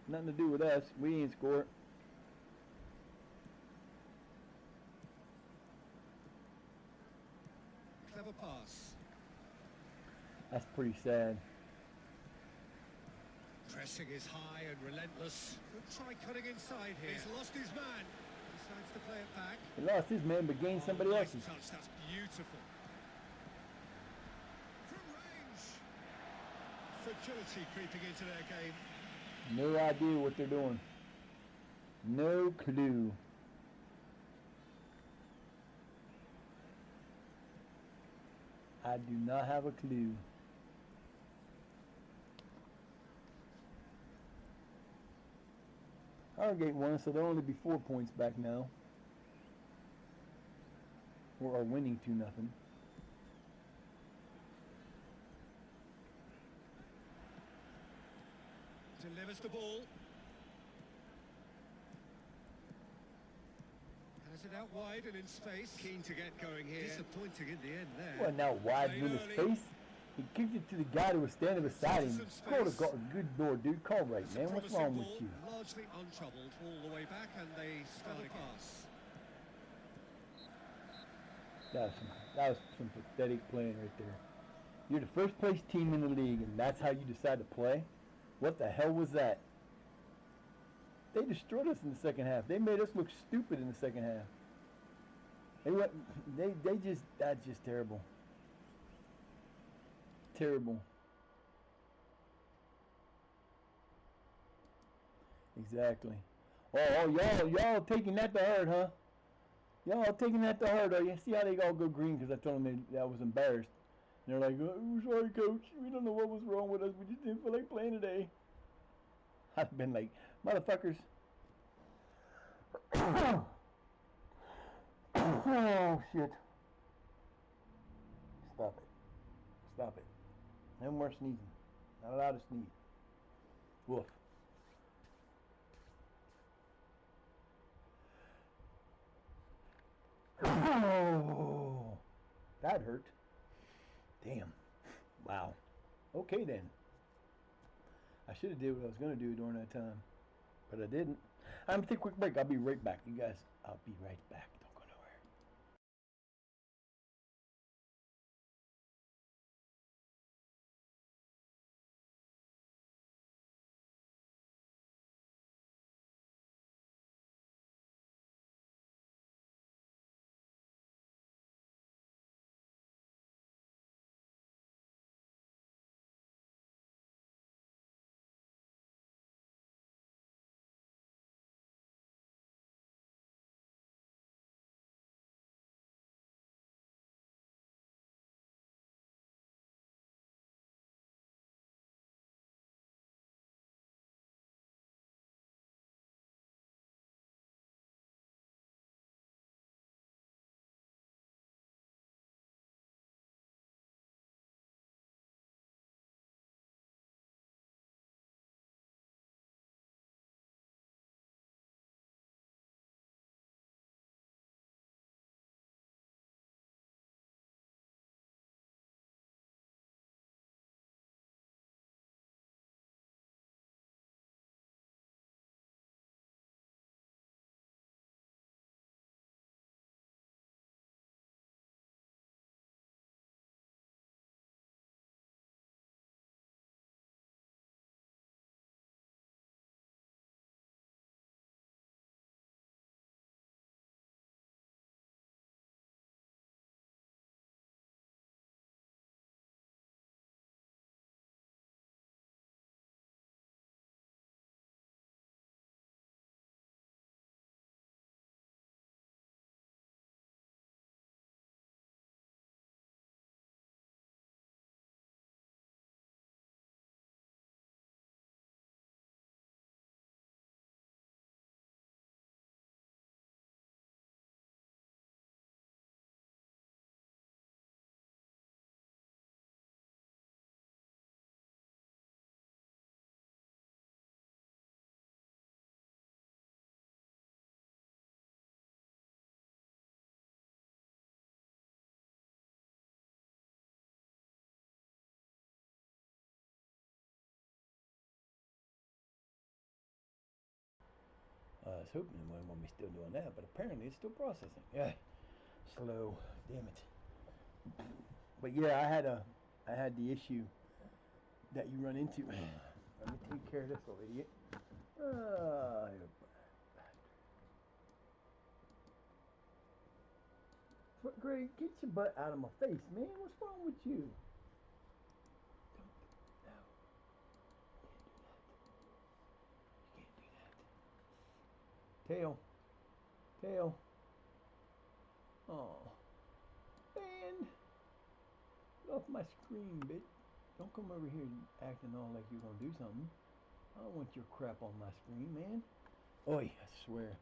Speaker 1: Nothing to do with us. We ain't score.
Speaker 2: Clever pass.
Speaker 1: That's pretty sad.
Speaker 2: Pressing is high and relentless. Could try cutting inside here. He's lost his man. Decides to play it back.
Speaker 1: He lost his man but gained somebody
Speaker 2: nice
Speaker 1: else's.
Speaker 2: touch. That's beautiful. From range. Fragility creeping into their game.
Speaker 1: No idea what they're doing. No clue. I do not have a clue. Harrogate won, so they'll only be 4 points back now. Or are winning 2-0.
Speaker 2: Delivers the ball. Has it out wide and in space. Keen to get going here. Disappointing in the end there.
Speaker 1: Well, now wide in his
Speaker 2: Played early.
Speaker 1: face. He kicked it to the guy who was standing beside him.
Speaker 2: Some
Speaker 1: Call the
Speaker 2: space.
Speaker 1: good Lord, dude. Call right,
Speaker 2: It's a
Speaker 1: man. What's
Speaker 2: promising
Speaker 1: wrong with
Speaker 2: ball,
Speaker 1: you?
Speaker 2: Largely untroubled all the way back, and they start a pass.
Speaker 1: That was some pathetic playing right there. You're the first place team in the league, and that's how you decide to play? What the hell was that? They destroyed us in the second half. They made us look stupid in the second half. That's just terrible. Terrible. Exactly. Oh, y'all taking that to heart, huh? Y'all taking that to heart, are you? See how they all go green because I told them I was embarrassed. And they're like, oh, sorry, coach. We don't know what was wrong with us. We just didn't feel like playing today. I've been like, motherfuckers. Oh, shit. Stop it. Stop it. No more sneezing. Not allowed to sneeze. Woof. Oh, that hurt. Damn. Wow. Okay then. I should have did what I was going to do during that time. But I didn't. I'm gonna take a quick break. I'll be right back, you guys. I'll be right back. Don't go nowhere. I was hoping it wouldn't want me still doing that, but apparently it's still processing. Yeah, slow. Damn it. But yeah, I had the issue that you run into. Let me take care of this little idiot. Greg, get your butt out of my face, man. What's wrong with you? Don't. No. You can't do that. Tail. Tail. Oh. Man. Get off my screen, bitch. Don't come over here acting all like you're gonna do something. I don't want your crap on my screen, man. Oi, I swear.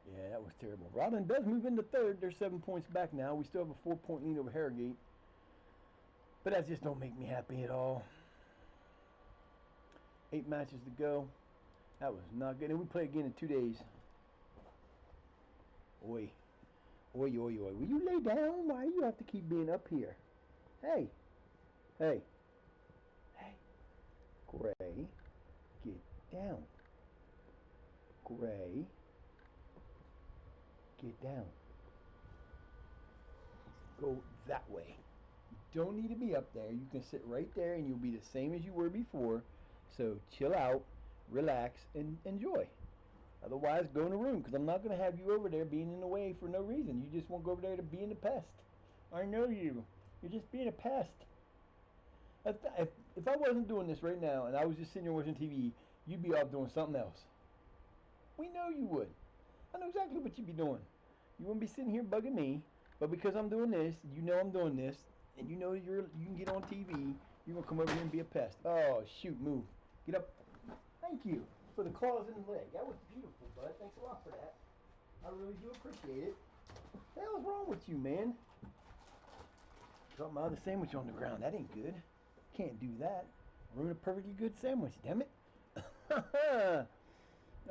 Speaker 1: Yeah, that was terrible. Rodland does move into third. They're 7 points back now. We still have a 4-point lead over Harrogate. But that just don't make me happy at all. 8 matches to go. That was not good. And we play again in 2 days. Oi. Oi, oi, oi. Will you lay down? Why do you have to keep being up here? Hey. Hey. Hey. Gray. Get down. Gray. Get down. Go that way. You don't need to be up there. You can sit right there and you'll be the same as you were before. So chill out, relax, and enjoy. Otherwise, go in the room because I'm not going to have you over there being in the way for no reason. You just won't go over there to be in the pest. I know you. You're just being a pest. If I wasn't doing this right now and I was just sitting here watching TV, you'd be off doing something else. We know you would. I know exactly what you'd be doing. You wouldn't be sitting here bugging me, but because I'm doing this, you know I'm doing this, and you know you can get on TV, you're going to come over here and be a pest. Oh, shoot, move. Get up. Thank you for the claws in the leg. That was beautiful, bud. Thanks a lot for that. I really do appreciate it. What the hell's wrong with you, man? Dropped my other sandwich on the ground. That ain't good. Can't do that. Ruin a perfectly good sandwich, damn it.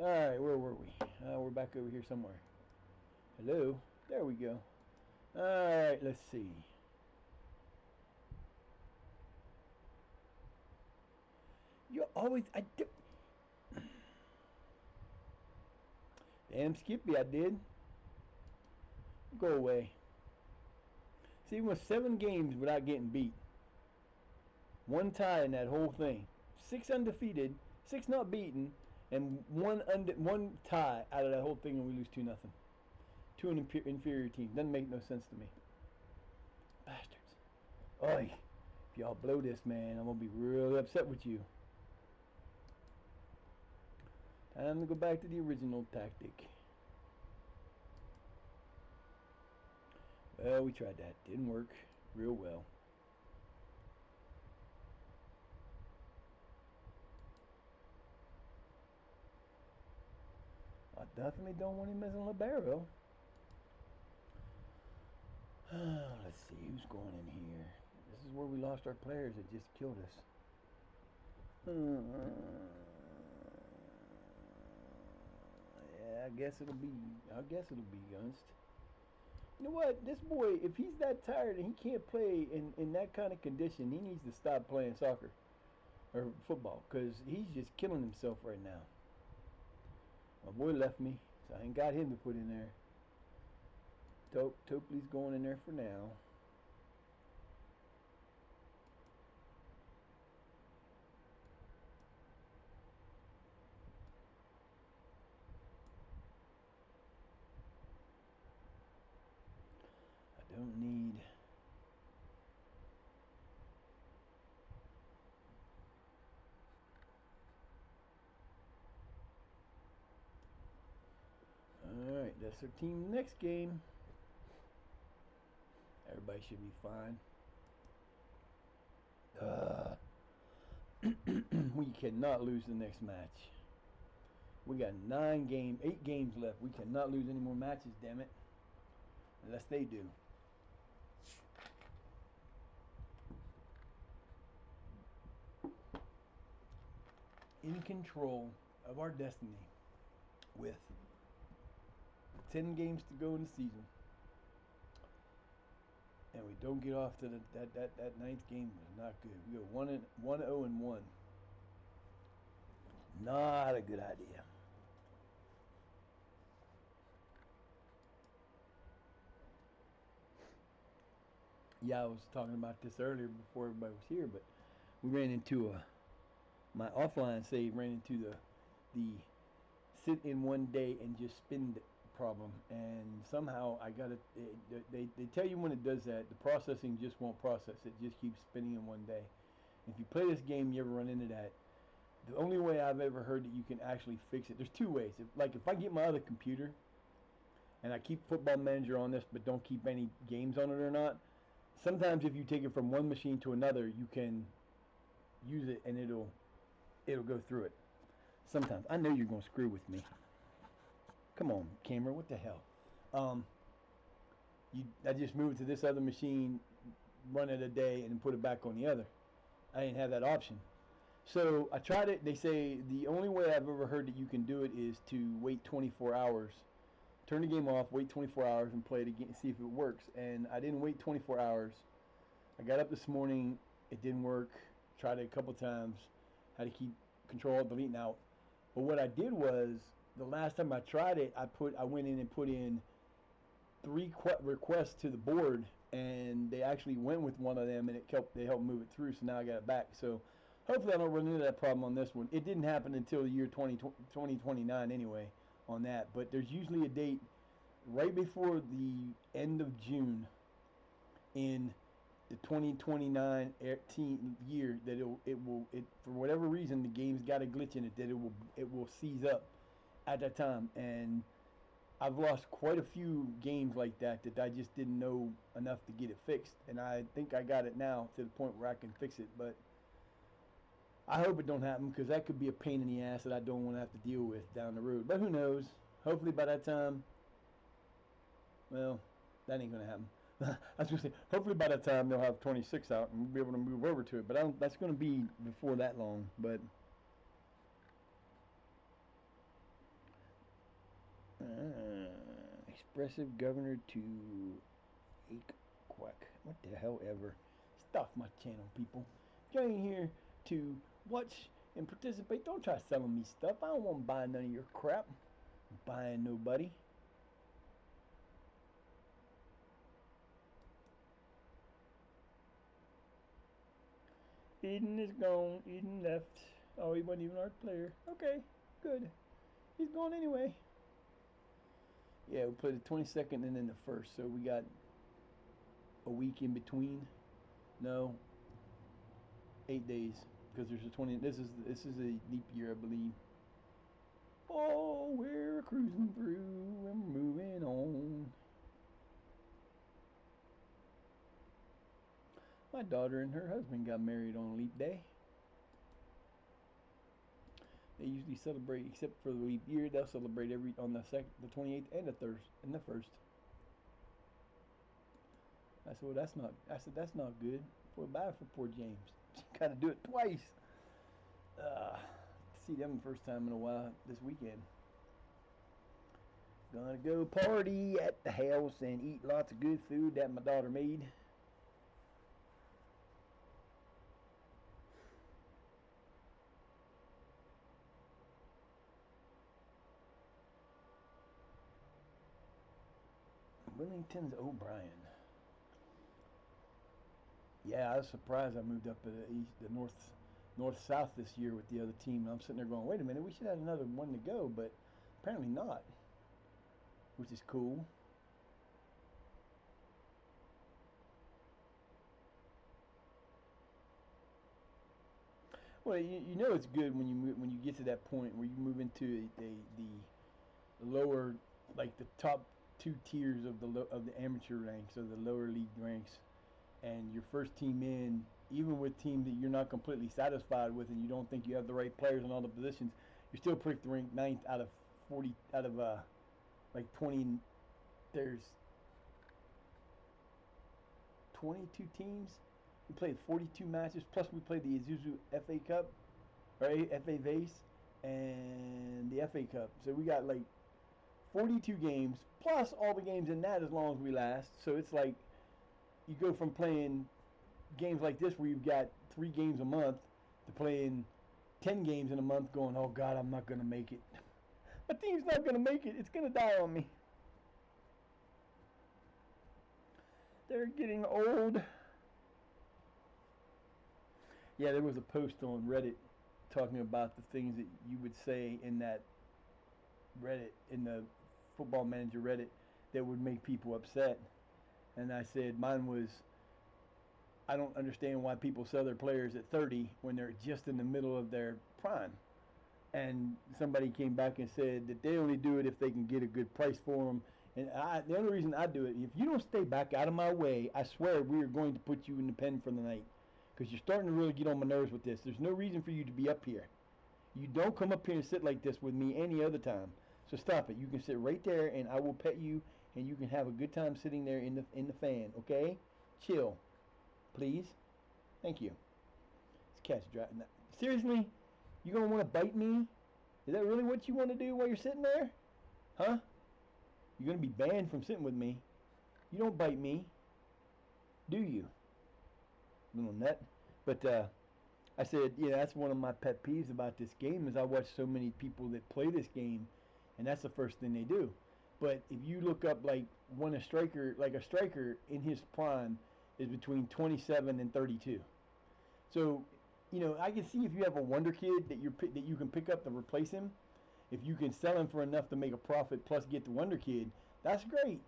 Speaker 1: Alright, where were we? We're back over here somewhere. Hello? There we go. Alright, let's see. You always... Damn Skippy, I did. Go away. See, we went 7 games without getting beat. 1 tie in that whole thing. 6 undefeated, 6 not beaten, and 1 tie out of that whole thing, and we lose 2-0 to an inferior team. Doesn't make no sense to me. Bastards. Oi. If y'all blow this, man, I'm going to be really upset with you. Time to go back to the original tactic. Well, we tried that. Didn't work real well. I definitely don't want him as a libero. Let's see who's going in here. This is where we lost our players that just killed us. Yeah, I guess it'll be Gunst. You know what? This boy, if he's that tired and he can't play in that kind of condition, he needs to stop playing soccer or football, because he's just killing himself right now. My boy left me, so I ain't got him to put in there. Topley's going in there for now. I don't need... Alright, that's our team next game. Everybody should be fine. We cannot lose the next match. We got 8 games left. We cannot lose any more matches, damn it. Unless they do. In control of our destiny with 10 games to go in the season. And we don't get off to that 9th game was not good. We go 1-0-1. Not a good idea. Yeah, I was talking about this earlier before everybody was here, but we ran into my offline save ran into the sit in one day and just spend problem, and somehow I got it. They tell you when it does that, the processing just won't process. It just keeps spinning in one day. If you play this game, you ever run into that, the only way I've ever heard that you can actually fix it, there's 2 ways. If I get my other computer and I keep Football Manager on this but don't keep any games on it or not, sometimes if you take it from one machine to another, you can use it and it'll go through it. Sometimes. I know you're going to screw with me. Come on, camera, what the hell? I just moved to this other machine, run it a day, and then put it back on the other. I didn't have that option. So I tried it. They say the only way I've ever heard that you can do it is to wait 24 hours. Turn the game off, wait 24 hours, and play it again, see if it works. And I didn't wait 24 hours. I got up this morning. It didn't work. Tried it a couple times. Had to keep Control deleting out. But what I did was, the last time I tried it, I went in and put in 3 requests to the board, and they actually went with one of them, and they helped move it through. So now I got it back. So hopefully I don't run into that problem on this one. It didn't happen until the year 2029 anyway on that. But there's usually a date right before the end of June in the 2029 year that it will for whatever reason the game's got a glitch in it that it will seize up at that time. And I've lost quite a few games like that I just didn't know enough to get it fixed, and I think I got it now to the point where I can fix it. But I hope it don't happen, because that could be a pain in the ass that I don't want to have to deal with down the road. But who knows? Hopefully by that time, well, that ain't gonna happen. I was going to say, hopefully by that time they'll have 26 out and we'll be able to move over to it. But that's going to be before that long. But expressive governor to Quack. What the hell ever. Stop my channel, people. If you're in here to watch and participate, don't try selling me stuff. I don't want to buy none of your crap. buying nobody. Eden is gone. Eden left. Oh, he wasn't even our player. Okay, good. He's gone anyway. Yeah, we played the 22nd and then the 1st, so we got a week in between. No, 8 days because there's a 20. This is a leap year, I believe. Oh, we're cruising through and moving on. My daughter and her husband got married on leap day. They usually celebrate, except for the leap year, they'll celebrate every on the 28th, and the 1st. I said, well, that's not. I said that's not good. Feel bad for poor James. Got to do it twice. See them the first time in a while this weekend. Gonna go party at the house and eat lots of good food that my daughter made. Willington's O'Brien. Yeah, I was surprised I moved up to the north-south this year with the other team. I'm sitting there going, wait a minute, we should have another one to go, but apparently not, which is cool. Well, you know it's good when you get to that point where you move into the lower, like the top 2 tiers of the amateur ranks or the lower league ranks, and your first team in, even with teams that you're not completely satisfied with and you don't think you have the right players in all the positions, you're still picked ranked 9th out of 40 out of like 20. There's 22 teams. We played 42 matches, plus we played the Isuzu FA Cup, or FA Vase, and the FA Cup. So we got like 42 games, plus all the games in that as long as we last. So it's like you go from playing games like this where you've got 3 games a month to playing 10 games in a month going, oh God, I'm not going to make it. My team's not going to make it. It's going to die on me. They're getting old. Yeah, there was a post on Reddit talking about the things that you would say in that Reddit, in the Football Manager Reddit, that would make people upset. And I said mine was, I don't understand why people sell their players at 30 when they're just in the middle of their prime. And somebody came back and said that they only do it if they can get a good price for them. And the only reason I do it, if you don't stay back out of my way, I swear we are going to put you in the pen for the night. Because you're starting to really get on my nerves with this. There's no reason for you to be up here. You don't come up here and sit like this with me any other time. So stop it. You can sit right there and I will pet you and you can have a good time sitting there in the fan, okay? Chill. Please. Thank you. This cat's driving. Seriously? You gonna want to bite me? Is that really what you want to do while you're sitting there? Huh? You're gonna be banned from sitting with me. You don't bite me. Do you? Little nut. But I said, yeah, that's one of my pet peeves about this game is I watch so many people that play this game, and that's the first thing they do. But if you look up like a striker in his prime is between 27 and 32. So, I can see if you have a wonder kid that you can pick up to replace him, if you can sell him for enough to make a profit plus get the wonder kid, that's great.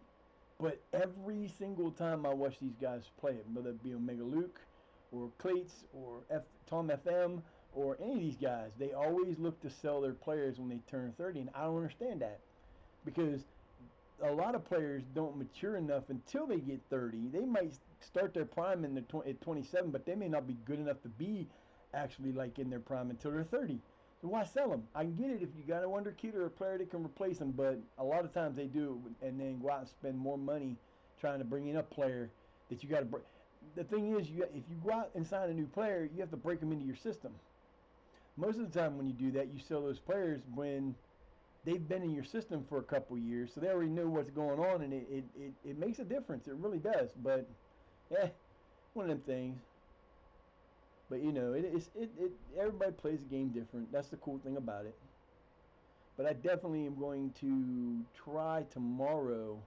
Speaker 1: But every single time I watch these guys play it, whether it be Omega Luke or Clates or Tom FM or any of these guys, they always look to sell their players when they turn 30, and I don't understand that because a lot of players don't mature enough until they get 30. They might start their prime at 27, but they may not be good enough to be actually like in their prime until they're 30. So why sell them? I can get it if you got a wonder kid or a player that can replace them, but a lot of times they do it and then go out and spend more money trying to bring in a player that you got to break. The thing is, if you go out and sign a new player, you have to break them into your system. Most of the time when you do that, you sell those players when they've been in your system for a couple years, so they already know what's going on, and it makes a difference. It really does. But, one of them things. But everybody plays the game different. That's the cool thing about it. But I definitely am going to try tomorrow.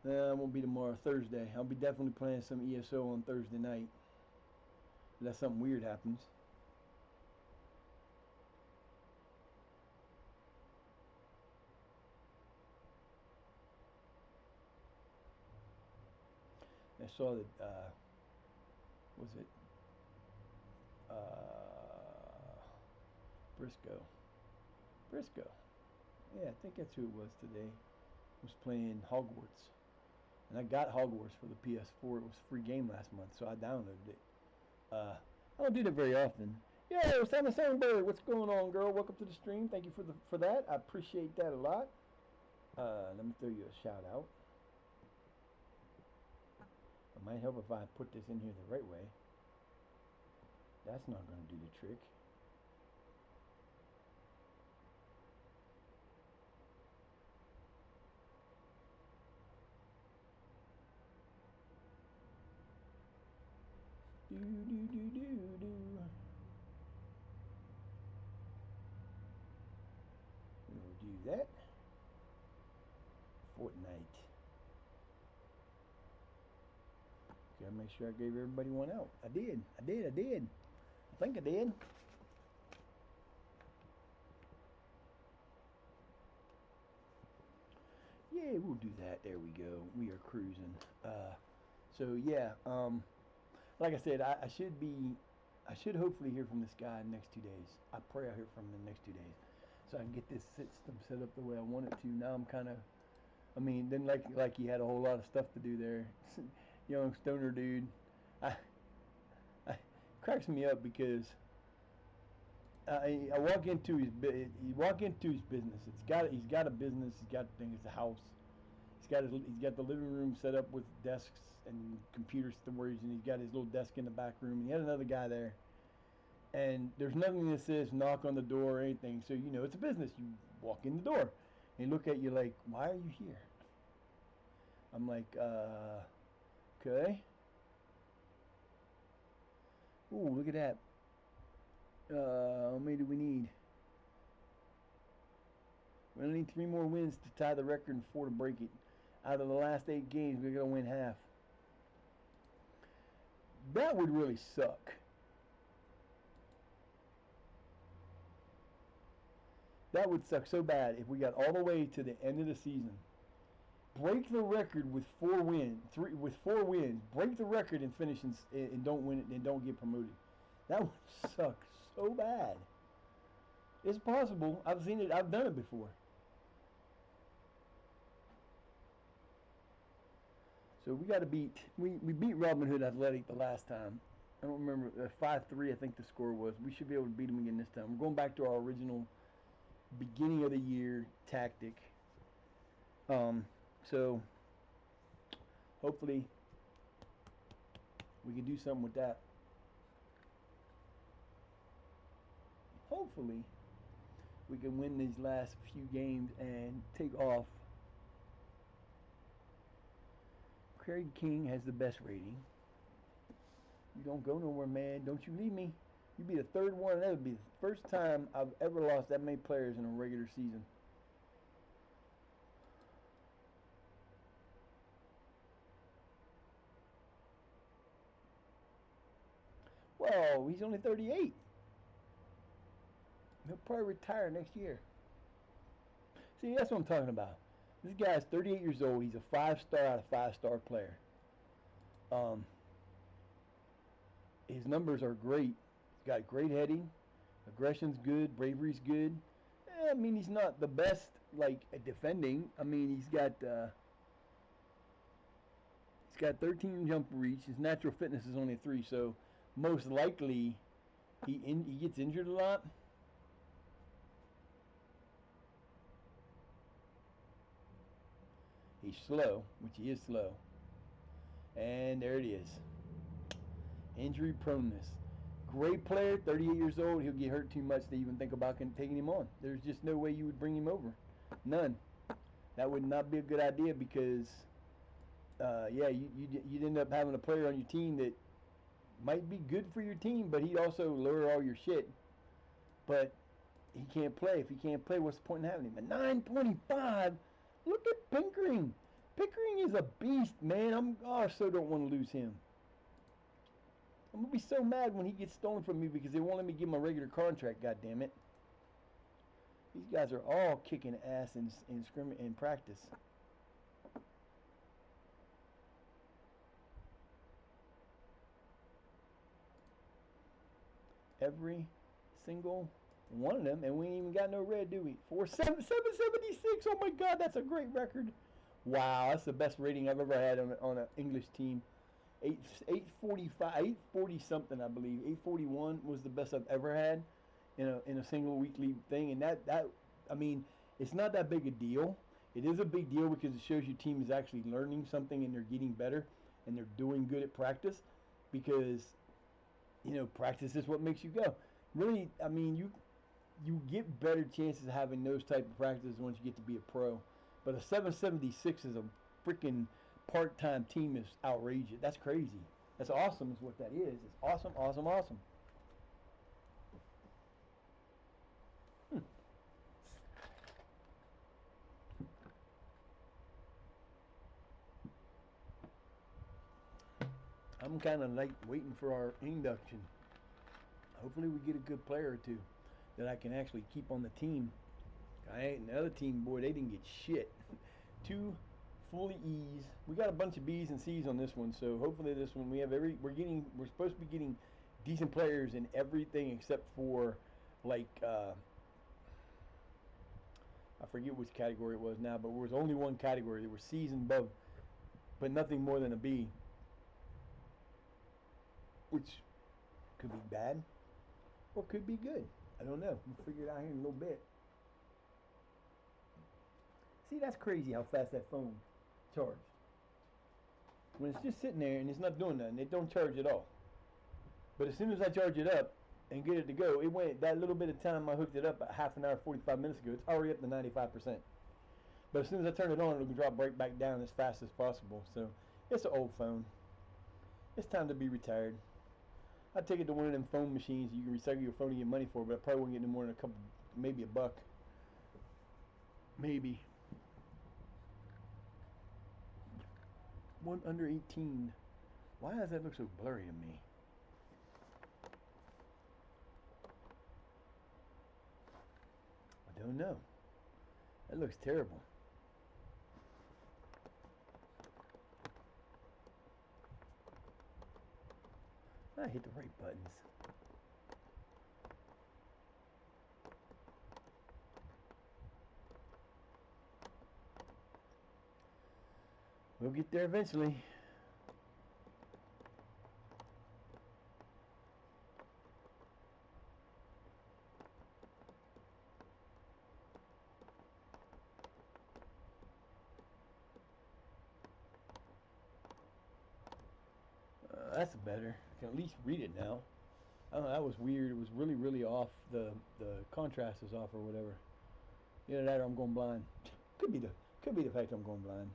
Speaker 1: It won't be tomorrow, Thursday. I'll be definitely playing some ESO on Thursday night. Unless something weird happens. I saw that, was it Briscoe? Briscoe. Yeah, I think that's who it was today. Was playing Hogwarts. And I got Hogwarts for the PS4. It was a free game last month, so I downloaded it. I don't do that very often. Yo, Simon Sandberg, what's going on, girl? Welcome to the stream. Thank you for that. I appreciate that a lot. Let me throw you a shout out. It might help if I put this in here the right way. That's not going to do the trick. Do do do do do. We'll do that. Fortnite. Gotta make sure I gave everybody one out. I did. I think I did. Yeah, we'll do that. There we go. We are cruising. So yeah, like I said, I should hopefully hear from this guy in the next 2 days. I pray I hear from him in the next 2 days, so I can get this system set up the way I want it to. Now I'm kind of, I mean, then like he had a whole lot of stuff to do there. Young stoner dude, I cracks me up because I walk into his business. He's got a business. He's got things. It's a house. He's got the living room set up with desks and computer storage, and he's got his little desk in the back room. And he had another guy there, and there's nothing that says knock on the door or anything. So you know it's a business. You walk in the door, and he look at you like, why are you here? I'm like, okay. Ooh, look at that. How many do we need? We only need 3 more wins to tie the record and 4 to break it. Out of the last 8 games, we're going to win half. That would really suck. That would suck so bad if we got all the way to the end of the season, break the record with 4 wins, break the record and finish and don't win it and don't get promoted. That would suck so bad. It's possible. I've seen it. I've done it before. So we got to beat. We beat Robin Hood Athletic the last time. I don't remember 5-3. I think the score was. We should be able to beat them again this time. We're going back to our original beginning of the year tactic. So hopefully we can do something with that. Hopefully we can win these last few games and take off. Craig King has the best rating. You don't go nowhere, man. Don't you leave me. You'd be the 3rd one. That would be the first time I've ever lost that many players in a regular season. Well, he's only 38. He'll probably retire next year. See, that's what I'm talking about. This guy's 38 years old. He's a 5-star out of 5-star player. His numbers are great. He's got great heading. Aggression's good. Bravery's good. I mean, he's not the best, like, at defending. I mean, he's got 13 jump reach. His natural fitness is only 3, so most likely he gets injured a lot. He's slow, which he is slow. And there it is. Injury proneness. Great player, 38 years old. He'll get hurt too much to even think about taking him on. There's just no way you would bring him over. None. That would not be a good idea because, you'd end up having a player on your team that might be good for your team, but he'd also lower all your shit. But he can't play. If he can't play, what's the point in having him? At 925, look at Pickering. Pickering is a beast, man. I so don't want to lose him. I'm going to be so mad when he gets stolen from me because they won't let me give him a regular contract, goddammit. These guys are all kicking ass in practice. Every single one of them, and we ain't even got no red, do we? 776. Oh my God, that's a great record. Wow, that's the best rating I've ever had on an English team. 845, 840 something, I believe. 841 was the best I've ever had in a single weekly thing, and that I mean, it's not that big a deal. It is a big deal because it shows your team is actually learning something and they're getting better and they're doing good at practice, because practice is what makes you go. Really, I mean, you get better chances of having those type of practices once you get to be a pro. But a 776 is a freaking part-time team is outrageous. That's crazy. That's awesome is what that is. It's awesome, awesome, awesome. I'm kind of like waiting for our induction. Hopefully we get a good player or two that I can actually keep on the team. The other team, boy, they didn't get shit. 2 fully E's. We got a bunch of B's and C's on this one, so hopefully this one we're supposed to be getting decent players in everything except for like I forget which category it was now, but there was only one category. There were C's and above, but nothing more than a B, which could be bad or could be good. I don't know. We'll figure it out here in a little bit. See, that's crazy how fast that phone charged. When it's just sitting there and it's not doing nothing, it don't charge at all. But as soon as I charge it up and get it to go, it went that little bit of time I hooked it up at half an hour, 45 minutes ago, it's already up to 95%. But as soon as I turn it on, it'll drop right back down as fast as possible. So it's an old phone. It's time to be retired. I'd take it to one of them phone machines you can recycle your phone and get money for, but I probably won't get no more than a couple, maybe $1. Maybe. One under 18. Why does that look so blurry to me? I don't know. That looks terrible. I hit the right buttons. We'll get there eventually. That's better. I can at least read it now. I don't know, that was weird. It was really, really off. The contrast is off or whatever. Either that or I'm going blind. Could be the fact I'm going blind.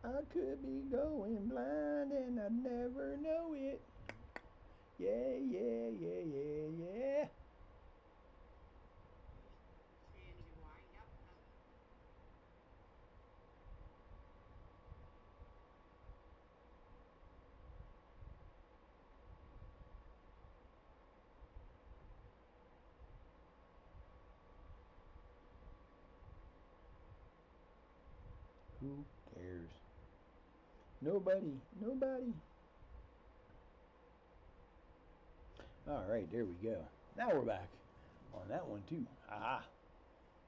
Speaker 1: I could be going blind and I never know it. Yeah, yeah, yeah, yeah, yeah. Who cares? Nobody. All right, there we go. Now we're back on that one too. Ah,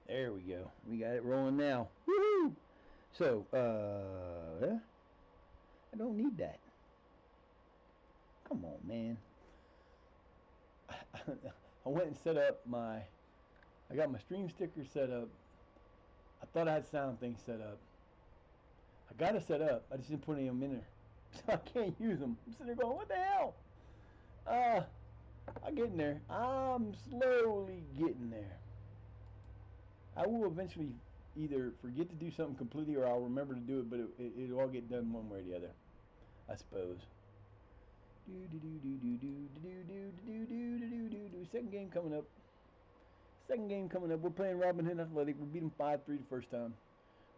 Speaker 1: there we go. We got it rolling now. Woohoo! So, I don't need that. Come on, man. I went and set up I got my stream sticker set up. I thought I had sound things set up. I got it set up. I just didn't put any of them in there. So I can't use them. I'm sitting there going, what the hell? I'm getting there. I'm slowly getting there. I will eventually either forget to do something completely or I'll remember to do it, but it'll all get done one way or the other, I suppose. Second game coming up. We're playing Robin Hood Athletic. We beat them 5-3 the first time.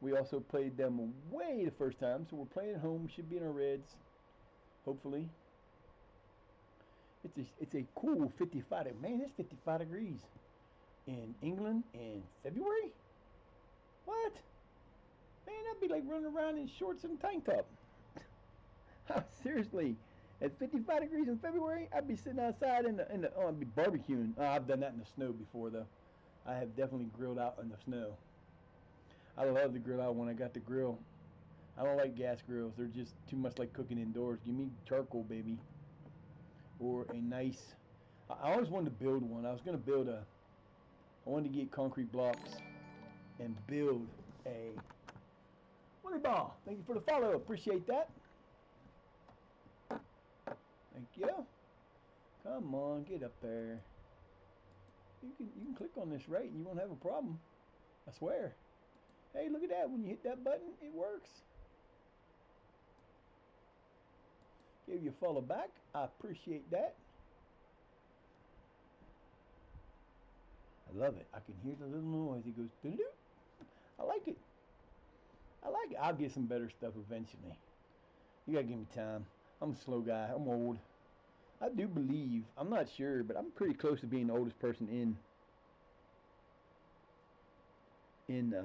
Speaker 1: We also played them away the first time, so we're playing at home. We should be in our reds, hopefully. It's a cool 55. Man, it's 55 degrees in England in February. What? Man, I'd be like running around in shorts and a tank top. Seriously, at 55 degrees in February, I'd be sitting outside I'd be barbecuing. I've done that in the snow before, though. I have definitely grilled out in the snow. I love to grill out when I got the grill. I don't like gas grills. They're just too much like cooking indoors. Give me charcoal, baby. Or a nice... I always wanted to build one. I wanted to get concrete blocks and build a volleyball. Thank you for the follow. Appreciate that. Thank you. Come on, get up there. You can click on this right and you won't have a problem. I swear. Hey, look at that. When you hit that button, it works. Give you a follow back. I appreciate that. I love it. I can hear the little noise. It goes doo-doo. I like it. I'll get some better stuff eventually. You gotta give me time. I'm a slow guy. I'm old. I do believe, I'm not sure, but I'm pretty close to being the oldest person in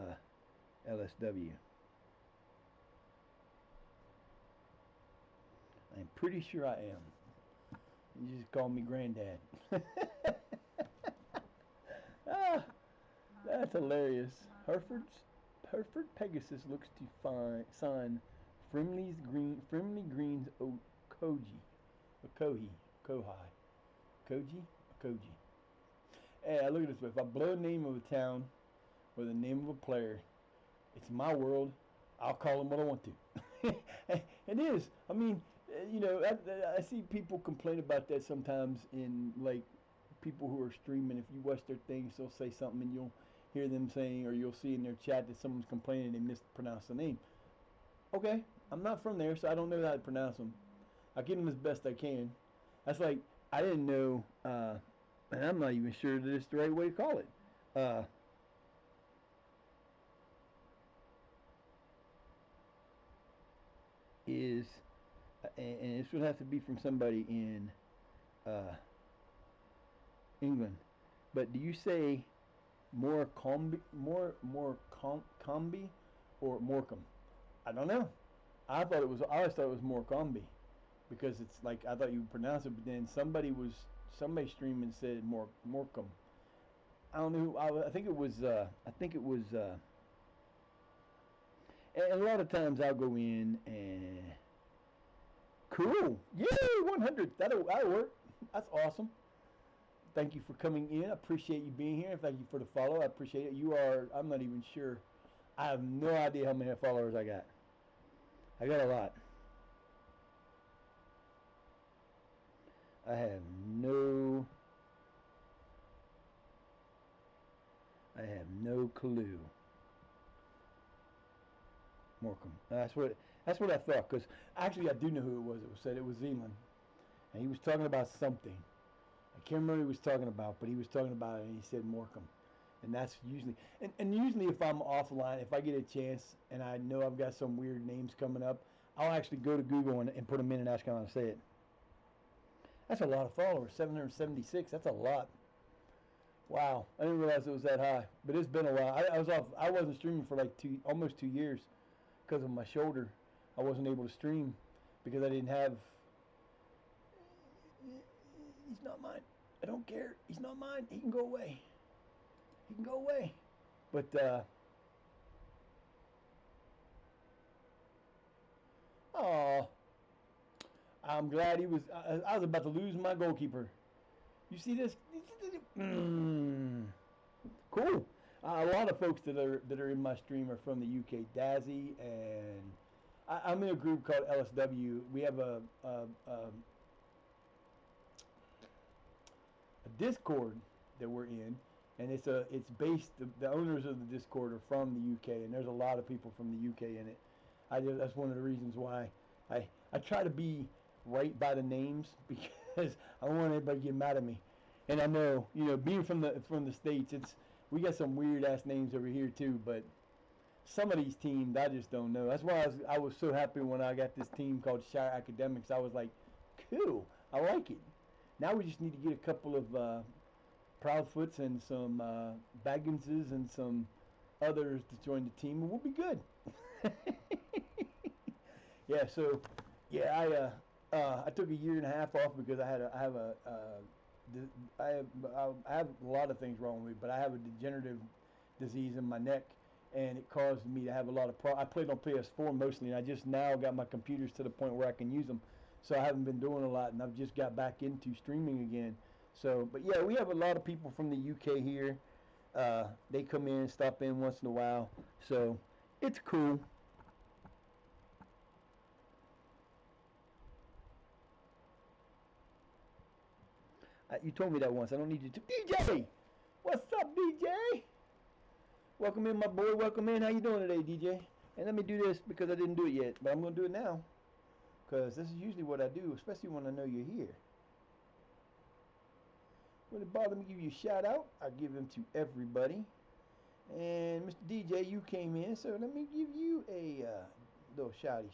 Speaker 1: LSW. I'm pretty sure I am. You just call me granddad. Ah, that's hilarious. Hereford Pegasus looks to sign Frimley Greens Okoji. Hey, look at this way. If I blow the name of a town or the name of a player, it's my world. I'll call them what I want to. It is. I mean, I see people complain about that sometimes in like people who are streaming. If you watch their things, they'll say something and you'll hear them saying, or you'll see in their chat that someone's complaining they mispronounced the name. Okay, I'm not from there, so I don't know how to pronounce them. I get them as best I can. That's like, I didn't know, and I'm not even sure that it's the right way to call it. And this would have to be from somebody in England. But do you say more combi or Morecambe? I don't know. I always thought it was more combi because it's like I thought you would pronounce it, but then somebody streaming said Morecambe. I don't know. I think it was. And a lot of times I'll go in and cool. Yay, 100. That'll work. That's awesome. Thank you for coming in. I appreciate you being here. Thank you for the follow. I appreciate it. I'm not even sure. I have no idea how many followers I got. I got a lot. I have no clue. Morecambe. That's what I thought. Because actually, I do know who it was. It was Zealand, and he was talking about something. I can't remember what he was talking about, but he was talking about it, and he said Morecambe. And that's usually, and usually if I'm offline, if I get a chance and I know I've got some weird names coming up, I'll actually go to Google and put them in and ask how to say it. That's a lot of followers, 776. That's a lot. Wow, I didn't realize it was that high. But it's been a while. I wasn't streaming for like almost 2 years because of my shoulder. I wasn't able to stream because I didn't have. He's not mine. I don't care. He's not mine. He can go away. But oh, I'm glad he was. I was about to lose my goalkeeper. You see this? Cool. A lot of folks that are in my stream are from the UK. Dazzy and I'm in a group called LSW. We have a Discord that we're in, and it's based. The owners of the Discord are from the UK, and there's a lot of people from the UK in it. That's one of the reasons why I try to be right by the names because I don't want anybody to get mad at me. And I know, being from the States, we got some weird ass names over here too. But some of these teams, I just don't know. That's why I was so happy when I got this team called Shire Academics. I was like, cool, I like it. Now we just need to get a couple of Proudfoots and some Bagginses and some others to join the team, and we'll be good. Yeah. So, yeah, I took a year and a half off because I have a lot of things wrong with me, but I have a degenerative disease in my neck, and it caused me to have a lot of I played on PS4 mostly, and I just now got my computers to the point where I can use them. So I haven't been doing a lot, and I've just got back into streaming again. So, but yeah, we have a lot of people from the UK here. They come in, stop in once in a while. So it's cool. You told me that once. I don't need you to. DJ! What's up, DJ? Welcome in, my boy. Welcome in. How you doing today, DJ? And let me do this because I didn't do it yet, but I'm going to do it now because this is usually what I do, especially when I know you're here. Would it bother me to give you a shout out? I give them to everybody. And Mr. DJ, you came in, so let me give you a little shouty.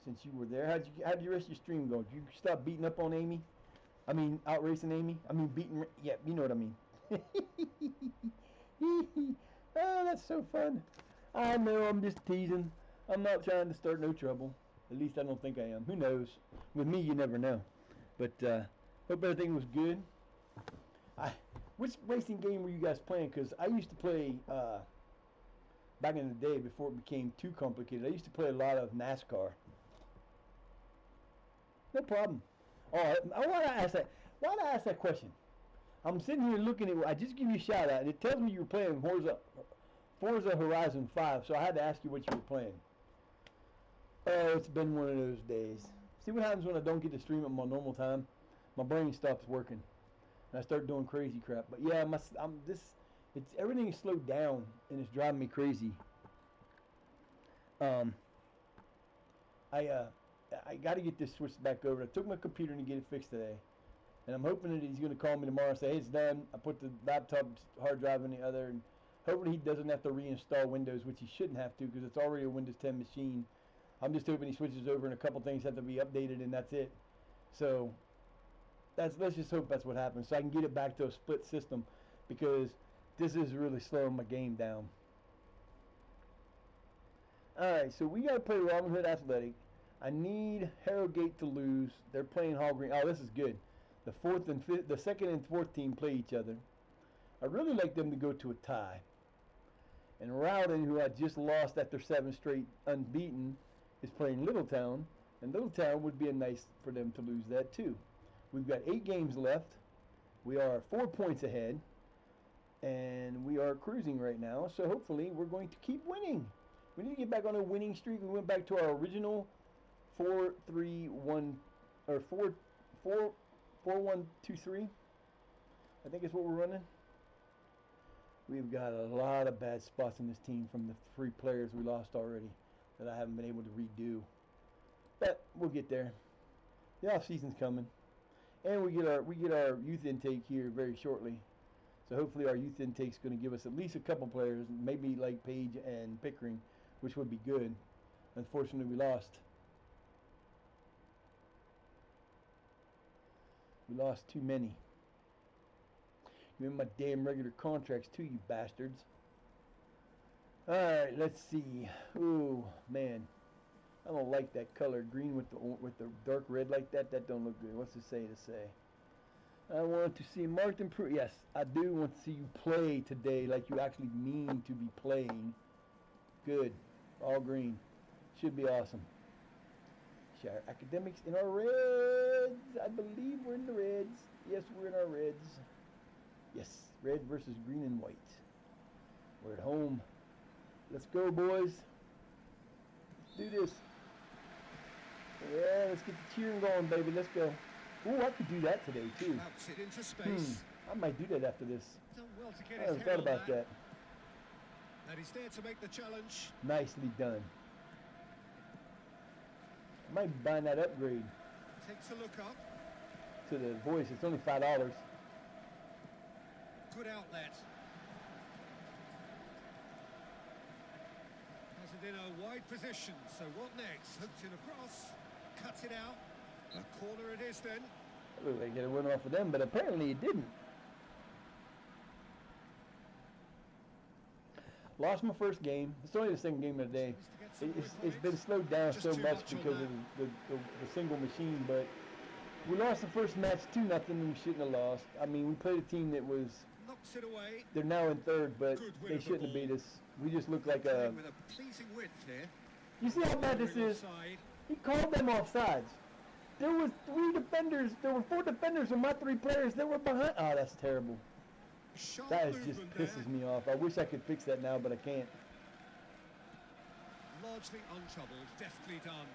Speaker 1: Since you were there, how'd the rest of your stream go? Did you stop beating up on Amy? I mean, out racing Amy? I mean, yeah, you know what I mean. Oh, that's so fun. I know, I'm just teasing. I'm not trying to start no trouble. At least I don't think I am. Who knows? With me, you never know. But hope everything was good. Which racing game were you guys playing? Because I used to play, back in the day before it became too complicated, I used to play a lot of NASCAR. No problem. Oh, why did I ask that? Why did I ask that question? I'm sitting here looking at. I just give you a shout out, and it tells me you were playing Forza Horizon 5. So I had to ask you what you were playing. Oh, it's been one of those days. See what happens when I don't get to stream at my normal time? My brain stops working, and I start doing crazy crap. But yeah, everything is slowed down, and it's driving me crazy. I got to get this switched back over. I took my computer to get it fixed today. And I'm hoping that he's going to call me tomorrow and say, hey, it's done. I put the laptop hard drive in the other. And hopefully he doesn't have to reinstall Windows, which he shouldn't have to because it's already a Windows 10 machine. I'm just hoping he switches over and a couple things have to be updated and that's it. So let's just hope that's what happens. So I can get it back to a split system because this is really slowing my game down. Alright, so we got to play Robin Hood Athletic. I need Harrogate to lose. They're playing Hall Green. Oh, this is good. The second and fourth team play each other. I'd really like them to go to a tie. And Rowden, who I just lost after 7 straight unbeaten, is playing Littletown. And Littletown would be nice for them to lose that too. We've got 8 games left. We are 4 points ahead. And we are cruising right now. So hopefully we're going to keep winning. We need to get back on a winning streak. We went back to our original 4-3-1 or 4-1-2-3. I think is what we're running. We've got a lot of bad spots in this team from the 3 players we lost already that I haven't been able to redo. But we'll get there. The off season's coming, and we get our youth intake here very shortly. So hopefully our youth intake's going to give us at least a couple players, maybe like Page and Pickering, which would be good. Unfortunately, we lost. We lost too many. Give me my damn regular contracts too, you bastards. Alright, let's see. Ooh, man. I don't like that color. Green with the dark red like that. That don't look good. What's it say to say? I want to see marked improvement. Yes, I do want to see you play today like you actually mean to be playing. Good. All green. Should be awesome. Shire Academics in our reds. I believe we're in the reds. Yes, we're in our reds. Yes, red versus green and white. We're at home. Let's go, boys. Let's do this. Yeah, let's get the cheering going, baby. Let's go. Ooh, I could do that today, too.
Speaker 2: Outs it into space.
Speaker 1: I might do that after this.
Speaker 2: Done well to get
Speaker 1: I
Speaker 2: his
Speaker 1: haven't
Speaker 2: head
Speaker 1: thought
Speaker 2: on
Speaker 1: about that.
Speaker 2: And he's there to make the challenge.
Speaker 1: Nicely done. I might be buying that upgrade
Speaker 2: Takes a look up.
Speaker 1: to the voice. It's only $5.
Speaker 2: Good outlet. Has it in a wide position, so what next? Hooked in across, cut it out. A corner it is then.
Speaker 1: It looked like it went off of them, but apparently it didn't. Lost my first game. It's only the second game of the day. It's been slowed down so much because of the single machine, but we lost the first match 2-0 and we shouldn't have lost. I mean, we played a team that was,
Speaker 2: knocks it away.
Speaker 1: They're now in third, but they shouldn't have beat us. We just look like a...
Speaker 2: With a pleasing width here.
Speaker 1: You see how bad this is? He called them offsides. There was 3 defenders, there were 4 defenders and my 3 players that were behind. Oh, that's terrible. That is just pisses me off. I wish I could fix that now, but I can't.
Speaker 2: Largely untroubled, deftly done.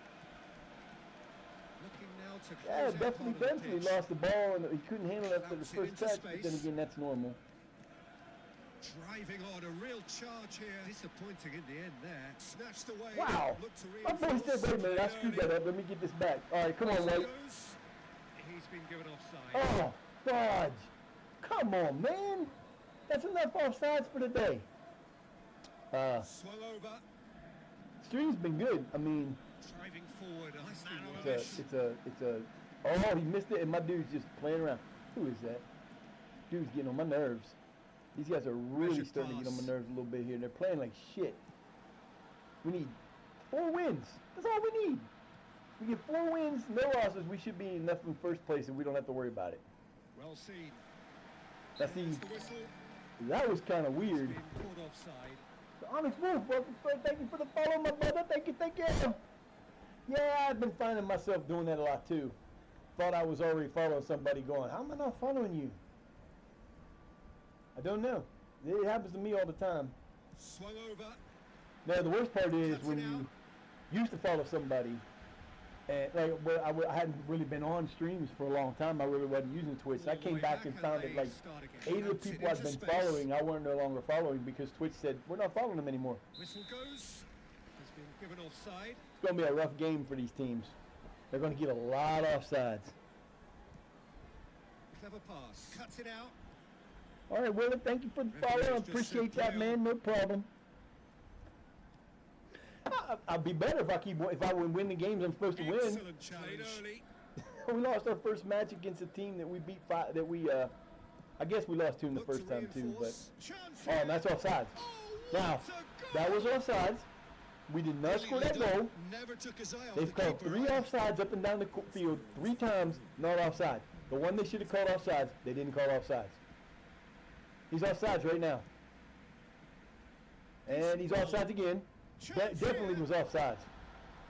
Speaker 2: Looking now to close
Speaker 1: definitely lost the ball and he couldn't handle it after the first touch, but then again, that's normal.
Speaker 2: Driving on, a real charge here. Disappointing in the end there. Snatched away.
Speaker 1: Wow. My boy said, wait a minute, I screwed that up. Let me get this back. All right, come on, White.
Speaker 2: He's been given offside.
Speaker 1: Oh, fudge. Come on, man. That's enough offsides for the day.
Speaker 2: Swung over.
Speaker 1: Stream's been good. I mean,
Speaker 2: driving forward.
Speaker 1: Oh, he missed it, and my dude's just playing around. Who is that? Dude's getting on my nerves. These guys are really starting to get on my nerves a little bit here. They're playing like shit. We need 4 wins. That's all we need. We get 4 wins, no losses. We should be enough in first place, and we don't have to worry about it.
Speaker 2: Well seen.
Speaker 1: Now see, that was kind of weird. Onyx Wolf, thank you for the follow, my brother. Thank you. Yeah, I've been finding myself doing that a lot too. Thought I was already following somebody going, how am I not following you? I don't know. It happens to me all the time.
Speaker 2: Swung over.
Speaker 1: Now the worst part is when you used to follow somebody, and like I hadn't really been on streams for a long time. I really wasn't using Twitch. I came back and found that like 8 of the people I'd been following, I weren't no longer following because Twitch said we're not following them anymore.
Speaker 2: Whistle goes. Has been given offside.
Speaker 1: It's going to be a rough game for these teams. They're going to get a lot of offsides.
Speaker 2: Clever pass. Cuts it out.
Speaker 1: All right, Willard, thank you for the follow. I appreciate that, man. No problem. I'd be better if I would win the games I'm supposed to win.
Speaker 2: Excellent challenge.
Speaker 1: We lost our first match against a team that we beat I guess we lost 2 in the first time too, but and that's offsides. Now, that was offsides. We did not score that goal. They've called 3 offsides up and down the field 3 times, not offside. The one they should have called offsides, they didn't call offsides. He's offsides right now. And he's offsides again. Definitely was offsides.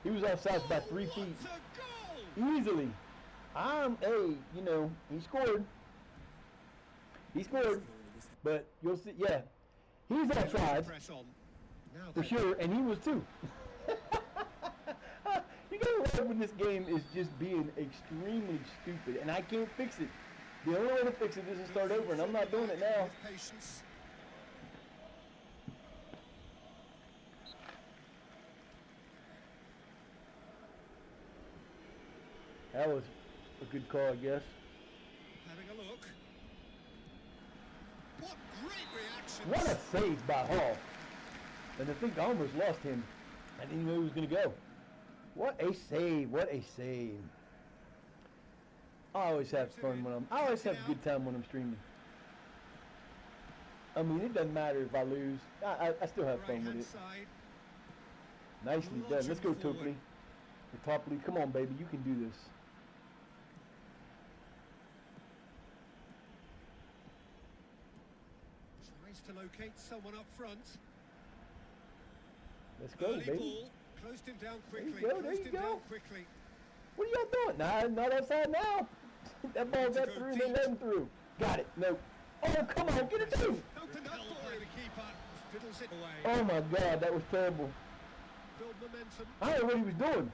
Speaker 1: He was offsides by 3 feet. Easily. He scored. He scored. But you'll see, yeah. He's offsides. For sure, and he was too. You gotta love when this game is just being extremely stupid, and I can't fix it. The only way to fix it is to start over, and I'm not doing it now. That was a good call, I guess.
Speaker 2: Having a look. What great reaction!
Speaker 1: What a save by Hall. And I think I almost lost him. I didn't know he was going to go. What a save. What a save. I always have fun when I always have a good time when I'm streaming. I mean, it doesn't matter if I lose. I still have fun with it. Nicely done. Let's go, Topley. The top lead. Come on, baby. You can do this.
Speaker 2: Tries to locate someone up front.
Speaker 1: Let's go, baby.
Speaker 2: Ball. Closed him down quickly.
Speaker 1: There you go. What are y'all doing? Nah, not outside now. That ball got through and they let him through. Got it. No. Oh, come on. Get it through.
Speaker 2: Opened up by the keeper. Fiddles it away.
Speaker 1: Oh, my God. That was terrible.
Speaker 2: Build momentum.
Speaker 1: I don't know what he was doing.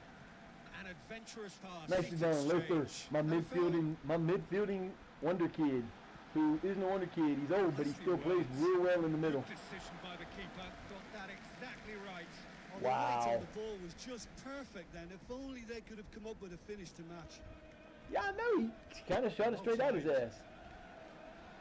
Speaker 2: An adventurous pass.
Speaker 1: Nicely done, Luther. My midfielding wonder kid, who isn't a wonder kid. He's old, but he still plays real well in the middle.
Speaker 2: Decision by the keeper. Got that exactly right.
Speaker 1: Wow.
Speaker 3: The ball was just perfect then. If only they could have come up with a finish to match.
Speaker 1: Yeah, I know. He kind of shot it straight out his ass.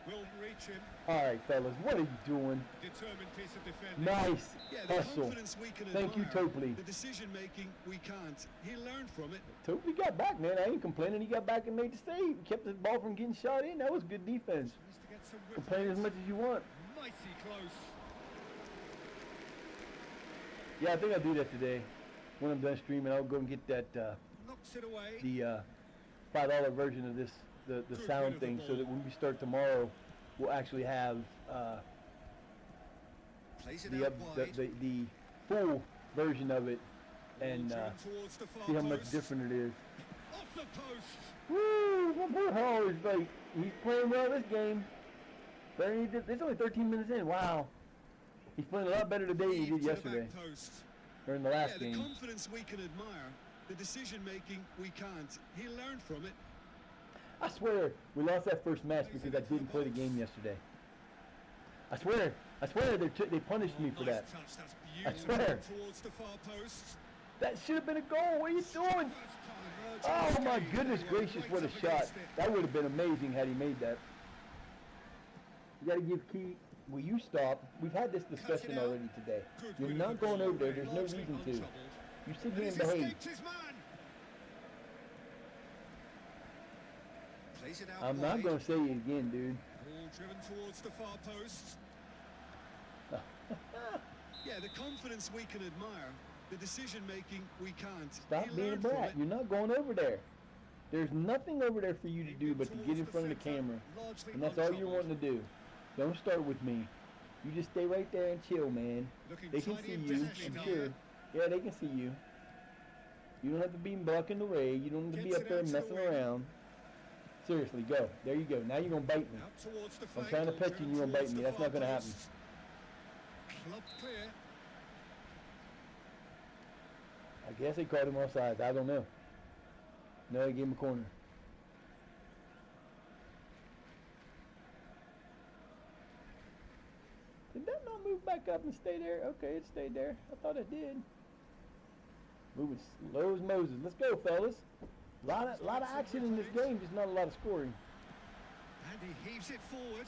Speaker 2: Will reach him.
Speaker 1: All right, fellas, what are you doing?
Speaker 2: Determined piece of defending.
Speaker 1: Nice
Speaker 3: Yeah, the
Speaker 1: hustle.
Speaker 3: confidence we can
Speaker 1: Thank you,
Speaker 3: admire.
Speaker 1: Topley.
Speaker 3: The decision making we can't. He learned from it.
Speaker 1: Topley got back, man. I ain't complaining. He got back and made the save. Kept his ball from getting shot in. That was good defense.
Speaker 2: Tries to get some
Speaker 1: Complain as much as you want.
Speaker 2: mighty close.
Speaker 1: Yeah, I think I'll do that today. When I'm done streaming, I'll go and get that
Speaker 2: Knocks it away.
Speaker 1: the $5 version of this, the
Speaker 2: Good
Speaker 1: sound
Speaker 2: bit of
Speaker 1: thing,
Speaker 2: the
Speaker 1: so
Speaker 2: ball.
Speaker 1: that when we start tomorrow, we'll actually have
Speaker 2: Plays it
Speaker 1: the
Speaker 2: out wide.
Speaker 1: the full version of it, and
Speaker 2: Driven towards the far
Speaker 1: see how much
Speaker 2: post.
Speaker 1: different it is.
Speaker 2: Off the post.
Speaker 1: Woo! My boy Hall is like, he's playing well this game. Better than he did. It's only 13 minutes in. Wow. He's playing a lot better today than he
Speaker 2: Heave
Speaker 1: did
Speaker 2: to the
Speaker 1: yesterday,
Speaker 2: back post.
Speaker 1: or in the last
Speaker 3: Yeah, the
Speaker 1: game.
Speaker 3: confidence we can admire. The decision making we can't. He learned from it.
Speaker 1: I swear, we lost that first match because I didn't play the game yesterday. I swear, they punished me for
Speaker 2: Nice
Speaker 1: that.
Speaker 2: touch. That's
Speaker 1: I
Speaker 2: beautiful.
Speaker 1: swear.
Speaker 2: Towards the far post.
Speaker 1: That should have been a goal. What are you doing?
Speaker 2: First time
Speaker 1: Oh
Speaker 2: urging
Speaker 1: my
Speaker 2: escape.
Speaker 1: goodness
Speaker 2: They were
Speaker 1: gracious,
Speaker 2: right
Speaker 1: what a
Speaker 2: up
Speaker 1: shot.
Speaker 2: against it.
Speaker 1: That would have been amazing had he made that. You gotta give Key, will you stop? We've had this discussion
Speaker 2: out.
Speaker 1: already today.
Speaker 2: Good
Speaker 1: You're
Speaker 2: bit
Speaker 1: not
Speaker 2: of the
Speaker 1: going
Speaker 2: ball,
Speaker 1: over there, there's no
Speaker 2: largely
Speaker 1: reason to.
Speaker 2: untroubled.
Speaker 1: You sit
Speaker 2: And
Speaker 1: here
Speaker 2: he's
Speaker 1: and behave.
Speaker 2: escaped his man. Plays it out
Speaker 1: I'm not
Speaker 2: wide.
Speaker 1: gonna say it again, dude.
Speaker 2: Ball driven towards the far post.
Speaker 3: Yeah, the confidence we can admire. The decision making we can't.
Speaker 1: Stop
Speaker 3: He
Speaker 1: being a
Speaker 3: learned from
Speaker 1: brat.
Speaker 3: it.
Speaker 1: You're not going over there. There's nothing over there for you to do but to get in front of the camera.
Speaker 2: Largely
Speaker 1: And that's all you're
Speaker 2: untroubled.
Speaker 1: wanting to do. Don't start with me. You just stay right there and chill, man.
Speaker 2: Looking
Speaker 1: They can
Speaker 2: tidy
Speaker 1: see
Speaker 2: and
Speaker 1: you,
Speaker 2: disciplined
Speaker 1: I'm
Speaker 2: here.
Speaker 1: sure. Yeah, they can see you. You don't have to be blocking the way. You don't have to be
Speaker 2: Gets
Speaker 1: up
Speaker 2: it
Speaker 1: there
Speaker 2: out to the
Speaker 1: messing
Speaker 2: wing.
Speaker 1: around. Seriously, go. There you go. Now you're going to bite me.
Speaker 2: Out towards the
Speaker 1: I'm
Speaker 2: flank,
Speaker 1: trying to
Speaker 2: ball
Speaker 1: pet you and you're
Speaker 2: driven
Speaker 1: going to bite
Speaker 2: towards
Speaker 1: me.
Speaker 2: the
Speaker 1: That's not
Speaker 2: far
Speaker 1: going to happen.
Speaker 2: post. Clubbed clear.
Speaker 1: I guess they called him offside. I don't know. No, they gave him a corner. Did that not move back up and stay there? Okay, it stayed there. I thought it did. Moving slow as Moses. Let's go, fellas. Lot of action in this game, just not a lot of scoring.
Speaker 2: And he heaves it forward.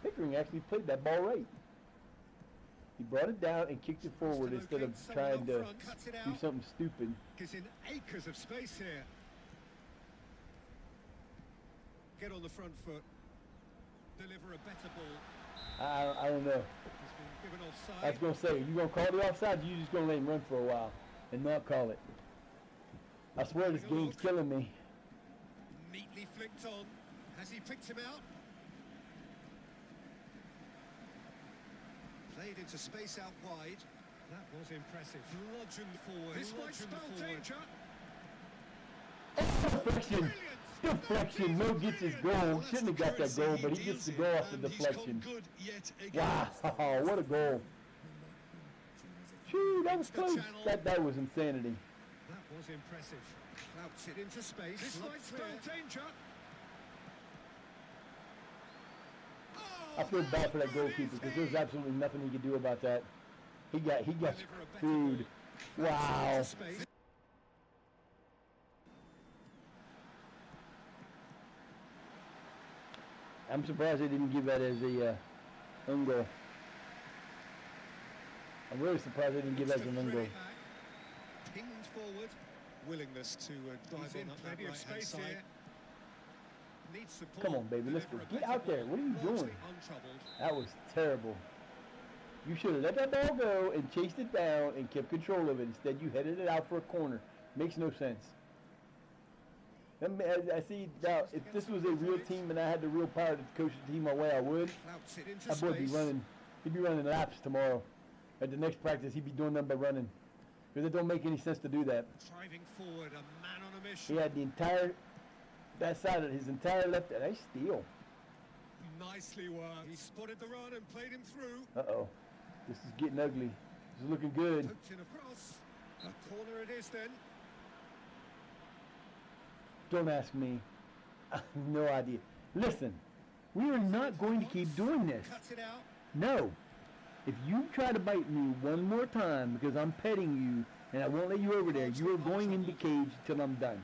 Speaker 1: Pickering actually played that ball right. He brought it down and kicked it forward
Speaker 2: Tries to
Speaker 1: instead of
Speaker 2: locate someone
Speaker 1: trying
Speaker 2: up
Speaker 1: to
Speaker 2: front, cuts it
Speaker 1: do
Speaker 2: out.
Speaker 1: something stupid.
Speaker 2: Gives in acres of space here. Get on the front foot. Deliver a better ball.
Speaker 1: I don't know.
Speaker 2: He's been given offside.
Speaker 1: I was going to say, you going to call the offside, or you just going to let him run for a while and not call it? I swear this game's killing me.
Speaker 2: Neatly flicked on. Has he picked him out? Played into space out wide. That was impressive. Bludgeoned forward. This might spell danger.
Speaker 1: Deflection.
Speaker 2: Brilliant.
Speaker 1: Deflection. Mo gets his goal.
Speaker 3: Well, that's
Speaker 1: Shouldn't have
Speaker 3: the
Speaker 1: got that
Speaker 3: currency
Speaker 1: goal,
Speaker 3: he
Speaker 1: but he gets
Speaker 3: deals
Speaker 1: the
Speaker 3: in,
Speaker 1: goal off the
Speaker 3: and he's come
Speaker 1: deflection.
Speaker 3: good yet again.
Speaker 1: Wow, what a goal. Phew, that was
Speaker 2: Into the
Speaker 1: close.
Speaker 2: channel.
Speaker 1: That was insanity.
Speaker 2: That was impressive. Clouts it into space. This might spell danger.
Speaker 1: I feel bad for that goalkeeper because there's absolutely nothing he could do about that. He got screwed. Wow. I'm surprised they didn't give that as a own goal. I'm really surprised they didn't give that as an own goal.
Speaker 2: Pinged forward.
Speaker 3: Willingness to drive
Speaker 2: He's
Speaker 3: on
Speaker 2: in
Speaker 3: that
Speaker 2: plenty of
Speaker 3: right-hand
Speaker 2: space
Speaker 3: side.
Speaker 2: here. Needs support.
Speaker 1: Come on, baby, let's go.
Speaker 2: Deliver a
Speaker 1: Get
Speaker 2: better
Speaker 1: out there.
Speaker 2: ball.
Speaker 1: What are you
Speaker 2: Largely
Speaker 1: doing?
Speaker 2: untroubled.
Speaker 1: That was terrible. You should have let that ball go and chased it down and kept control of it. Instead, you headed it out for a corner. Makes no sense. I see now, if this was a real team and I had the real power to coach the team my way, I would.
Speaker 2: Clouts it into
Speaker 1: That boy be
Speaker 2: space.
Speaker 1: running. He'd be running laps tomorrow. At the next practice, he'd be doing nothing but running. Because it don't make any sense to do that.
Speaker 2: Driving forward, a man on a mission.
Speaker 1: He had the entire, that side of his entire left, they steal.
Speaker 2: Nicely worked. He spotted the run and played him through.
Speaker 1: Uh-oh. This is getting ugly. This is looking good.
Speaker 2: Poked in across. A corner it is then.
Speaker 1: Don't ask me. I have no idea. Listen, we are not going to keep doing this.
Speaker 2: Cuts it out.
Speaker 1: No. If you try to bite me one more time because I'm petting you and I won't let you over there, you are going in the cage till I'm done.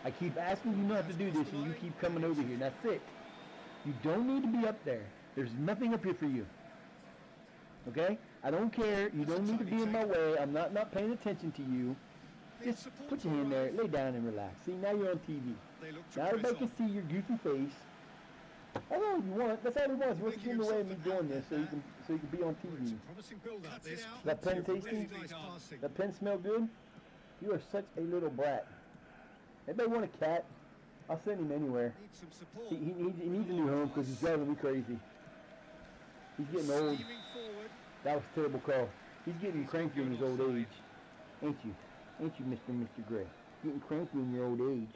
Speaker 1: I keep asking you not to do this, and you keep coming over here. That's it. You don't need to be up there. There's nothing up here for you. Okay? I don't care. You don't need to be in my way. I'm not paying attention to you. Just put your hand there, lay down and relax. See, now you're on TV. Now everybody can see your goofy face. That's all you want. That's all he wants. He wants to get in the way of me doing this so you can be on TV. That pen tasty? That pen smell good? You are such a little brat. Anybody want a cat? I'll send him anywhere. He needs a new home because he's driving me crazy. He's getting old. That was a terrible call. He's getting cranky in his old age. Ain't you? Ain't you, Mr. Gray? Getting cranky in your old age.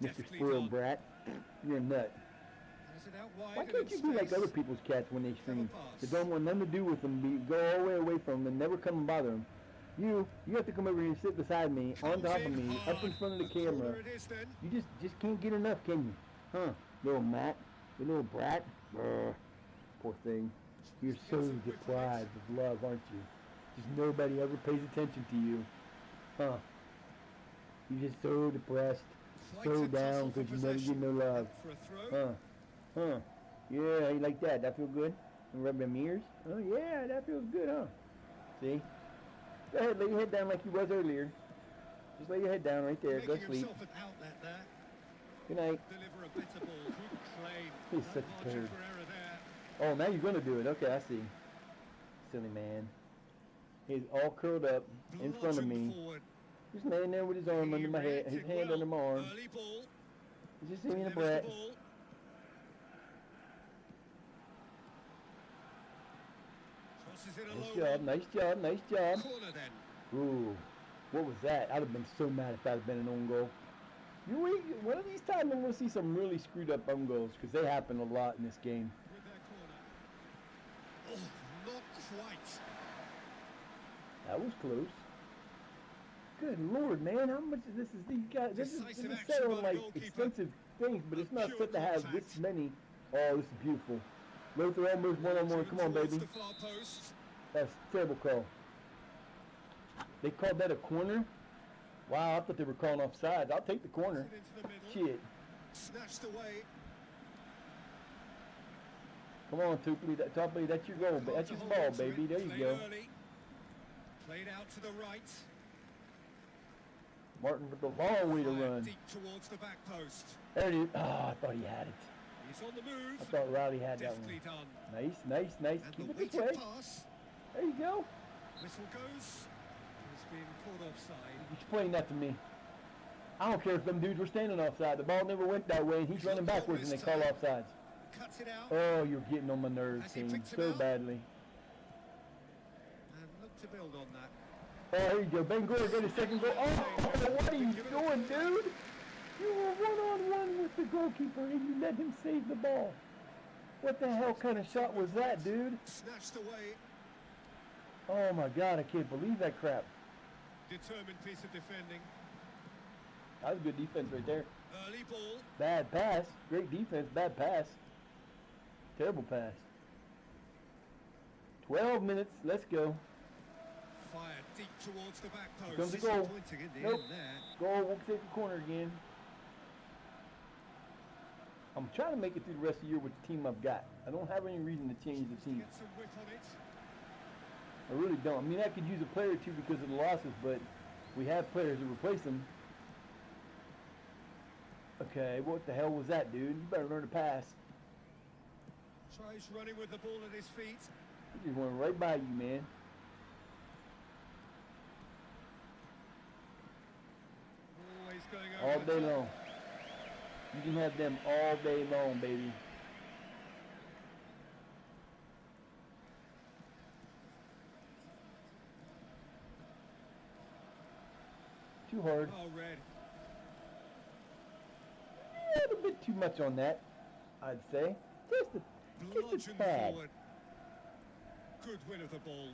Speaker 1: Mr. Spoiled Brat. You're a nut. Why can't you be like other people's cats when they scream? They don't want nothing to do with them. Go all the way away from them and never come and bother them. You have to come over here and sit beside me, on top of me, up in front of the camera. You just can't get enough, can you? Huh? Little Matt, you little brat. Poor thing. You're so deprived of love, aren't you? Just nobody ever pays attention to you. Huh? You're just so depressed, so down because you never get no love. Huh? Yeah, you like that? That feel good? And rub them ears? Oh yeah, that feels good, huh? See? Go ahead, lay your head down like you was earlier. Just lay your head down right there. Go sleep. Good night. He's such a turd. Oh, now you're gonna do it. Okay, I see. Silly man. He's all curled up in front of me. Just laying there with his arm under my head, his hand under my arm. He's just being a brat. Nice job. Ooh, what was that? I'd have been so mad if that had been an own goal. One of these times I'm going to see some really screwed up own goals because they happen a lot in this game.
Speaker 2: Oh, not quite.
Speaker 1: That was close. Good Lord, man, how much of this is these guys? This is selling like expensive things, but it's not set to have this many. Oh, this is beautiful. Lothar almost one-on-one. Come on, baby. That's a terrible call. They called that a corner? Wow, I thought they were calling offsides. I'll take the corner. Shit.
Speaker 2: Snatched away.
Speaker 1: Come on, Tupley. That's your goal. That's your ball, baby. There you go.
Speaker 2: Played out to the right.
Speaker 1: Martin with the long way to run.
Speaker 2: Deep towards the back post.
Speaker 1: There it is. Oh, I thought he had it.
Speaker 2: He's on the move.
Speaker 1: I thought Rowley had that one. Nice. Keep it this way.
Speaker 2: Pass.
Speaker 1: There you go.
Speaker 2: Whistle goes. He's been caught offside.
Speaker 1: Explain that to me. I don't care if them dudes were standing offside. The ball never went that way, and he's running backwards, and they call offsides.
Speaker 2: Cuts it out.
Speaker 1: Oh, you're getting on my nerves, team, so badly.
Speaker 2: And look to build on that.
Speaker 1: Oh, there you go. Bangor got his second goal. Oh, what are you doing, dude? You were one-on-one with the goalkeeper, and you let him save the ball. What the hell kind of shot was that, dude?
Speaker 2: Snatched away.
Speaker 1: Oh, my God. I can't believe that crap.
Speaker 2: Determined piece of defending.
Speaker 1: That was good defense right there.
Speaker 2: Early ball.
Speaker 1: Bad pass. Great defense. Bad pass. Terrible pass. 12 minutes. Let's go.
Speaker 2: Fired deep towards the back post.
Speaker 1: Comes the goal. Nope. Goal. Won't take the corner again. I'm trying to make it through the rest of the year with the team I've got. I don't have any reason to change the team.
Speaker 2: Get some whip on it.
Speaker 1: I really don't. I mean, I could use a player or two because of the losses, but we have players to replace them. Okay, what the hell was that, dude? You better learn to pass.
Speaker 2: Tries running with the ball at his feet.
Speaker 1: He just went right by you, man.
Speaker 2: Always going over
Speaker 1: All day long. You can have them all day long, baby. Too hard.
Speaker 2: Oh, red.
Speaker 1: A little bit too much on that, I'd say. Just a tad.
Speaker 2: Forward. Good win of the ball.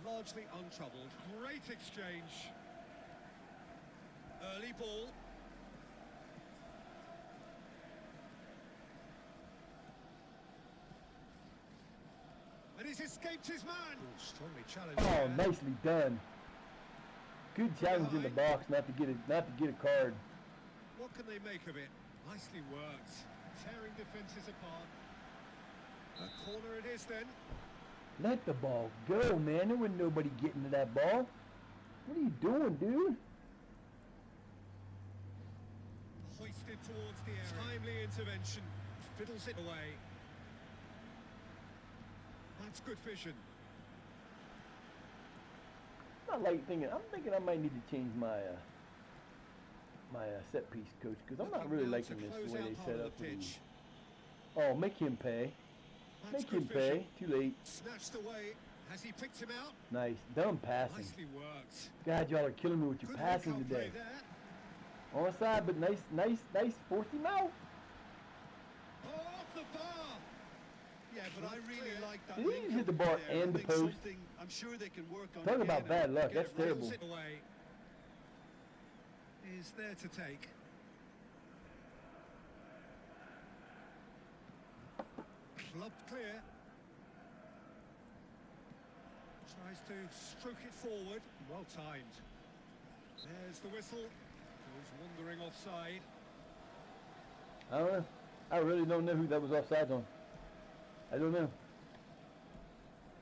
Speaker 2: Largely untroubled. Great exchange. Early ball. And he's escaped his man. Strongly challenged.
Speaker 1: Oh, nicely done. Good challenge in the box, not to get a card.
Speaker 2: What can they make of it? Nicely worked. Tearing defences apart. A corner it is then.
Speaker 1: Let the ball go, man. There wasn't nobody getting to that ball. What are you doing, dude?
Speaker 2: Hoisted towards the area. Timely intervention. Fiddles it away. That's good vision.
Speaker 1: I'm thinking I might need to change my set piece coach, because I'm not really liking this the way they set up the... Oh, make him pay. Make him pay. Too late.
Speaker 2: Snatched away. Has he picked him out?
Speaker 1: Nice. Dumb passing.
Speaker 2: Nicely worked.
Speaker 1: God, y'all are killing me with your passing today. Onside, but nice. Forced him out.
Speaker 2: Oh, off the bar.
Speaker 3: Yeah, but I really like that.
Speaker 1: Did he just hit the bar and the post?
Speaker 3: I'm sure they can work on.
Speaker 1: Talk about bad luck. That's terrible.
Speaker 2: It away. Is there to take. Clubbed clear. Tries to stroke it forward. Well timed. There's the whistle. Goes wandering offside.
Speaker 1: I don't know. I really don't know who that was offside on. I don't know.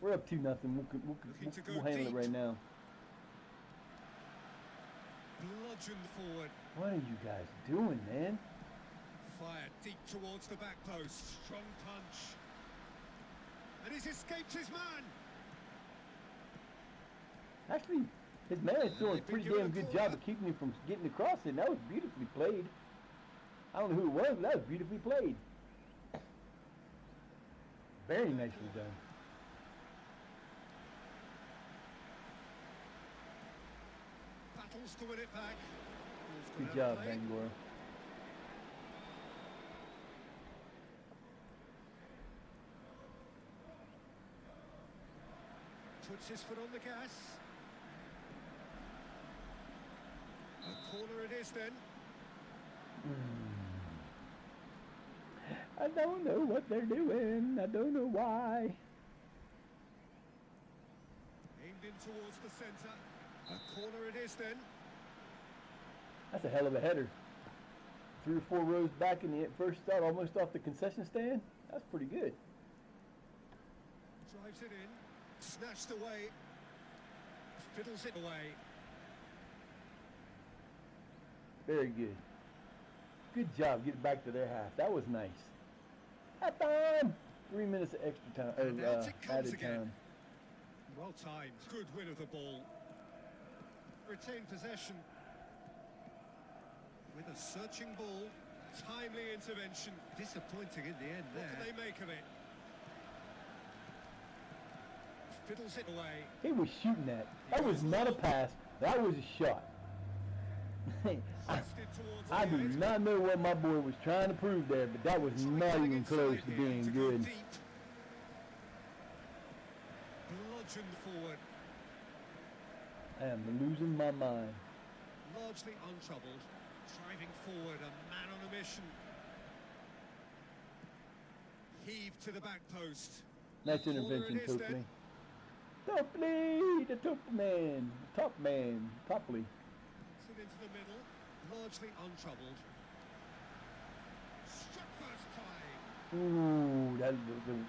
Speaker 1: We're up 2-0. We'll handle it right now.
Speaker 2: Bludgeoned forward.
Speaker 1: What are you guys doing, man?
Speaker 2: Fired deep towards the back post. Strong punch. And he's escaped his man.
Speaker 1: Actually, his man is doing a pretty damn good job of keeping him from getting across it. And that was beautifully played. I don't know who it was, but that was beautifully played. Very nicely done.
Speaker 2: Battles to win it back.
Speaker 1: Good job, Bangor.
Speaker 2: Puts his foot on the gas. A corner it is then.
Speaker 1: I don't know what they're doing. I don't know why.
Speaker 2: Aimed in towards the centre. A corner it is then.
Speaker 1: That's a hell of a header. 3 or 4 rows back in the first start, almost off the concession stand. That's pretty good.
Speaker 2: Drives it in. Snatched away. Fiddles it away.
Speaker 1: Very good. Good job getting back to their half. That was nice. Half time! 3 minutes of extra time, added time.
Speaker 2: Well timed. Good win of the ball. Retained possession. With a searching ball. Timely intervention. Disappointing in the end there. What can they make of it? Fiddles it away.
Speaker 1: He was shooting that. That was not a pass. That was a shot. I do not know what my boy was trying to prove there, but that was not even close to being good.
Speaker 2: Bludgeoned forward.
Speaker 1: I am losing my mind.
Speaker 2: Largely untroubled. Driving forward, a man on a mission. Heaved to the back post.
Speaker 1: Nice intervention, Topley. Topley, the top man, Topley.
Speaker 2: Into the middle, largely untroubled. Struck first time.
Speaker 1: Ooh, that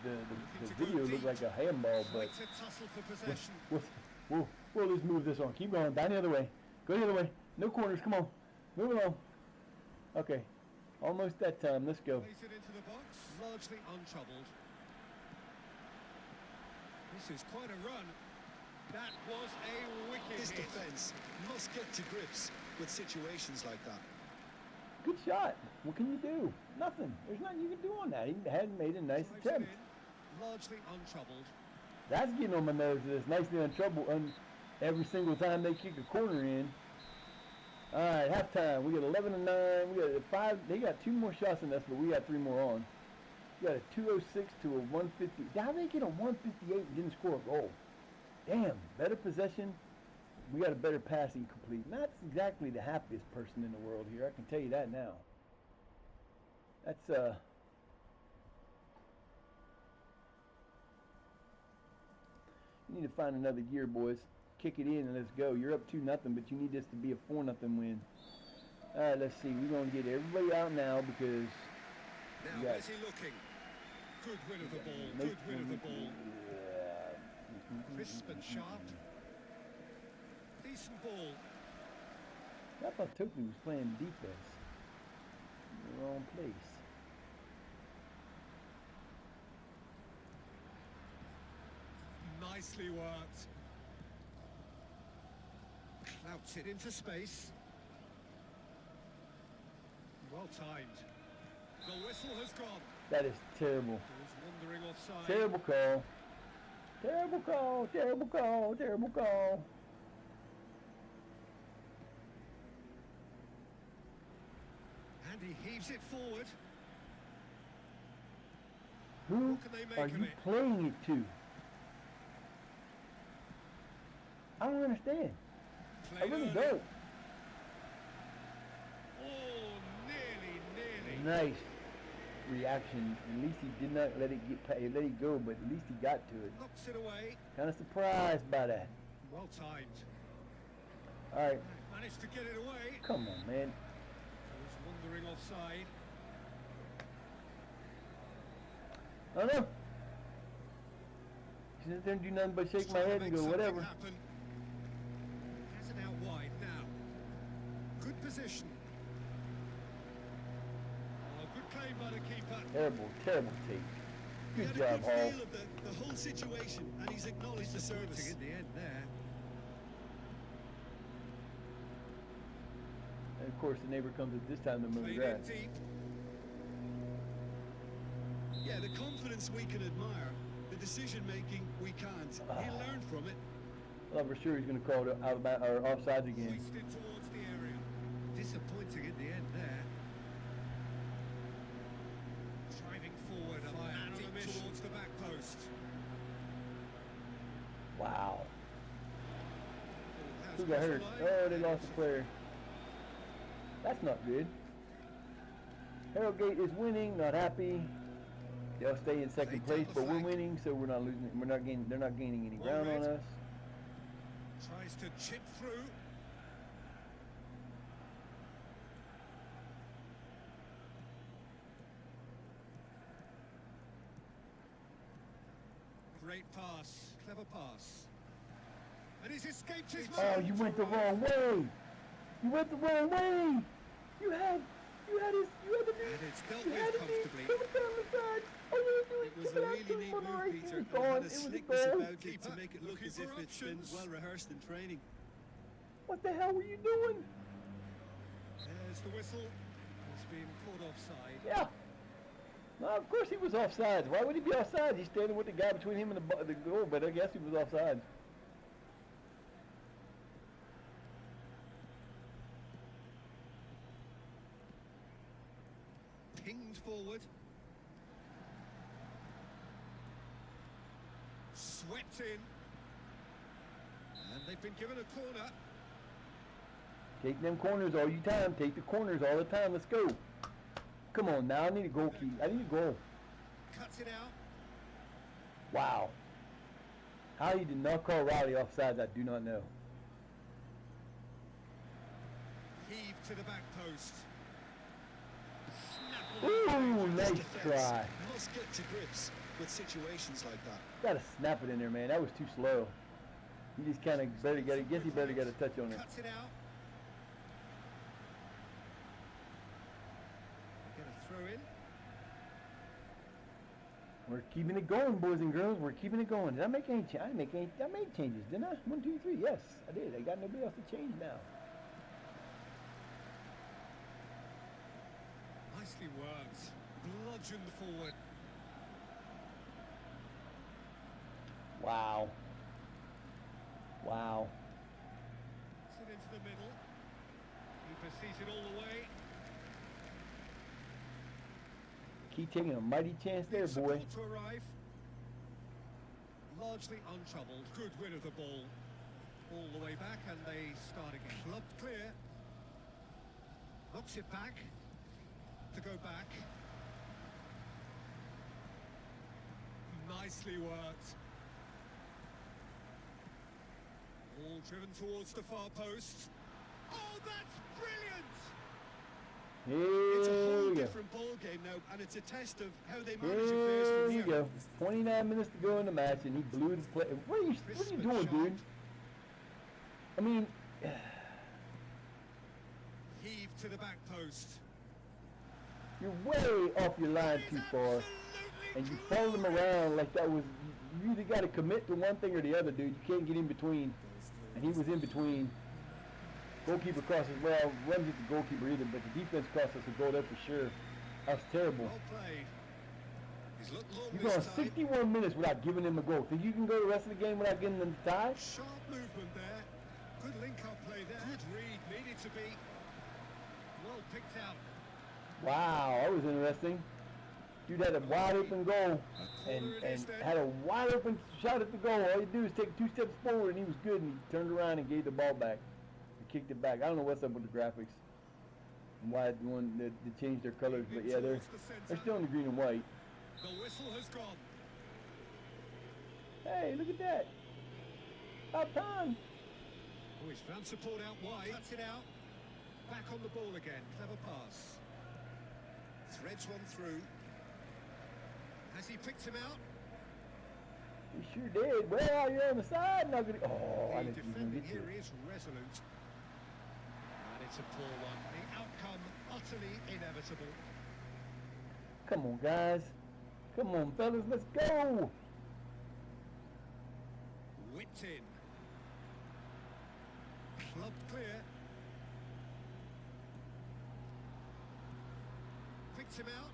Speaker 1: the video looked like a handball, but
Speaker 2: tussle for possession.
Speaker 1: We'll just move this on. Keep going. Down the other way. Go the other way. No corners. Come on. Move along. Okay. Almost that time. Let's go.
Speaker 2: Place it into the box. Largely untroubled. This is quite a run. That was a wicked
Speaker 3: This
Speaker 2: hit.
Speaker 3: defence must get to grips with situations like that.
Speaker 1: Good shot. What can you do? Nothing. There's nothing you can do on that. He hadn't made a nice attempt.
Speaker 2: Largely untroubled.
Speaker 1: That's getting on my nerves. It's nicely untroubled every single time they kick a corner in. All right, halftime. We got 11-9. We got 5. They got 2 more shots than us, but we got 3 more on. We got a 206 to a 150. How did they get a 158 and didn't score a goal? Damn, better possession. We got a better passing complete. Not exactly the happiest person in the world here. I can tell you that now. That's you need to find another gear, boys. Kick it in and let's go. You're up 2-0, but you need this to be a 4-0 win. All right, let's see. We're gonna get everybody out now because
Speaker 2: Now,
Speaker 1: Yeah.
Speaker 2: where's he looking? Good win of the ball, good win of the ball. Crisp and sharp. Decent ball.
Speaker 1: I thought Tokyo was playing defense. In the wrong place.
Speaker 2: Nicely worked. Clouts it into space. Well timed. The whistle has gone.
Speaker 1: That is terrible.
Speaker 2: He's wandering offside.
Speaker 1: Terrible call. Terrible call. Terrible call. Terrible call.
Speaker 2: And he heaves it forward.
Speaker 1: Who
Speaker 2: What can they make
Speaker 1: are
Speaker 2: of
Speaker 1: you
Speaker 2: it?
Speaker 1: playing it to? I don't understand. I
Speaker 2: Played
Speaker 1: really
Speaker 2: early.
Speaker 1: don't.
Speaker 2: Oh, nearly, nearly.
Speaker 1: Nice reaction. At least he did not let it let it go, but at least he got to it.
Speaker 2: Knocks it away.
Speaker 1: Kind of surprised by that.
Speaker 2: Well timed.
Speaker 1: All right,
Speaker 2: Managed to get it away.
Speaker 1: come on, man.
Speaker 2: He's wandering offside.
Speaker 1: I don't know. Sit there and do nothing but shake my
Speaker 2: Trying to
Speaker 1: head and
Speaker 2: make
Speaker 1: go,
Speaker 2: something
Speaker 1: whatever.
Speaker 2: happen. Has it out wide now. Good position. Oh, good claim by the keeper.
Speaker 1: Terrible, terrible take.
Speaker 3: He
Speaker 1: Good
Speaker 3: had a
Speaker 1: job,
Speaker 3: good
Speaker 1: Hall.
Speaker 3: feel of the whole situation, and he's acknowledged the
Speaker 2: Disappointing
Speaker 3: service.
Speaker 2: in the end there.
Speaker 1: And of course, the neighbor comes at this time to mow the
Speaker 2: Played
Speaker 1: grass.
Speaker 2: in deep.
Speaker 3: Yeah, the confidence we can admire, the decision making we can't. He learned from it.
Speaker 1: Well, for sure he's going to call it out of or offsides again.
Speaker 2: Hoisted towards the area. Disappointing in the end there. Driving forward, a man on a mission towards the back post.
Speaker 1: Wow.
Speaker 2: Has
Speaker 1: Who got
Speaker 2: crossed
Speaker 1: hurt?
Speaker 2: the line.
Speaker 1: Oh, they lost a player. That's not good. Harrogate is winning, not happy. They'll stay in second
Speaker 2: They
Speaker 1: place,
Speaker 2: take the
Speaker 1: but we're
Speaker 2: flag.
Speaker 1: winning, so we're not losing. We're not gaining. They're not gaining any
Speaker 2: Well
Speaker 1: ground on
Speaker 2: read.
Speaker 1: us.
Speaker 2: Tries to chip through. Great pass, clever pass. And he's escaped his
Speaker 1: Oh,
Speaker 2: moment
Speaker 1: you
Speaker 2: to
Speaker 1: went the
Speaker 2: arrive.
Speaker 1: wrong way. You went the wrong way. You had the
Speaker 2: And it's dealt
Speaker 1: you
Speaker 2: with
Speaker 1: had it
Speaker 2: comfortably.
Speaker 1: It was down the side. All you had to do
Speaker 3: It was
Speaker 1: is
Speaker 3: a
Speaker 1: kick it out
Speaker 3: really
Speaker 1: to
Speaker 3: neat
Speaker 1: him on the
Speaker 3: move,
Speaker 1: right.
Speaker 3: Peter,
Speaker 1: It was
Speaker 3: and it
Speaker 1: gone.
Speaker 3: had a
Speaker 1: It was a
Speaker 3: slickness
Speaker 1: goal.
Speaker 3: about it to
Speaker 2: Keeper
Speaker 3: make it look
Speaker 2: looking
Speaker 3: as if
Speaker 2: for
Speaker 3: it's been
Speaker 2: options.
Speaker 3: well rehearsed in training.
Speaker 1: What the hell were you doing?
Speaker 2: There's the whistle. He's been caught offside.
Speaker 1: Yeah. No, of course he was offsides. Why would he be offsides? He's standing with the guy between him and the goal, but I guess he was offsides.
Speaker 2: Pinged forward. Swept in. And they've been given a corner.
Speaker 1: Take them corners all you time. Take the corners all the time. Let's go. Come on now. I need a goal key. I need a goal.
Speaker 2: Cuts it out.
Speaker 1: Wow. How he did not call Riley offsides, I do not know.
Speaker 2: Heave to the back post. Snap
Speaker 1: Ooh,
Speaker 3: This
Speaker 1: nice
Speaker 3: defence
Speaker 1: try.
Speaker 3: must get to grips with situations like that.
Speaker 1: Gotta snap it in there, man. That was too slow. He just kind of barely got it. Guess he barely got a touch on it.
Speaker 2: Cuts it out. Get a throw in.
Speaker 1: We're keeping it going, boys and girls. We're keeping it going. Did I make any I made changes, didn't I? 1, 2, 3. Yes, I did. I got nobody else to change now.
Speaker 2: Nicely worked. Bludgeoned forward.
Speaker 1: Wow. Wow.
Speaker 2: Puts it into the middle. Keeper sees it all the way.
Speaker 1: Keep taking a mighty chance there,
Speaker 2: Needs
Speaker 1: boy.
Speaker 2: support to arrive. Largely untroubled. Good win of the ball. All the way back and they start again. Clubbed clear. Knocks it back. To go back. Nicely worked. All driven towards the far post. Oh, that's brilliant!
Speaker 3: It's a
Speaker 1: Here
Speaker 3: whole
Speaker 1: we go.
Speaker 3: different ball game now, and it's a test of how they manage
Speaker 1: Here
Speaker 3: affairs from
Speaker 1: we
Speaker 3: here.
Speaker 1: go. 29 minutes to go in the match, and he blew the play. What are you doing, dude? I mean,
Speaker 2: Heave to the back post.
Speaker 1: you're way off your line too far, and you followed him around like that was. You either got to commit to one thing or the other, dude. You can't get in between, and he was in between. Goalkeeper crosses. Well, wasn't the goalkeeper either, but the defense cost us a goal there for sure. That was terrible.
Speaker 2: Well played. He's looked long
Speaker 1: You're going
Speaker 2: this time.
Speaker 1: 61 minutes without giving him a goal. Think you can go the rest of the game without getting them to tie?
Speaker 2: Sharp movement there. Good link-up play there. Good read. Needed to be. Well picked out.
Speaker 1: Wow, that was interesting. Dude had a wide open goal and had a wide open shot at the goal. All you do is take 2 steps forward, and he was good, and he turned around and gave the ball back. He kicked it back. I don't know what's up with the graphics and why they changed their colors, but yeah, they're still in the green and white.
Speaker 2: The whistle has gone.
Speaker 1: Hey, look at that. About time.
Speaker 2: Oh, he's found support out wide. Cuts it out. Back on the ball again. Clever pass. Threads one through. Has he picked him out?
Speaker 1: He sure did. Well, you're on the side. Not gonna. Oh, I
Speaker 2: The
Speaker 1: didn't even
Speaker 2: defending
Speaker 1: get
Speaker 2: here
Speaker 1: you.
Speaker 2: is resolute. And it's a poor one. The outcome utterly inevitable.
Speaker 1: Come on, guys. Come on, fellas. Let's go.
Speaker 2: Whipped in. Clubbed clear. Picked him out.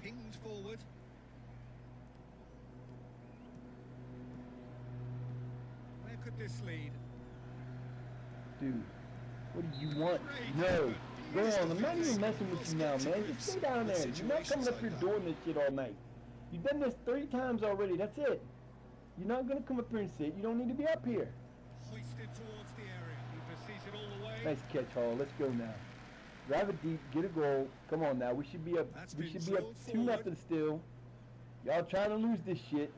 Speaker 2: Pinged forward. Where could this lead?
Speaker 1: Dude, what do you want? No. Go on. I'm not even messing with you now, man. Just stay down there. You're not coming up here doing this shit all night. You've done this 3 times already. That's it. You're not going to come up here and sit. You don't need to be up here.
Speaker 2: Hoisted towards the area. He pursues it all the way.
Speaker 1: Nice catch, Hall. Let's go now. Drive it deep. Get a goal. Come on now. We should be up.
Speaker 2: That's
Speaker 1: We
Speaker 2: been
Speaker 1: should be up
Speaker 2: drilled
Speaker 1: 2-0 still. Y'all trying to lose this shit.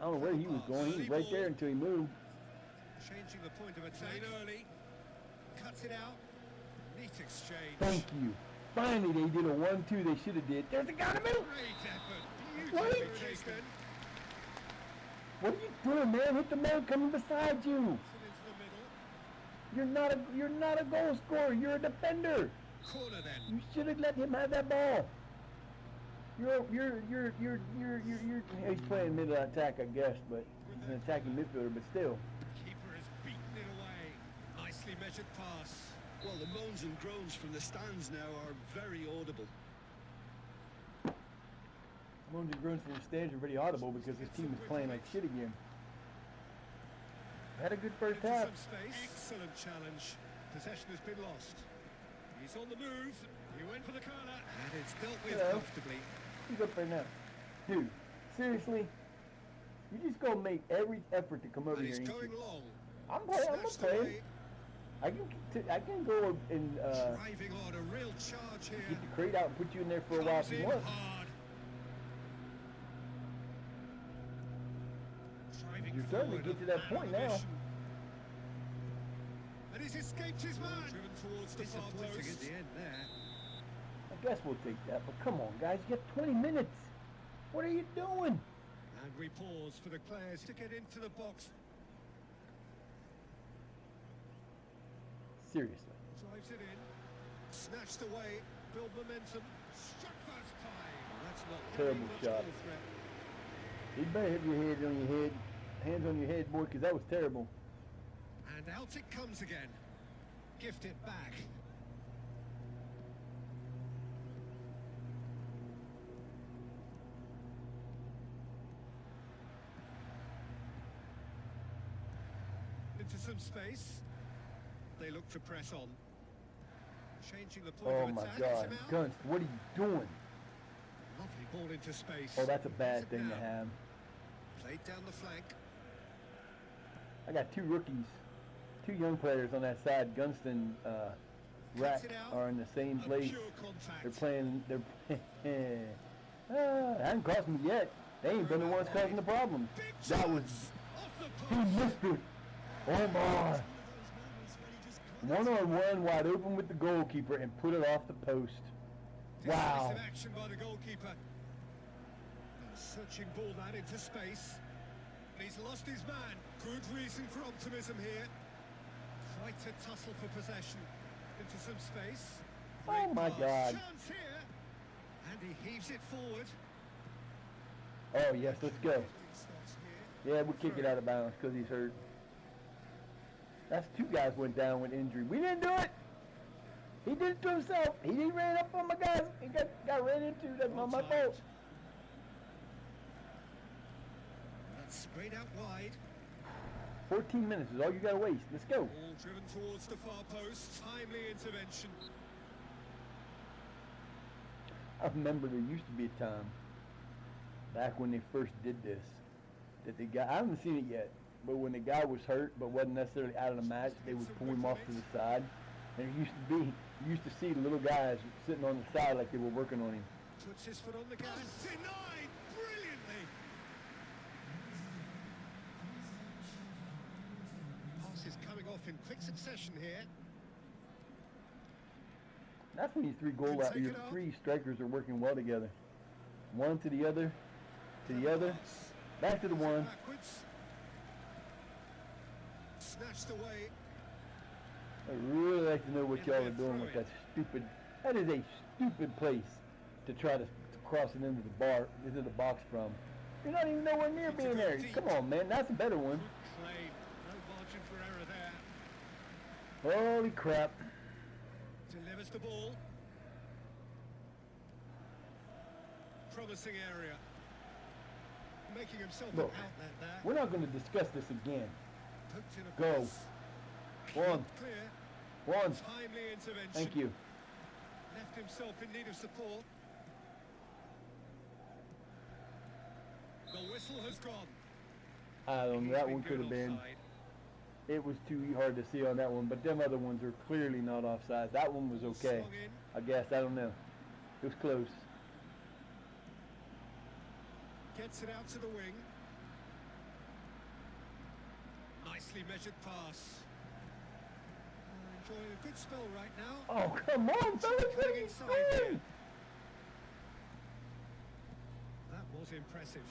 Speaker 1: I don't know where he was going. He was right there until he moved.
Speaker 2: Changing the point of attack early. Cuts it out. Neat exchange.
Speaker 1: Thank you. Finally, they did a 1-2 they should have did. There's the guy in the middle.
Speaker 2: Great effort.
Speaker 1: What?
Speaker 2: Beautifully taken.
Speaker 1: What are you doing, man? Hit the man coming beside you.
Speaker 2: Into the middle.
Speaker 1: You're not a goal scorer. You're a defender.
Speaker 2: Corner then.
Speaker 1: You should have let him have that ball. He's playing middle attack, I guess, but he's an attacking midfielder, but still.
Speaker 2: Keeper has beaten it away. Nicely measured pass.
Speaker 3: Well, the moans and groans from the stands now are very audible.
Speaker 1: Moans and groans from the stands are very audible because his team is playing like shit again. Had a good first
Speaker 2: Into
Speaker 1: half.
Speaker 2: some space. Excellent challenge. Possession has been lost. He's on the move. He went for the corner. And it's dealt with
Speaker 1: Hello.
Speaker 2: comfortably.
Speaker 1: He's up there now. Dude, seriously? You just gonna make every effort to come over
Speaker 2: And
Speaker 1: here,
Speaker 2: he's
Speaker 1: ain't
Speaker 2: going
Speaker 1: you?
Speaker 2: long.
Speaker 1: I'm
Speaker 2: Snatched
Speaker 1: playing.
Speaker 2: away.
Speaker 1: I can go and
Speaker 2: Driving on a real charge here.
Speaker 1: get the crate out and put you in there for a while
Speaker 2: Comes
Speaker 1: if you
Speaker 2: in
Speaker 1: want.
Speaker 2: hard. Driving
Speaker 1: You're starting to
Speaker 2: forward,
Speaker 1: get to that
Speaker 2: a man
Speaker 1: point
Speaker 2: on a
Speaker 1: now.
Speaker 2: mission. And he's escaped his man. Driven towards the far post. At the end there.
Speaker 1: I guess we'll take that, but come on, guys, you got 20 minutes. What are you doing?
Speaker 2: And we pause for the players to get into the box.
Speaker 1: Seriously.
Speaker 2: Drives it in. Snatched away. Build momentum. Struck first time. Well, that's not
Speaker 1: Terrible
Speaker 2: much
Speaker 1: shot.
Speaker 2: goal threat.
Speaker 1: You better have your head on your head, hands on your head, boy, because that was terrible.
Speaker 2: And out it comes again. Gift it back. Into some space. They look to press on. Changing the point
Speaker 1: Oh
Speaker 2: of
Speaker 1: my
Speaker 2: attack.
Speaker 1: God,
Speaker 2: It's him out.
Speaker 1: Gunst, what are you doing?
Speaker 2: Lovely ball into space.
Speaker 1: Oh, that's a bad
Speaker 2: Is it
Speaker 1: thing to
Speaker 2: now?
Speaker 1: have.
Speaker 2: Played down the flank.
Speaker 1: I got 2 rookies, 2 young players on that side. Gunst and Rack
Speaker 2: it out.
Speaker 1: are in the same
Speaker 2: A
Speaker 1: place.
Speaker 2: pure contact.
Speaker 1: They're playing. It hasn't cost me yet. They ain't been the ones causing the problem.
Speaker 2: Big
Speaker 1: That was.
Speaker 2: chance. Off the
Speaker 1: He
Speaker 2: post.
Speaker 1: missed it. Oh my.
Speaker 3: One of those moments when he just
Speaker 1: 1-on-1 wide open with the goalkeeper and put it off the post. Wow.
Speaker 2: Decisive action by the goalkeeper. Searching ball that into space. He's lost his man. Good reason for optimism here. Quite a tussle for possession. Into some space.
Speaker 1: Oh my God.
Speaker 2: Chance here. And he heaves it forward.
Speaker 1: Oh yes, let's go. Yeah, we'll kick it out of bounds because he's hurt. That's 2 guys went down with injury. We didn't do it. He did it to himself. He ran up on my guys. He got ran into. That's not my fault.
Speaker 2: That's sprayed out wide.
Speaker 1: 14 minutes is all you got to waste. Let's go.
Speaker 2: Ball driven towards the far post. Timely intervention.
Speaker 1: I remember there used to be a time back when they first did this that the guy, I haven't seen it yet, but when the guy was hurt but wasn't necessarily out of the match, they would pull him off to the side. And it used to be, you used to see little guys sitting on the side like they were working on him.
Speaker 2: Puts his foot on the gas. Denied brilliantly. Pass is coming off in quick succession here.
Speaker 1: That's when your 3 strikers are working well together. One to the other, back to the one.
Speaker 2: Backwards. Snatched away.
Speaker 1: I'd really like to know what y'all are doing with that stupid. That is a stupid place to try to cross it into the box from. You're not even nowhere near being there. Come on, man, that's a better one.
Speaker 2: Good play. No margin for error there.
Speaker 1: Holy crap!
Speaker 2: Delivers the ball. Promising area. Making himself
Speaker 1: Look,
Speaker 2: an outlet there.
Speaker 1: we're not going to discuss this again.
Speaker 2: Poked in a
Speaker 1: Go.
Speaker 2: cross.
Speaker 1: One.
Speaker 2: Clear.
Speaker 1: One.
Speaker 2: Timely intervention.
Speaker 1: Thank you.
Speaker 2: Left himself in need of support. The whistle has gone.
Speaker 1: I don't know, that one could have been.
Speaker 2: Offside.
Speaker 1: It was too hard to see on that one, but them other ones are clearly not offside. That one was okay.
Speaker 2: Swung in.
Speaker 1: I guess, I don't know. It was close.
Speaker 2: Gets it out to the wing. Nicely measured pass. Enjoying a good spell right now.
Speaker 1: Oh, come on, fellas,
Speaker 2: Cutting
Speaker 1: let
Speaker 2: inside
Speaker 1: me
Speaker 2: here.
Speaker 1: in.
Speaker 2: That was impressive.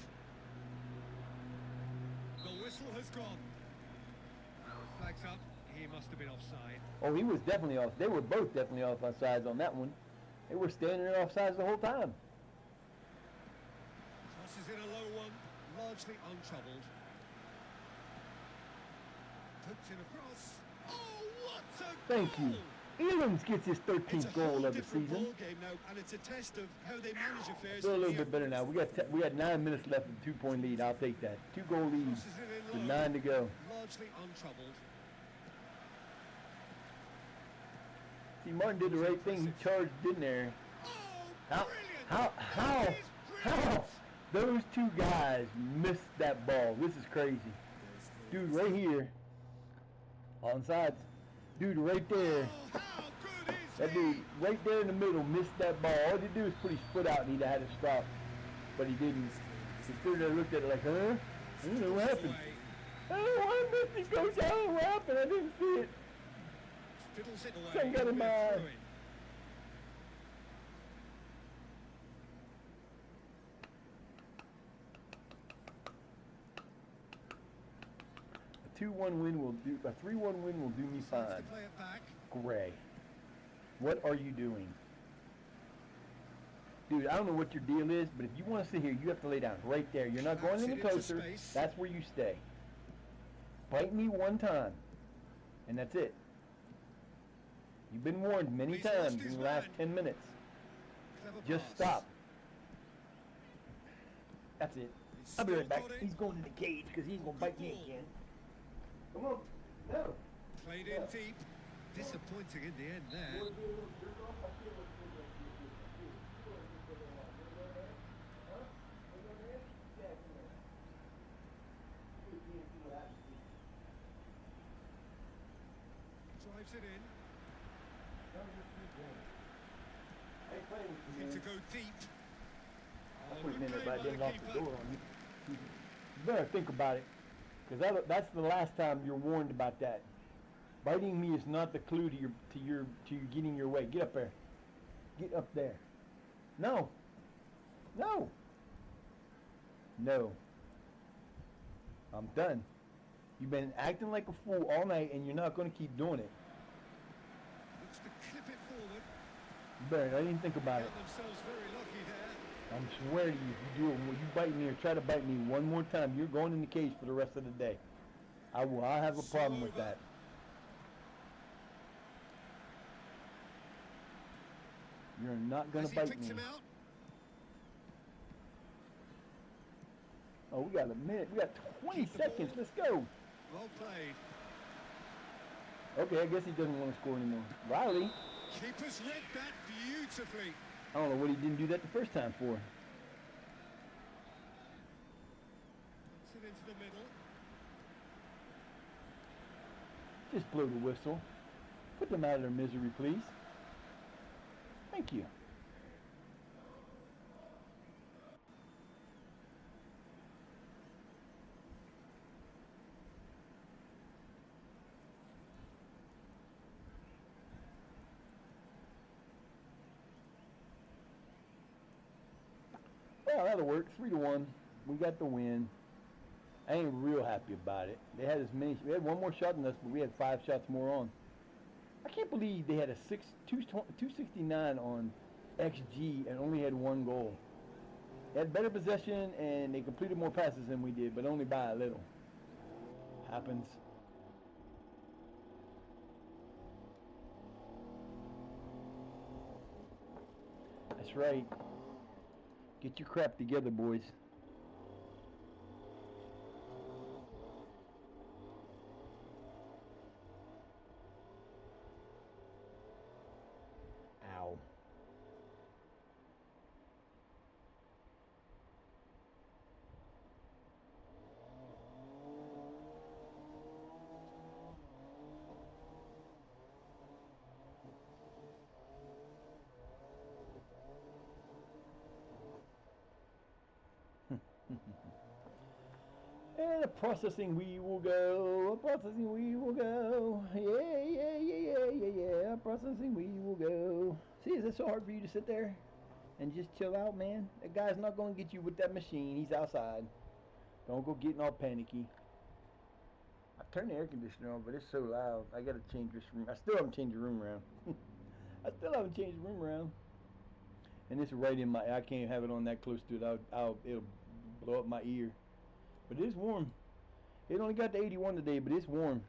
Speaker 2: The whistle has gone. Flags up. He must have been offside.
Speaker 1: Oh, he was definitely off. They were both definitely off offsides on that one. They were standing there offsides the whole time.
Speaker 2: Crosses in a low one, largely untroubled. Poked in across. Oh, what a
Speaker 1: Thank
Speaker 2: goal!
Speaker 1: you. Elands gets his
Speaker 3: It's
Speaker 1: 13th
Speaker 3: a
Speaker 1: goal
Speaker 3: whole
Speaker 1: of the
Speaker 3: different
Speaker 1: season.
Speaker 3: ball game now, and it's a test of how they manage affairs.
Speaker 1: Feel a
Speaker 3: from
Speaker 1: little
Speaker 3: here.
Speaker 1: bit better now. We got 9 minutes left with a 2-point lead. I'll take that. 2-goal lead
Speaker 2: Crosses it
Speaker 1: with
Speaker 2: in low,
Speaker 1: 9 to go.
Speaker 2: largely untroubled.
Speaker 1: See, Martin did the right thing. He charged in there.
Speaker 2: Oh,
Speaker 1: How?
Speaker 2: brilliant!
Speaker 1: How?
Speaker 2: That is brilliant!
Speaker 1: Those 2 guys missed that ball. This is crazy. Dude right here. Onside. Dude right there.
Speaker 2: Oh, how good is
Speaker 1: That
Speaker 2: he?
Speaker 1: dude right there in the middle missed that ball. All he did was put his foot out and he'd have had it stopped. But he didn't. He stood there and looked at it like, huh? I don't know what happened.
Speaker 2: Away.
Speaker 1: Oh, I missed it go down. What happened? I didn't see it.
Speaker 2: Fiddles it away.
Speaker 1: Something got in my
Speaker 2: We're
Speaker 1: eye.
Speaker 2: through it.
Speaker 1: A 2-1 win will do. A 3-1 win will do me
Speaker 2: Decides
Speaker 1: fine.
Speaker 2: to play it back.
Speaker 1: Gray, what are you doing? Dude, I don't know what your deal is, but if you want to sit here, you have to lay down right there. You're not going
Speaker 2: Bounce
Speaker 1: any
Speaker 2: it into
Speaker 1: closer.
Speaker 2: space.
Speaker 1: That's where you stay. Bite me one time, and that's it. You've been warned many
Speaker 2: He's lost
Speaker 1: times
Speaker 2: his
Speaker 1: in the last
Speaker 2: man.
Speaker 1: 10 minutes.
Speaker 2: Clever
Speaker 1: Just
Speaker 2: pass.
Speaker 1: stop. That's it.
Speaker 2: He's
Speaker 1: I'll be right
Speaker 2: still
Speaker 1: back.
Speaker 2: got it.
Speaker 1: He's going in the cage because he's going to bite me
Speaker 2: ball.
Speaker 1: again. Come on. No.
Speaker 2: Played in deep. Disappointing in the end there. Drives it in. Looking to go deep.
Speaker 1: I
Speaker 2: Oh,
Speaker 1: put him
Speaker 2: good
Speaker 1: in there,
Speaker 2: play
Speaker 1: but I
Speaker 2: by
Speaker 1: didn't
Speaker 2: the
Speaker 1: lock the
Speaker 2: keeper.
Speaker 1: door on you. You better think about it, because that's the last time you're warned about that. Biting me is not the clue to you getting your way. Get up there. Get up there. No. No. No. I'm done. You've been acting like a fool all night, and you're not going to keep doing it.
Speaker 2: Looks to clip it forward.
Speaker 1: Barry, I didn't think about it.
Speaker 2: Got themselves very lucky there.
Speaker 1: I swear to you, if you do it, when you bite me or try to bite me one more time, you're going in the cage for the rest of the day. I'll have a problem with that. You're not going to bite me.
Speaker 2: Him out?
Speaker 1: Oh, we got a minute. We got 20 seconds. Let's go.
Speaker 2: Well played.
Speaker 1: Okay, I guess he doesn't want to score anymore. Riley.
Speaker 2: Keeper's read that beautifully.
Speaker 1: I don't know what he didn't do that the first time for.
Speaker 2: Puts it into the middle.
Speaker 1: Just blow the whistle. Put them out of their misery, please. Thank you. Well, that'll work. 3-1. We got the win. I ain't real happy about it. They had we had one more shot than us, but we had 5 shots more on. I can't believe they had a 269 on XG and only had 1 goal. They had better possession and they completed more passes than we did, but only by a little. Happens. That's right. Get your crap together, boys. Ow. And a processing we will go, a processing we will go, yeah, a processing we will go. See, is it so hard for you to sit there and just chill out, man? That guy's not going to get you with that machine. He's outside. Don't go getting all panicky. I turned the air conditioner on, but it's so loud. I got to change this room. I still haven't changed the room around. I still haven't changed the room around. And it's right in my, I can't have it on that close to it. It'll blow up my ear. But it's warm. It only got to 81 today, but it's warm.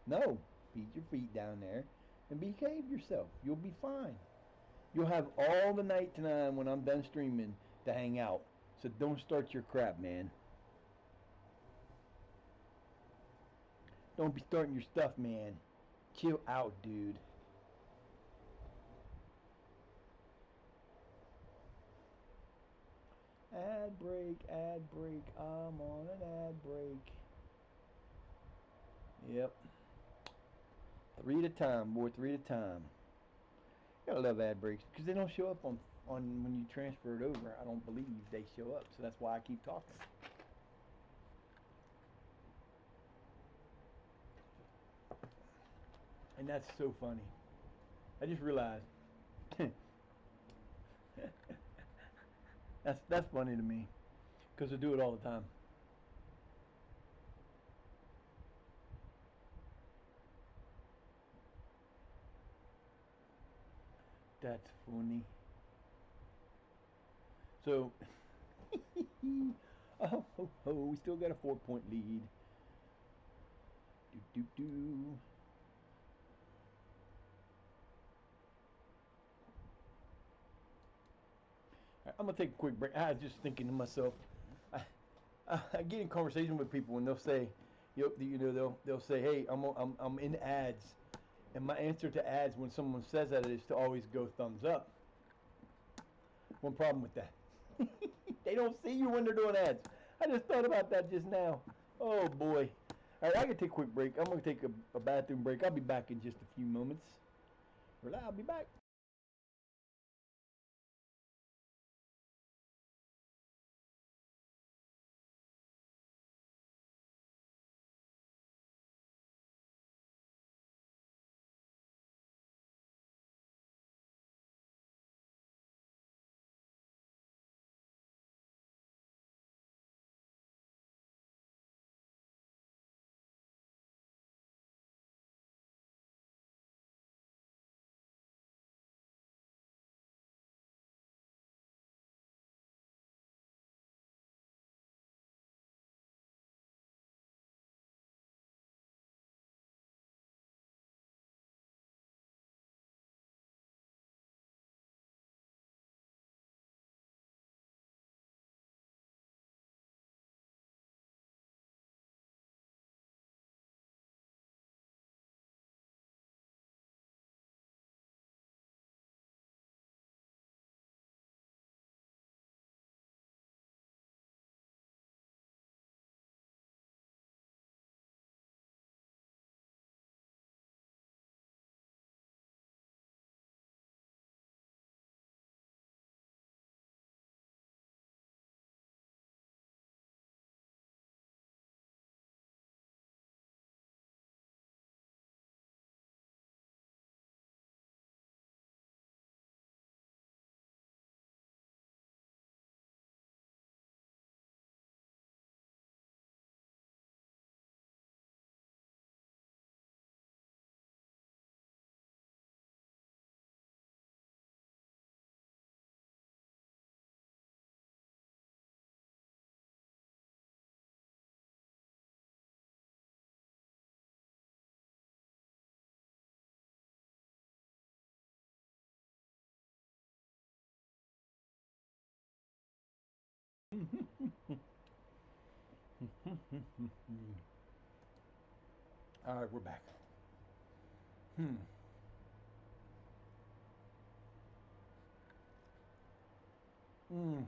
Speaker 1: No. Feed your feet down there and behave yourself. You'll be fine. You'll have all the night tonight when I'm done streaming to hang out. So don't start your crap, man. Don't be starting your stuff, man. Chill out, dude. Ad break, I'm on an ad break. Yep. 3 at a time, boy, 3 at a time. Gotta love ad breaks because they don't show up on when you transfer it over. I don't believe they show up, so that's why I keep talking. And that's so funny. I just realized. That's funny to me because I do it all the time. That's funny. So, we still got a 4-point lead. Do. I'm gonna take a quick break. I was just thinking to myself, I get in conversation with people and they'll say, they'll say, hey, I'm in ads, and my answer to ads when someone says that is to always go thumbs up. One problem with that, they don't see you when they're doing ads. I just thought about that just now. Oh boy. All right, I can take a quick break. I'm gonna take a bathroom break. I'll be back in just a few moments. I'll be back. All right, we're back. Hmm. Mm.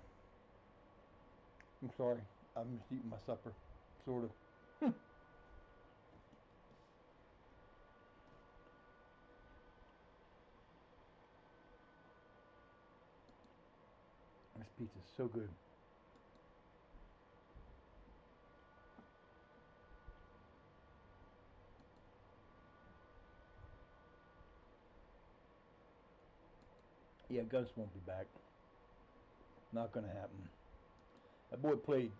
Speaker 1: I'm sorry. I'm just eating my supper, sort of. This pizza is so good. Yeah, Gus won't be back. Not gonna happen. That boy played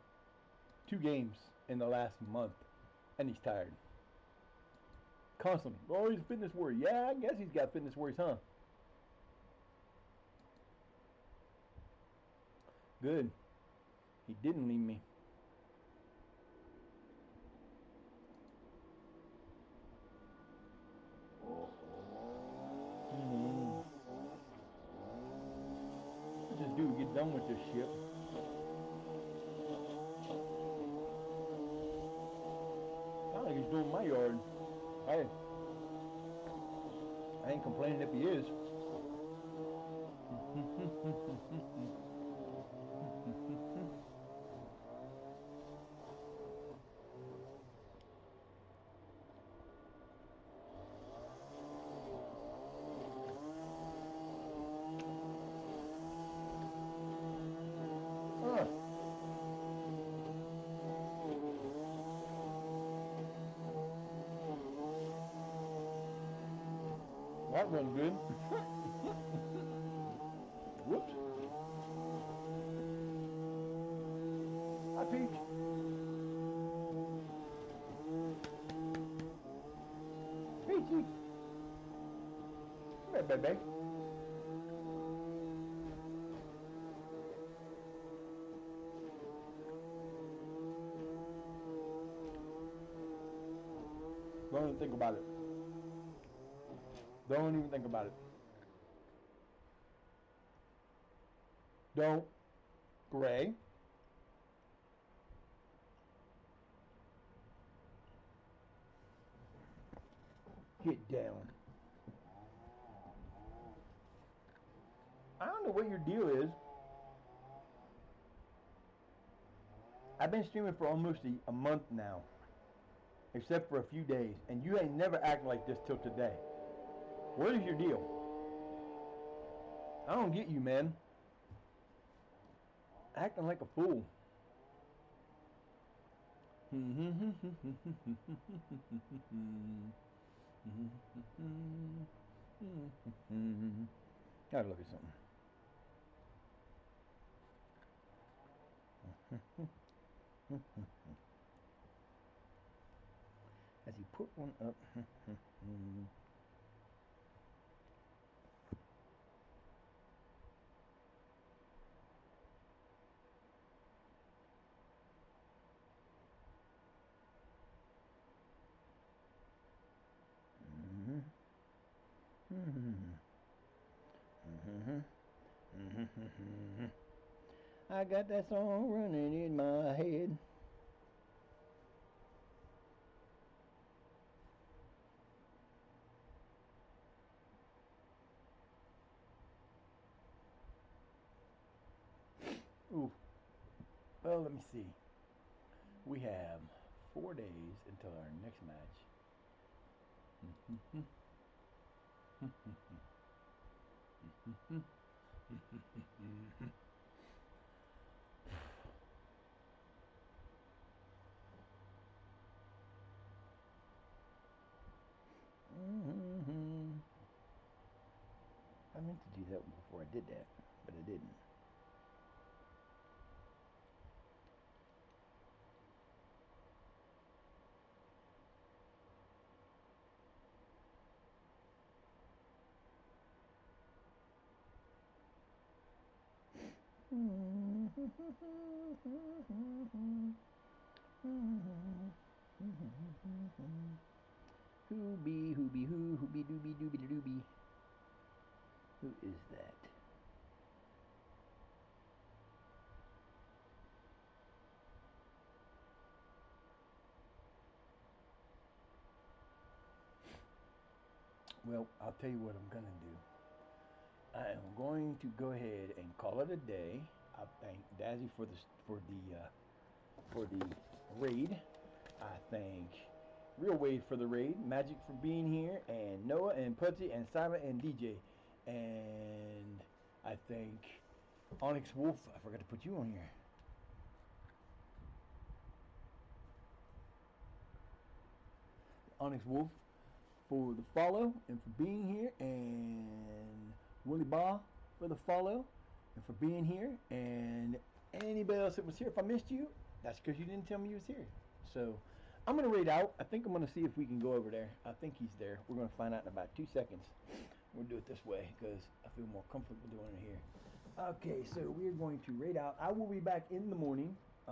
Speaker 1: 2 games in the last month, and he's tired. Constantly. Oh, he's a fitness worry. Yeah, I guess he's got fitness worries, huh? Good. He didn't leave me. Mm-hmm. Let's just do get done with this shit. Not like he's doing my yard. Hey, I ain't complaining if he is. Ah, that one's good. Whoops. Hi, Peach. Peachy. Come here, baby. Don't even think about it. Don't even think about it. Don't. Gray. Get down. I don't know what your deal is. I've been streaming for almost a month now, except for a few days, and you ain't never acted like this till today. What is your deal? I don't get you, man. Acting like a fool. Gotta look at something. As he put one up. I got that song running in my head. Ooh. Well, let me see. We have 4 days until our next match. I meant to do that one before I did that, but I didn't. Hoobie dooby dooby dooby. Who is that? Well, I'll tell you what I'm gonna do. I am going to go ahead and call it a day. I thank Dazzy for the raid. I thank Real Wade for the raid, Magic for being here, and Noah and Putty and Simon and DJ. And I thank Onyx Wolf. I forgot to put you on here. Onyx Wolf for the follow and for being here, and Willie Ba for the follow and for being here, and anybody else that was here. If I missed you, that's because you didn't tell me you was here. So I'm gonna raid out. I think I'm gonna see if we can go over there. I think he's there. We're gonna find out in about 2 seconds. We'll do it this way because I feel more comfortable doing it here. Okay, so we're going to raid out. I will be back in the morning. I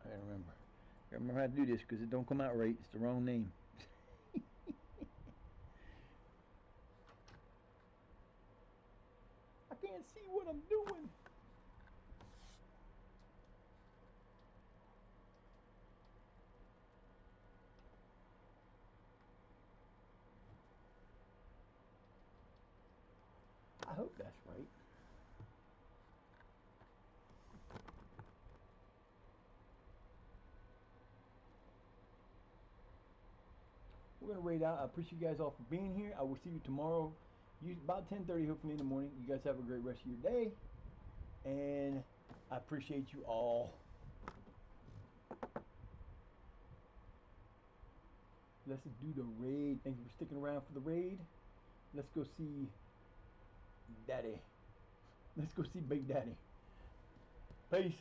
Speaker 1: gotta remember. I gotta remember how to do this because it don't come out right. It's the wrong name. I can't see what I'm doing. I hope that's right. We're gonna raid out. I appreciate you guys all for being here. I will see you tomorrow, about 10:30, hopefully in the morning. You guys have a great rest of your day, and I appreciate you all. Let's do the raid. Thank you for sticking around for the raid. Let's go see Daddy. Let's go see Big Daddy. Peace.